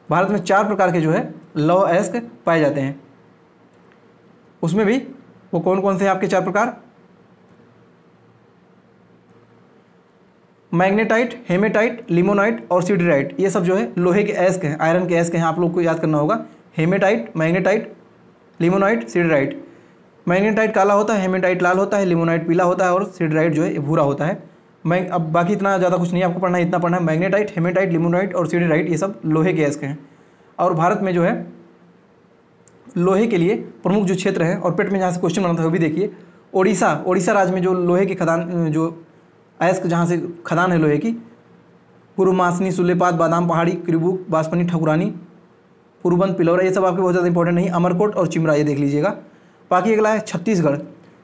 भारत में 4 प्रकार के जो है लौह अयस्क पाए जाते हैं। उसमें भी वो कौन कौन से हैं आपके 4 प्रकार? मैग्नेटाइट, हेमेटाइट, लिमोनाइट और सिडराइट। ये सब जो है लोहे के अयस्क हैं, आयरन के अयस्क हैं, आप लोग को याद करना होगा। Hematite, magnetite, limonite, siderite. Magnetite काला होता है, हेमेटाइट लाल होता है, लिमोनाइट पीला होता है, और सिडराइट जो है भूरा होता है। अब बाकी इतना ज़्यादा कुछ नहीं आपको पढ़ना है, इतना पढ़ना है। मैग्नेटाइट, हेमेटाइट, लिमोनाइट और सिडराइट, ये सब लोहे के अयस्क हैं। और भारत में जो है लोहे के लिए प्रमुख जो क्षेत्र है, और पेट में जहाँ से क्वेश्चन बना था वो भी देखिए। ओडिशा राज्य में जो लोहे की खदान, जो अयस्क जहाँ से खदान है लोहे की, पुरुमासनी, सुलेपात, बादाम पहाड़ी, किरबुक, बासपनी, ठकुरानी, पुरबंद, पिलौरा, ये सब आपके बहुत ज़्यादा इंपॉर्टेंट नहीं। अमरकोट और चिमरा, ये देख लीजिएगा। बाकी अगला है छत्तीसगढ़।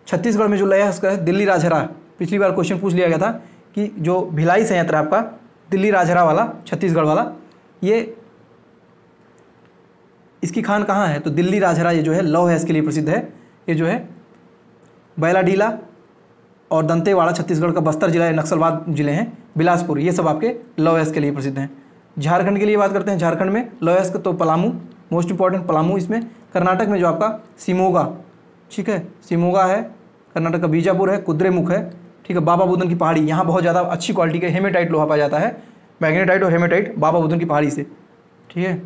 छत्तीसगढ़ में जो लौह अयस्क है दिल्ली राजहरा, पिछली बार क्वेश्चन पूछ लिया गया था कि जो भिलाई संयंत्र है आपका दिल्ली राजहरा वाला, छत्तीसगढ़ वाला, ये इसकी खान कहाँ है? तो दिल्ली राजहरा ये जो है लौह अयस्क के लिए प्रसिद्ध है। ये जो है बैलाडीला, और दंतेवाड़ा छत्तीसगढ़ का, बस्तर जिला नक्सलवाद जिले हैं, बिलासपुर ये सब आपके लौह के लिए प्रसिद्ध हैं। झारखंड के लिए बात करते हैं, झारखंड में लौह तो पलामू मोस्ट इंपॉर्टेंट, पलामू इसमें। कर्नाटक में जो आपका शिमोगा, ठीक है, शिमोगा है कर्नाटक का, बीजापुर है, कुद्रेमुख है, ठीक है, बाबा बुदन की पहाड़ी, यहाँ बहुत ज़्यादा अच्छी क्वालिटी का हेमेटाइट लोहा पाया जाता है, मैग्नेटाइट और हेमेटाइट बाबा बुदन की पहाड़ी से, ठीक है।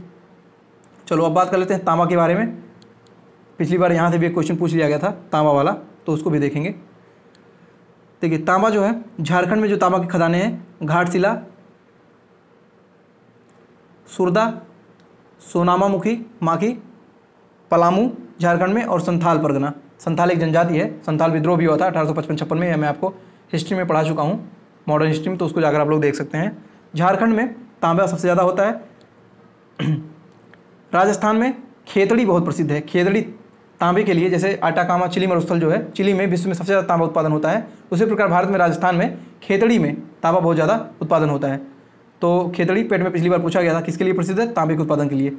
चलो अब बात कर लेते हैं तांबा के बारे में। पिछली बार यहाँ से भी एक क्वेश्चन पूछ लिया गया था तांबा वाला, तो उसको भी देखेंगे। देखिए तांबा जो है, झारखंड में जो तांबा की खदानें हैं, घाटशिला, सुरदा, सोनामामुखी माखी, पलामू झारखंड में, और संथाल परगना। संथाल एक जनजाति है, संथाल विद्रोह भी हुआ था 1855-56 में, मैं आपको हिस्ट्री में पढ़ा चुका हूँ, मॉडर्न हिस्ट्री में, तो उसको जाकर आप लोग देख सकते हैं। झारखंड में तांबा सबसे ज़्यादा होता है। राजस्थान में खेतड़ी बहुत प्रसिद्ध है, खेतड़ी तांबे के लिए, जैसे आटाकामा चिली मरुस्थल जो है, चिली में विश्व में सबसे ज़्यादा तांबा उत्पादन होता है, उसी प्रकार भारत में राजस्थान में खेतड़ी में तांबा बहुत ज़्यादा उत्पादन होता है। तो खेतड़ी पेट में पिछली बार पूछा गया था किसके लिए प्रसिद्ध है, तांबे के उत्पादन के लिए।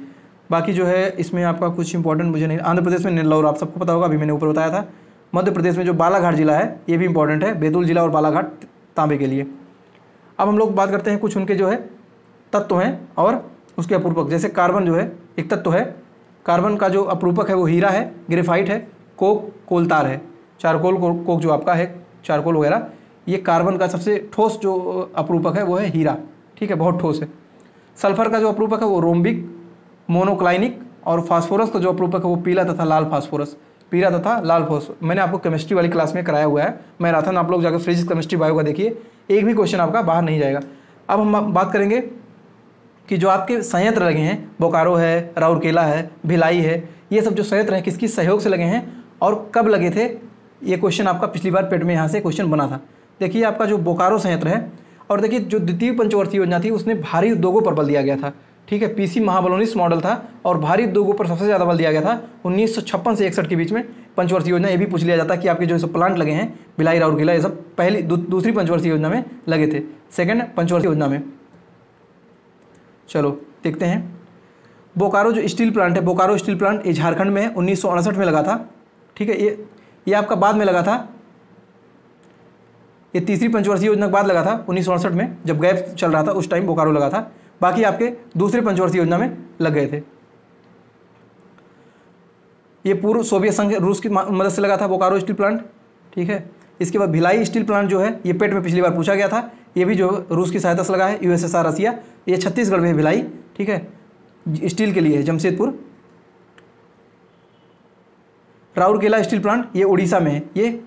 बाकी जो है इसमें आपका कुछ इंपॉर्टेंट मुझे नहीं, आंध्र प्रदेश में नेल्लौर आप सबको पता होगा, अभी मैंने ऊपर बताया था। मध्य प्रदेश में जो बालाघाट जिला है ये भी इंपॉर्टेंट है, बैतूल जिला और बालाघाट तांबे के लिए। अब हम लोग बात करते हैं कुछ उनके जो है तत्व हैं और उसके अपूर्वक। जैसे कार्बन जो है एक तत्व है, कार्बन का जो अपूर्वक है वो हीरा है, ग्रेफाइट है, कोक कोलतार है, चारकोल कोक जो आपका है चारकोल वगैरह, ये कार्बन का सबसे ठोस जो अपूर्वक है वो है हीरा, ठीक है, बहुत ठोस है। सल्फर का जो अपूर्वक है वो रोम्बिक, मोनोक्लाइनिक, और फास्फोरस का जो अपूर्वक है वो पीला तथा लाल फास्फोरस, पीला तथा लाल फास्फोरस। मैंने आपको केमिस्ट्री वाली क्लास में कराया हुआ है मैराथन, आप लोग जाकर फिजिक्स केमिस्ट्री बायो का देखिए, एक भी क्वेश्चन आपका बाहर नहीं जाएगा। अब हम बात करेंगे कि जो आपके संयंत्र लगे हैं, बोकारो है, राउरकेला है, भिलाई है, ये सब जो संयंत्र हैं किसकी सहयोग से लगे हैं और कब लगे थे, ये क्वेश्चन आपका पिछली बार पेट में यहाँ से क्वेश्चन बना था। देखिए आपका जो बोकारो संयंत्र है, और देखिए जो द्वितीय पंचवर्षीय योजना थी उसने भारी उद्योगों पर बल दिया गया था, ठीक है, पीसी महाबलोनिस मॉडल था और भारी उद्योगों पर सबसे ज़्यादा बल दिया गया था 1956 से 61 के बीच में पंचवर्षीय योजना। ये भी पूछ लिया जाता है कि आपके जो सब प्लांट लगे हैं भिलाई राउरकेला, ये सब पहली दूसरी पंचवर्षीय योजना में लगे थे, सेकेंड पंचवर्षीय योजना में। चलो देखते हैं बोकारो जो स्टील प्लांट है, बोकारो स्टील प्लांट ये झारखंड में 1968 में लगा था, ठीक है, ये आपका बाद में लगा था, ये तीसरी पंचवर्षीय योजना के बाद लगा था 1968 में, जब गैप चल रहा था उस टाइम बोकारो लगा था, बाकी आपके दूसरे पंचवर्षीय योजना में लग गए थे। ये पूर्व सोवियत संघ रूस की मदद से लगा था बोकारो स्टील प्लांट, ठीक है। इसके बाद भिलाई स्टील प्लांट जो है ये पेट में पिछली बार पूछा गया था, ये भी जो रूस की सहायता से लगा है, यूएसएसआर रसिया, ये छत्तीसगढ़ में है भिलाई, ठीक है, स्टील के लिए है, जमशेदपुर। राउरकेला स्टील प्लांट ये उड़ीसा में है, ये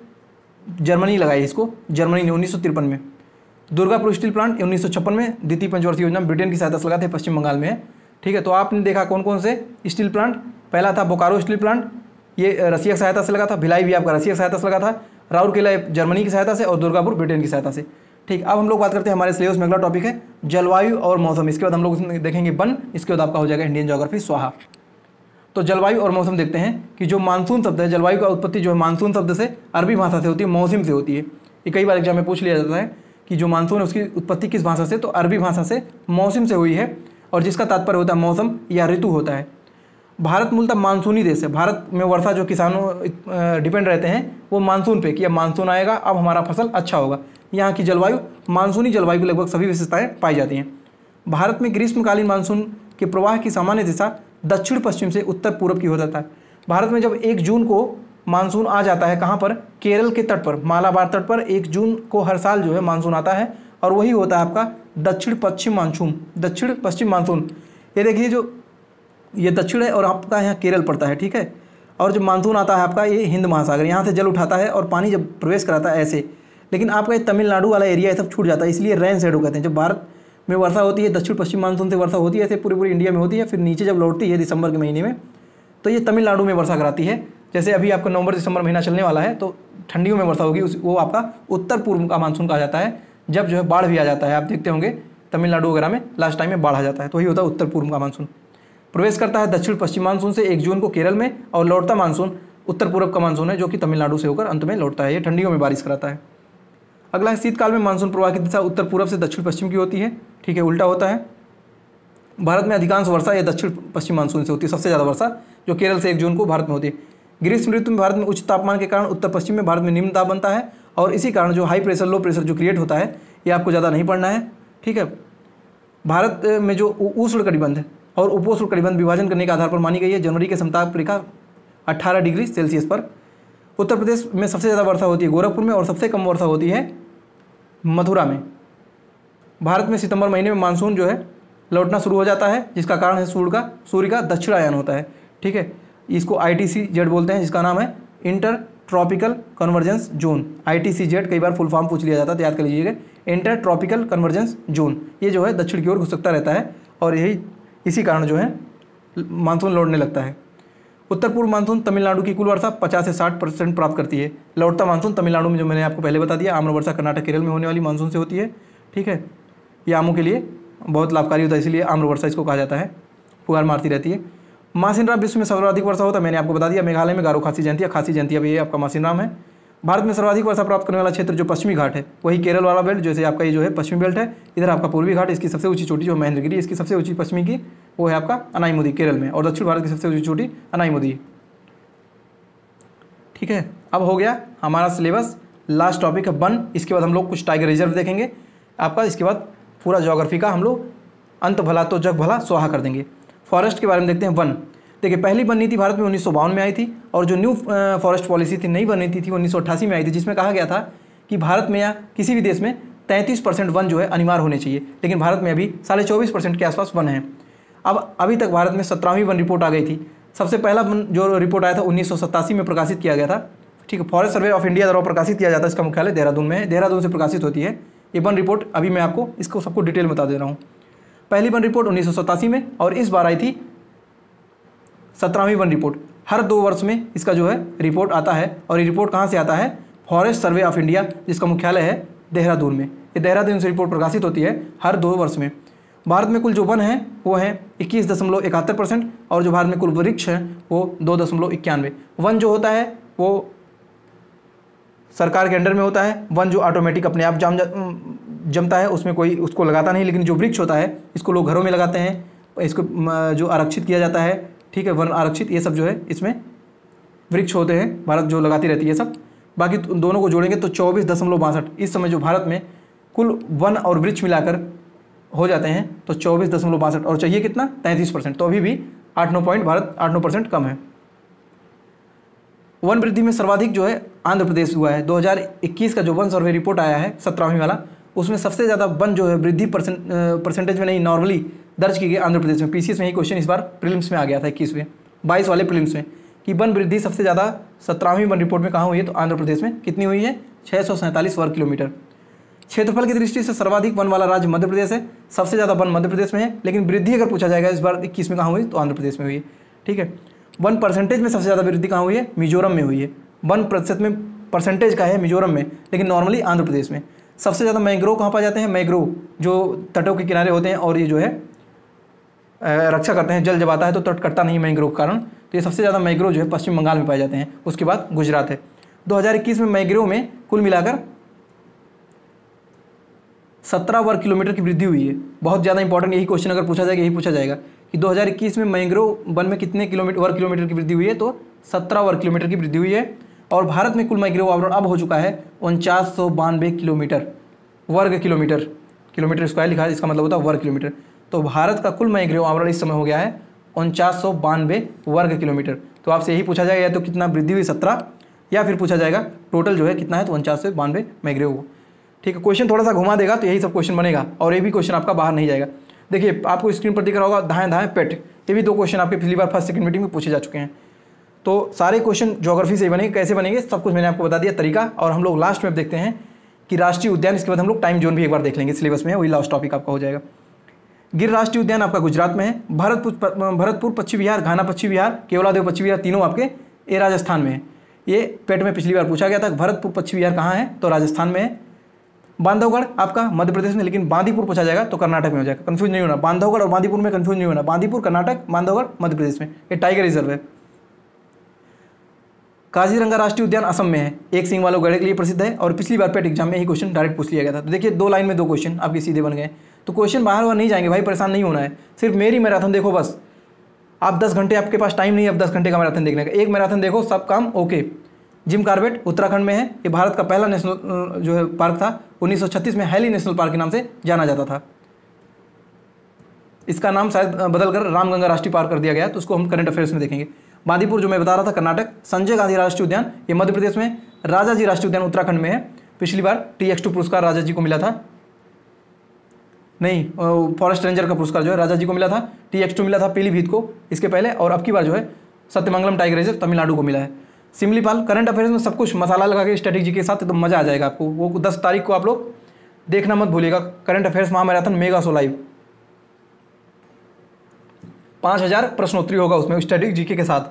जर्मनी लगाई इसको, जर्मनी ने 1953 में। दुर्गापुर स्टील प्लांट 1956 में द्वितीय पंचवर्षीय योजना ब्रिटेन की सहायता से लगा थे, पश्चिम बंगाल में है, ठीक है। तो आपने देखा कौन कौन से स्टील प्लांट, पहला था बोकारो स्टील प्लांट, ये रसिया की सहायता से लगा था, भिलाई भी आपका रसिया की सहायता से लगा था, राउरकेला जर्मनी की सहायता से और दुर्गापुर ब्रिटेन की सहायता से, ठीक। अब हम लोग बात करते हैं हमारे सिलेबस में अगला टॉपिक है जलवायु और मौसम, इसके बाद हम लोग देखेंगे वन, इसके बाद आपका हो जाएगा इंडियन ज्योग्राफी स्वाहा। तो जलवायु और मौसम देखते हैं कि जो मानसून शब्द है, जलवायु का उत्पत्ति जो है मानसून शब्द से अरबी भाषा से होती है, मौसम से होती है। ये कई बार एग्जाम में पूछ लिया जाता है कि जो मानसून है उसकी उत्पत्ति किस भाषा से, तो अरबी भाषा से मौसम से हुई है, और जिसका तात्पर्य होता है मौसम या ऋतु होता है। भारत मूलतः मानसूनी देश है, भारत में वर्षा जो किसानों डिपेंड रहते हैं वो मानसून पे कि अब मानसून आएगा अब हमारा फसल अच्छा होगा। यहाँ की जलवायु मानसूनी जलवायु की लगभग सभी विशेषताएँ पाई जाती हैं। भारत में ग्रीष्मकालीन मानसून के प्रवाह की सामान्य दिशा दक्षिण पश्चिम से उत्तर पूर्व की हो जाता है। भारत में जब 1 जून को मानसून आ जाता है, कहाँ पर, केरल के तट पर, मालाबार तट पर 1 जून को हर साल जो है मानसून आता है, और वही होता है आपका दक्षिण पश्चिम मानसून, दक्षिण पश्चिम मानसून। ये देखिए जो ये दक्षिण है और आपका यहाँ केरल पड़ता है, ठीक है, और जब मानसून आता है आपका ये हिंद महासागर, यहाँ से जल उठाता है और पानी जब प्रवेश कराता है ऐसे, लेकिन आपका ये तमिलनाडु वाला एरिया ये सब छूट जाता है, इसलिए रेन शेडो कहते हैं। जब भारत में वर्षा होती है दक्षिण पश्चिम मानसून से वर्षा होती है, ऐसे पूरी इंडिया में होती है, फिर नीचे जब लौटती है दिसंबर के महीने में तो ये तमिलनाडु में वर्षा कराती है। जैसे अभी आपका नवंबर दिसंबर महीना चलने वाला है तो ठंडियों में वर्षा होगी, वो आपका उत्तर पूर्व का मानसून कहा जाता है। जब जो है बाढ़ भी आ जाता है, आप देखते होंगे तमिलनाडु वगैरह में लास्ट टाइम में बाढ़ आ जाता है, तो वही होता है उत्तर पूर्व का मानसून। प्रवेश करता है दक्षिण पश्चिम मानसून से 1 जून को केरल में, और लौटता मानसून उत्तर पूर्व का मानसून है जो कि तमिलनाडु से होकर अंत में लौटता है। ये ठंडियों में बारिश कराता है। अगला है शीतकाल में मानसून प्रवाह की दिशा उत्तर पूर्व से दक्षिण पश्चिम की होती है, ठीक है, उल्टा होता है। भारत में अधिकांश वर्षा ये दक्षिण पश्चिम मानसून से होती है, सबसे ज़्यादा वर्षा जो केरल से 1 जून को भारत में होती है। ग्रीष्म ऋतु में भारत में उच्च तापमान के कारण उत्तर पश्चिम में भारत में निम्न दाब बनता है, और इसी कारण जो हाई प्रेशर लो प्रेशर जो क्रिएट होता है ये आपको ज़्यादा नहीं पढ़ना है। ठीक है, भारत में जो उष्ण कटिबंध और उपोष्ण कटिबंध विभाजन करने के आधार पर मानी गई है जनवरी के समताप रेखा 18 डिग्री सेल्सियस पर। उत्तर प्रदेश में सबसे ज़्यादा वर्षा होती है गोरखपुर में, और सबसे कम वर्षा होती है मथुरा में। भारत में सितंबर महीने में मानसून जो है लौटना शुरू हो जाता है, जिसका कारण है सूर्य का दक्षिणायन होता है। ठीक है, इसको ITCZ बोलते हैं, जिसका नाम है inter tropical convergence zone. ITCZ कई बार फुल फॉर्म पूछ लिया जाता है, तो याद कर लीजिएगा, इंटर ट्रॉपिकल कन्वर्जेंस जोन। ये जो है दक्षिण की ओर घुसकता रहता है, और यही इसी कारण जो है मानसून लौटने लगता है। उत्तर पूर्व मानसून तमिलनाडु की कुल वर्षा 50 से 60% प्राप्त करती है। लौटता मानसून तमिलनाडु में, जो मैंने आपको पहले बता दिया, आम्र वर्षा कर्नाटक केरल में होने वाली मानसून से होती है। ठीक है, ये आमों के लिए बहुत लाभकारी होता है, इसलिए आम्र वर्षा इसको कहा जाता है, फुहार मारती रहती है। मासिनराम विश्व में सर्वाधिक वर्षा होता है, मैंने आपको बता दिया, मेघालय में गारो खासी जयंती, अब ये आपका मासिनराम है। भारत में सर्वाधिक वर्षा प्राप्त करने वाला क्षेत्र जो पश्चिमी घाट है, वही केरल वाला बेल्ट, जैसे आपका ये जो है पश्चिमी बेल्ट है, इधर आपका पूर्वी घाट, इसकी सबसे ऊंची चोटी जो महेंद्रगिरी, इसकी सबसे ऊंची पश्चिमी की वो है आपका अनाईमुदी केरल में, और दक्षिण भारत की सबसे ऊंची चोटी अनाईमुदी। ठीक है, अब हो गया हमारा सिलेबस, लास्ट टॉपिक है वन। इसके बाद हम लोग कुछ टाइगर रिजर्व देखेंगे आपका, इसके बाद पूरा ज्योग्राफी का हम लोग अंत भला तो जग भला स्वाहा कर देंगे। फॉरेस्ट के बारे में देखते हैं। वन, देखिए पहली वन नीति भारत में 1952 में आई थी, और जो न्यू फॉरेस्ट पॉलिसी थी, नई वन नीति थी 1988 में आई थी, जिसमें कहा गया था कि भारत में या किसी भी देश में 33% वन जो है अनिवार्य होने चाहिए, लेकिन भारत में अभी 24.5% के आसपास वन है। अब अभी तक भारत में 17वीं वन रिपोर्ट आ गई थी। सबसे पहला वन जो रिपोर्ट आया था 1987 में प्रकाशित किया गया था। ठीक है, फॉरेस्ट सर्वे ऑफ इंडिया द्वारा प्रकाशित किया जाता है, इसका मुख्यालय देहरादून में है, देहरादून से प्रकाशित होती है ये वन रिपोर्ट। अभी मैं आपको इसको सबको डिटेल बता दे रहा हूँ। पहली वन रिपोर्ट 1987 में, और इस बार आई थी 17वीं वन रिपोर्ट। हर 2 वर्ष में इसका जो है रिपोर्ट आता है, और ये रिपोर्ट कहाँ से आता है? फॉरेस्ट सर्वे ऑफ इंडिया, जिसका मुख्यालय है देहरादून में। ये देहरादून से रिपोर्ट प्रकाशित होती है हर 2 वर्ष में। भारत में कुल जो वन है वो है 21.71%, और जो भारत में कुल वृक्ष है वो 2.91। वन जो होता है वो सरकार के अंडर में होता है। वन जो ऑटोमेटिक अपने आप जमता है, उसमें कोई उसको लगाता नहीं, लेकिन जो वृक्ष होता है इसको लोग घरों में लगाते हैं, इसको जो आरक्षित किया जाता है। ठीक है, वन आरक्षित, ये सब जो है इसमें वृक्ष होते हैं, भारत जो लगाती रहती है सब। बाकी दोनों को जोड़ेंगे तो 24.62। इस समय जो भारत में कुल वन और वृक्ष मिलाकर हो जाते हैं तो 24.62, और चाहिए कितना? 33%। तो अभी भी 8-9 पॉइंट भारत 8-9% कम है। वन वृद्धि में सर्वाधिक जो है आंध्र प्रदेश हुआ है। 2021 का जो वन सर्वे रिपोर्ट आया है 17वीं वाला, उसमें सबसे ज़्यादा वन जो है वृद्धि परसेंटेज में नहीं, नॉर्मली दर्ज की गई आंध्र प्रदेश में। PCS में ही क्वेश्चन इस बार प्रीलिम्स में आ गया था 22 वाले प्रीलिम्स में, कि वन वृद्धि सबसे ज़्यादा 17वीं वन रिपोर्ट में कहाँ हुई है? तो आंध्र प्रदेश में। कितनी हुई है? 647 वर्ग किलोमीटर। क्षेत्रफल की दृष्टि से सर्वाधिक वन वाला राज्य मध्य प्रदेश है, सबसे ज़्यादा वन मध्य प्रदेश में है, लेकिन वृद्धि अगर पूछा जाएगा इस बार 21 में कहाँ हुई? तो आंध्र प्रदेश में हुई है। ठीक है, वन परसेंटेज में सबसे ज़्यादा वृद्धि कहाँ हुई है? मिजोरम में हुई है। 1% में परसेंटेज का है मिजोरम में, लेकिन नॉर्मली आंध्र प्रदेश में। सबसे ज़्यादा मैंग्रोव कहाँ पाए जाते हैं? मैंग्रोव जो तटों के किनारे होते हैं, और ये जो है रक्षा करते हैं, जल जब आता है तो तट कटता नहीं मैंग्रोव के कारण। तो ये सबसे ज़्यादा मैंग्रोव जो है पश्चिम बंगाल में पाए जाते हैं, उसके बाद गुजरात है। 2021 में मैंग्रोव में कुल मिलाकर 17 वर्ग किलोमीटर की वृद्धि हुई है। बहुत ज़्यादा इंपॉर्टेंट, यही क्वेश्चन अगर पूछा जाएगा, यही पूछा जाएगा कि 2021 में मैंग्रोव वन में कितने वर्ग किलोमीटर की वृद्धि हुई है? तो 17 वर्ग किलोमीटर की वृद्धि हुई है। और भारत में कुल मैंग्रोव आवरण अब हो चुका है 4992 किलोमीटर, वर्ग किलोमीटर, किलोमीटर स्क्वायर लिखा है, इसका मतलब होता है वर्ग किलोमीटर। तो भारत का कुल मैंग्रोव आवरण इस समय हो गया है 4992 वर्ग किलोमीटर। तो आपसे यही पूछा जाएगा, या तो कितना वृद्धि हुई 17, या फिर पूछा जाएगा टोटल जो है कितना है, तो 4992 मैंग्रोव। ठीक है, क्वेश्चन थोड़ा सा घुमा देगा तो यही सब क्वेश्चन बनेगा, और ये भी क्वेश्चन आपका बाहर नहीं जाएगा। देखिए आपको स्क्रीन पर दिख रहा होगा धाएं धाएं पेट, ये भी 2 क्वेश्चन आपके पिछली बार फर्स्ट सेकंड मीटिंग में पूछे जा चुके हैं। तो सारे क्वेश्चन ज्योग्राफी से ही बनेंगे। कैसे बनेंगे सब कुछ मैंने आपको बता दिया तरीका। और हम लोग लास्ट में देखते हैं कि राष्ट्रीय उद्यान, इसके बाद हम लोग टाइम जोन भी एक बार देख लेंगे, सिलेबस में है, वही लास्ट टॉपिक आपका हो जाएगा। गिर राष्ट्रीय उद्यान आपका गुजरात में है। भरतपुर पक्षी विहार, घाना पक्षी विहार, केवलादेव पक्षी विहार, तीनों आपके ये राजस्थान में है। ये पेट में पिछली बार पूछा गया था। भरतपुर पक्षी विहार कहाँ है? तो राजस्थान में है। बांधवगढ़ आपका मध्य प्रदेश में, लेकिन बांदीपुर पूछा जाएगा तो कर्नाटक में हो जाएगा। कंफ्यूज नहीं होना, बांधवगढ़ और बांदीपुर में कंफ्यूज नहीं होना। बांदीपुर कर्नाटक, बांधवगढ़ मध्य प्रदेश में। ये टाइगर रिजर्व है। काजीरंगा राष्ट्रीय उद्यान असम में है, एक सींग वालों गधे के लिए प्रसिद्ध है, और पिछली बार पेट एग्जाम में यही क्वेश्चन डायरेक्ट पूछ लिया गया था। तो देखिए 2 लाइन में 2 क्वेश्चन आपके सीधे बन गए। तो क्वेश्चन बाहर नहीं जाएंगे भाई, परेशान नहीं होना है, सिर्फ मेरी मैराथन देखो बस। आप 10 घंटे आपके पास टाइम नहीं है अब 10 घंटे का मैराथन देखने का, एक मैराथन देखो, सब काम ओके। जिम कॉर्बेट उत्तराखंड में है, ये भारत का पहला नेशनल जो है पार्क था, 1936 में हैली नेशनल पार्क के नाम से जाना जाता था। इसका नाम शायद बदलकर रामगंगा राष्ट्रीय पार्क कर दिया गया, तो उसको हम करंट अफेयर्स में देखेंगे। बांदीपुर जो मैं बता रहा था कर्नाटक, संजय गांधी राष्ट्रीय उद्यान ये मध्य प्रदेश में, राजाजी राष्ट्रीय उद्यान उत्तराखंड में है। पिछली बार TX2 पुरस्कार राजा जी को मिला था, नहीं फॉरेस्ट रेंजर का पुरस्कार जो है राजा जी को मिला था, TX2 मिला था पीलीभीत को इसके पहले, और अब की बार जो है सत्यमंगलम टाइगर रिजर्व तमिलनाडु को मिला है। सिमलीपाल करंट अफेयर्स में सब कुछ मसाला लगा के स्ट्रेटेजी के साथ, तो मज़ा आ जाएगा आपको। वो 10 तारीख को आप लोग देखना मत भूलिएगा, करंट अफेयर्स महामैराथन मेगा शो लाइव, 5000 प्रश्नोत्तरी होगा उसमें स्ट्रेटेजी के साथ।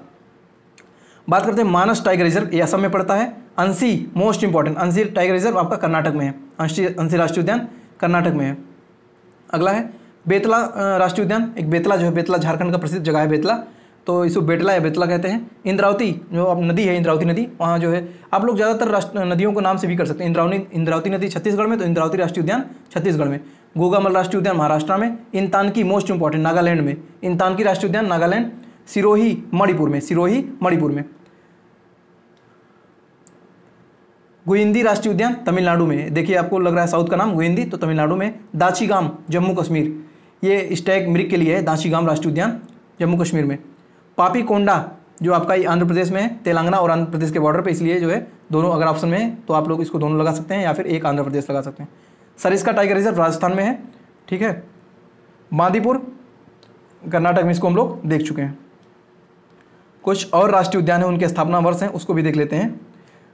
बात करते हैं मानस टाइगर रिजर्व, ये असम में पड़ता है। Anshi most important, Anshi tiger reserve आपका कर्नाटक में है, अंसी राष्ट्रीय उद्यान कर्नाटक में है। अगला है बेतला राष्ट्रीय उद्यान, एक बेतला जो है, बेतला झारखंड का प्रसिद्ध जगह है बेतला, तो इसको बेतला या बेतला कहते हैं। इंद्रावती जो अब नदी है, इंद्रावती नदी, वहाँ जो है आप लोग ज़्यादातर नदियों को नाम से भी कर सकते हैं। इंद्रावती नदी छत्तीसगढ़ में, तो इंद्रावती राष्ट्रीय उद्यान छत्तीसगढ़ में। गोगामल राष्ट्रीय उद्यान महाराष्ट्र में। इंतानकी मोस्ट इंपॉर्टेंट नागालैंड में, इंतानकी राष्ट्रीय उद्यान नागालैंड। सिरोही मणिपुर में, सिरोही मणिपुर में। गुइंदी राष्ट्रीय उद्यान तमिलनाडु में, देखिए आपको लग रहा है साउथ का नाम गुइंदी, तो तमिलनाडु में। दाचीगाम जम्मू कश्मीर, ये स्टैग मृग के लिए है, दाचीगाम राष्ट्रीय उद्यान जम्मू कश्मीर में। पापीकोंडा जो आपका ये आंध्र प्रदेश में है, तेलंगाना और आंध्र प्रदेश के बॉर्डर पे, इसलिए जो है दोनों अगर ऑप्शन में है तो आप लोग इसको दोनों लगा सकते हैं, या फिर एक आंध्र प्रदेश लगा सकते हैं। सरिस्का टाइगर रिजर्व राजस्थान में है, ठीक है। बांदीपुर कर्नाटक में, इसको हम लोग देख चुके हैं। कुछ और राष्ट्रीय उद्यान है, उनके स्थापना वर्ष हैं, उसको भी देख लेते हैं।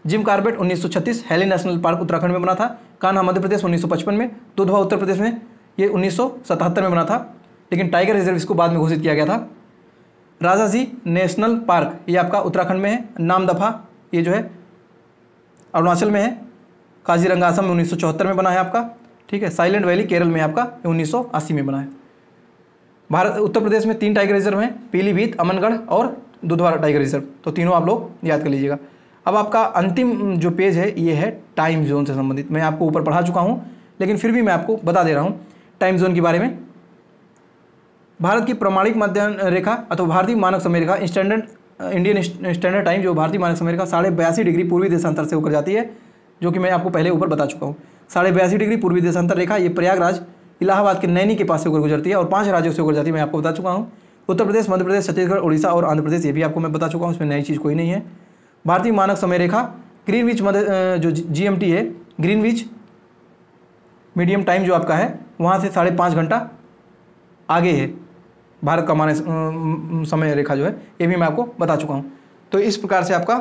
Jim Corbett 1936 Hailey national park Uttarakhand में बना था। कान्हा मध्य प्रदेश 1955 में। दुधवा उत्तर प्रदेश में, ये 1977 में बना था, लेकिन टाइगर रिजर्व इसको बाद में घोषित किया गया था। राजाजी नेशनल पार्क ये आपका उत्तराखंड में है। नामदफा ये जो है अरुणाचल में है। काजीरंगा असम में 1974 में बना है आपका, ठीक है। साइलेंट वैली केरल में आपका 1980 में बना है। भारत उत्तर प्रदेश में 3 टाइगर रिजर्व हैं, पीलीभीत, अमनगढ़ और दुधवा टाइगर रिजर्व, तो तीनों आप लोग याद कर लीजिएगा। अब आपका अंतिम जो पेज है ये है टाइम जोन से संबंधित। मैं आपको ऊपर पढ़ा चुका हूँ, लेकिन फिर भी मैं आपको बता दे रहा हूँ टाइम जोन के बारे में। भारत की प्रमाणिक मध्य रेखा अथवा भारतीय मानक समय रेखा इंडियन स्टैंडर्ड टाइम, जो भारतीय मानक समय रेखा 82.5 डिग्री पूर्वी देशांतर से होकर जाती है, जो कि मैं आपको पहले ऊपर बता चुका हूँ। 82.5 डिग्री पूर्वी देशांतर रेखा ये प्रयागराज इलाहाबाद के नैनी के पास से होकर गुजरती है और 5 राज्यों से होकर जाती है, मैं आपको बता चुका हूँ। उत्तर प्रदेश, मध्य प्रदेश, छत्तीसगढ़, उड़ीसा और आंध्र प्रदेश, ये भी आपको मैं बता चुका हूँ, इसमें नई चीज़ कोई नहीं है। भारतीय मानक समय रेखा ग्रीनविच जो GMT है, ग्रीनविच मीडियम टाइम जो आपका है, वहाँ से 5.5 घंटा आगे है भारत का मानक समय रेखा जो है, ये भी मैं आपको बता चुका हूँ। तो इस प्रकार से आपका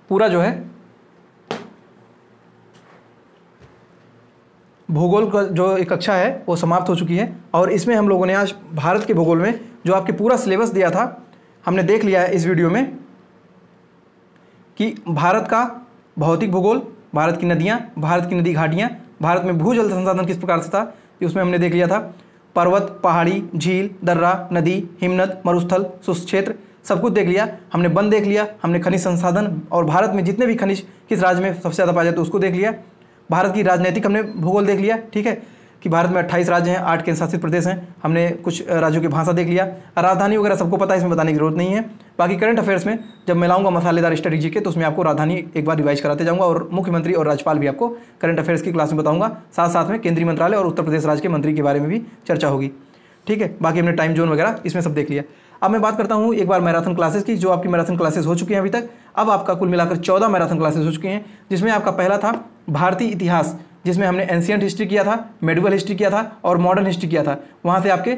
पूरा जो है भूगोल का जो एक कक्षा है वो समाप्त हो चुकी है, और इसमें हम लोगों ने आज भारत के भूगोल में जो आपके पूरा सिलेबस दिया था हमने देख लिया है इस वीडियो में, कि भारत का भौतिक भूगोल, भारत की नदियाँ, भारत की नदी घाटियाँ, भारत में भूजल संसाधन किस प्रकार से था, उसमें हमने देख लिया था। पर्वत, पहाड़ी, झील, दर्रा, नदी, हिमनद, मरुस्थल, शुष्क क्षेत्र, सब कुछ देख लिया हमने। वन देख लिया हमने, खनिज संसाधन और भारत में जितने भी खनिज किस राज्य में सबसे ज़्यादा पाए जाते हैं उसको देख लिया। भारत की राजनीतिक हमने भूगोल देख लिया, ठीक है, कि भारत में 28 राज्य हैं, 8 केंद्र शासित प्रदेश हैं। हमने कुछ राज्यों की भाषा देख लिया। राजधानी वगैरह सबको पता है, इसमें बताने की जरूरत नहीं है। बाकी करंट अफेयर्स में जब मैं लाऊंगा मसालेदार स्ट्रेटेजी के, तो उसमें आपको राजधानी एक बार रिवाइज कराते जाऊंगा, और मुख्यमंत्री और राज्यपाल भी आपको करंट अफेयर्स की क्लास में बताऊंगा। साथ साथ में केंद्रीय मंत्रालय और उत्तर प्रदेश राज्य के मंत्री के बारे में भी चर्चा होगी, ठीक है। बाकी हमने टाइम जोन वगैरह इसमें सब देख लिया। अब मैं बात करता हूँ एक बार मैराथन क्लासेस की, जो आपकी मैराथन क्लासेस हो चुकी हैं अभी तक। अब आपका कुल मिलाकर 14 मैराथन क्लासेस हो चुकी हैं, जिसमें आपका पहला था भारतीय इतिहास, जिसमें हमने एंशिएंट हिस्ट्री किया था, मेडिवल हिस्ट्री किया था और मॉडर्न हिस्ट्री किया था। वहाँ से आपके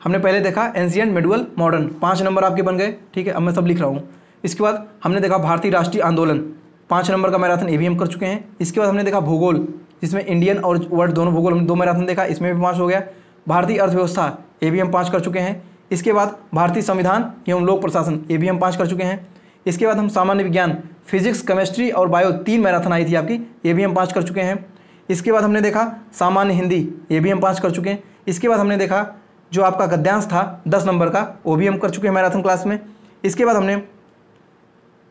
हमने पहले देखा एंशिएंट, मेडिवल, मॉडर्न, 5 नंबर आपके बन गए, ठीक है। अब मैं सब लिख रहा हूँ। इसके बाद हमने देखा भारतीय राष्ट्रीय आंदोलन, 5 नंबर का मैराथन, ये भी हम कर चुके हैं। इसके बाद हमने देखा भूगोल, जिसमें इंडियन और वर्ल्ड दोनों भूगोल हमने 2 मैराथन देखा, इसमें भी 5 हो गया। भारतीय अर्थव्यवस्था, ये भी हम 5 कर चुके हैं। इसके बाद भारतीय संविधान एवं लोक प्रशासन, ये भी हम 5 कर चुके हैं। इसके बाद हम सामान्य विज्ञान, फिजिक्स, केमिस्ट्री और बायो 3 मैराथन आई थी आपकी, ये भी हम 5 कर चुके हैं। इसके बाद हमने देखा सामान्य हिंदी, ये भी हम 5 कर चुके हैं। इसके बाद हमने देखा जो आपका गद्यांश था 10 नंबर का, वो भी हम कर चुके हैं मैराथन क्लास में। इसके बाद हमने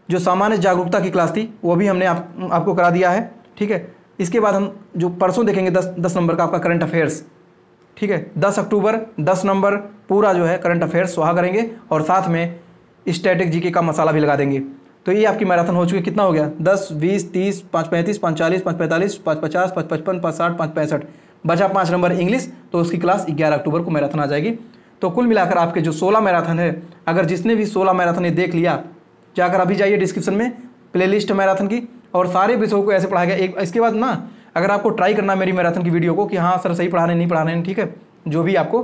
जो सामान्य जागरूकता की क्लास थी वो भी हमने आपको करा दिया है, ठीक है। इसके बाद हम जो परसों देखेंगे 10 नंबर का आपका करंट अफेयर्स, ठीक है। 10 अक्टूबर 10 नंबर पूरा जो है करंट अफेयर्स स्वाहा करेंगे और साथ में स्टैटिक जीके का मसाला भी लगा देंगे। तो ये आपकी मैराथन हो चुकी है। कितना हो गया? 10, 20, 30, 5, 35, 5, 40, 5, 45, 5, 50, 5, 55, 5, 60, 5, 65, बचा 5 नंबर इंग्लिश। तो उसकी क्लास 11 अक्टूबर को मैराथन आ जाएगी। तो कुल मिलाकर आपके जो 16 मैराथन है, अगर जिसने भी 16 मैराथन ये देख लिया, जाकर अभी जाइए डिस्क्रिप्शन में प्लेलिस्ट मैराथन की, और सारे विषयों को ऐसे पढ़ाया गया। एक इसके बाद ना अगर आपको ट्राई करना है मेरी मैराथन की वीडियो को कि हाँ सर सही पढ़ा रहे हैं नहीं पढ़ा रहे हैं, ठीक है, जो भी आपको,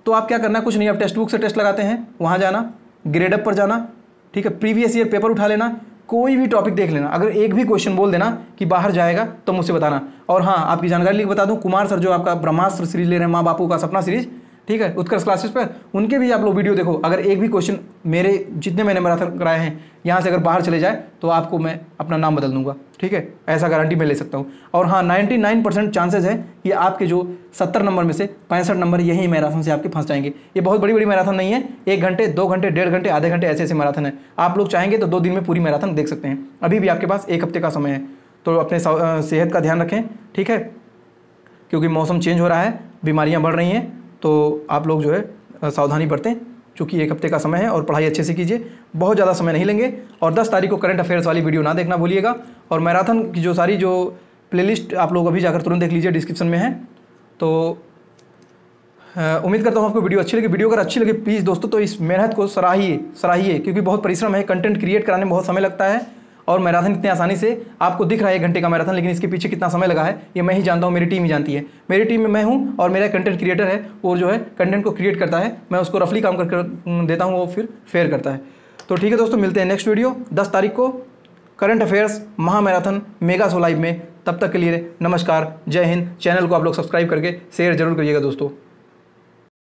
तो आप क्या करना है, कुछ नहीं, आप टेक्स्ट बुक से टेस्ट लगाते हैं, वहाँ जाना, ग्रेड अप पर जाना, ठीक है, प्रीवियस ईयर पेपर उठा लेना, कोई भी टॉपिक देख लेना, अगर एक भी क्वेश्चन बोल देना कि बाहर जाएगा तो मुझसे बताना। और हाँ, आपकी जानकारी लिख बता दूं, कुमार सर जो आपका ब्रह्मास्त्र सीरीज ले रहे हैं, माँ बापू का सपना सीरीज, ठीक है, उत्कर्ष क्लासेस पर, उनके भी आप लोग वीडियो देखो। अगर एक भी क्वेश्चन मेरे जितने मैंने मैराथन कराए हैं यहाँ से अगर बाहर चले जाए तो आपको मैं अपना नाम बदल दूंगा, ठीक है, ऐसा गारंटी मैं ले सकता हूँ। और हाँ, 99% चांसेस है कि आपके जो 70 नंबर में से 65 नंबर यही मैराथन से आपके फंस जाएंगे। ये बहुत बड़ी बड़ी मैराथन नहीं है, 1 घंटे 2 घंटे 1.5 घंटे आधे घंटे ऐसे ऐसे मैराथन है। आप लोग चाहेंगे तो 2 दिन में पूरी मैराथन देख सकते हैं। अभी भी आपके पास 1 हफ्ते का समय है, तो अपने सेहत का ध्यान रखें, ठीक है, क्योंकि मौसम चेंज हो रहा है, बीमारियाँ बढ़ रही हैं, तो आप लोग जो है सावधानी बरतें, चूँकि 1 हफ्ते का समय है, और पढ़ाई अच्छे से कीजिए, बहुत ज़्यादा समय नहीं लेंगे। और 10 तारीख को करंट अफेयर्स वाली वीडियो ना देखना भूलिएगा। और मैराथन की जो सारी जो प्लेलिस्ट आप लोग अभी जाकर तुरंत देख लीजिए, डिस्क्रिप्शन में है। तो उम्मीद करता हूँ आपको वीडियो अच्छी लगी। वीडियो अगर अच्छी लगे प्लीज़ दोस्तों तो इस मेहनत को सराहिए, क्योंकि बहुत परिश्रम है, कंटेंट क्रिएट कराने में बहुत समय लगता है। और मैराथन इतनी आसानी से आपको दिख रहा है 1 घंटे का मैराथन, लेकिन इसके पीछे कितना समय लगा है ये मैं ही जानता हूँ, मेरी टीम ही जानती है। मेरी टीम में मैं हूँ और मेरा कंटेंट क्रिएटर है, वो जो है कंटेंट को क्रिएट करता है, मैं उसको रफली काम कर देता हूँ, वो फिर फेयर करता है। तो ठीक है दोस्तों, मिलते हैं नेक्स्ट वीडियो 10 तारीख को करंट अफेयर्स महा मैराथन मेगा शो लाइव में। तब तक के लिए नमस्कार, जय हिंद। चैनल को आप लोग सब्सक्राइब करके शेयर जरूर करिएगा दोस्तों।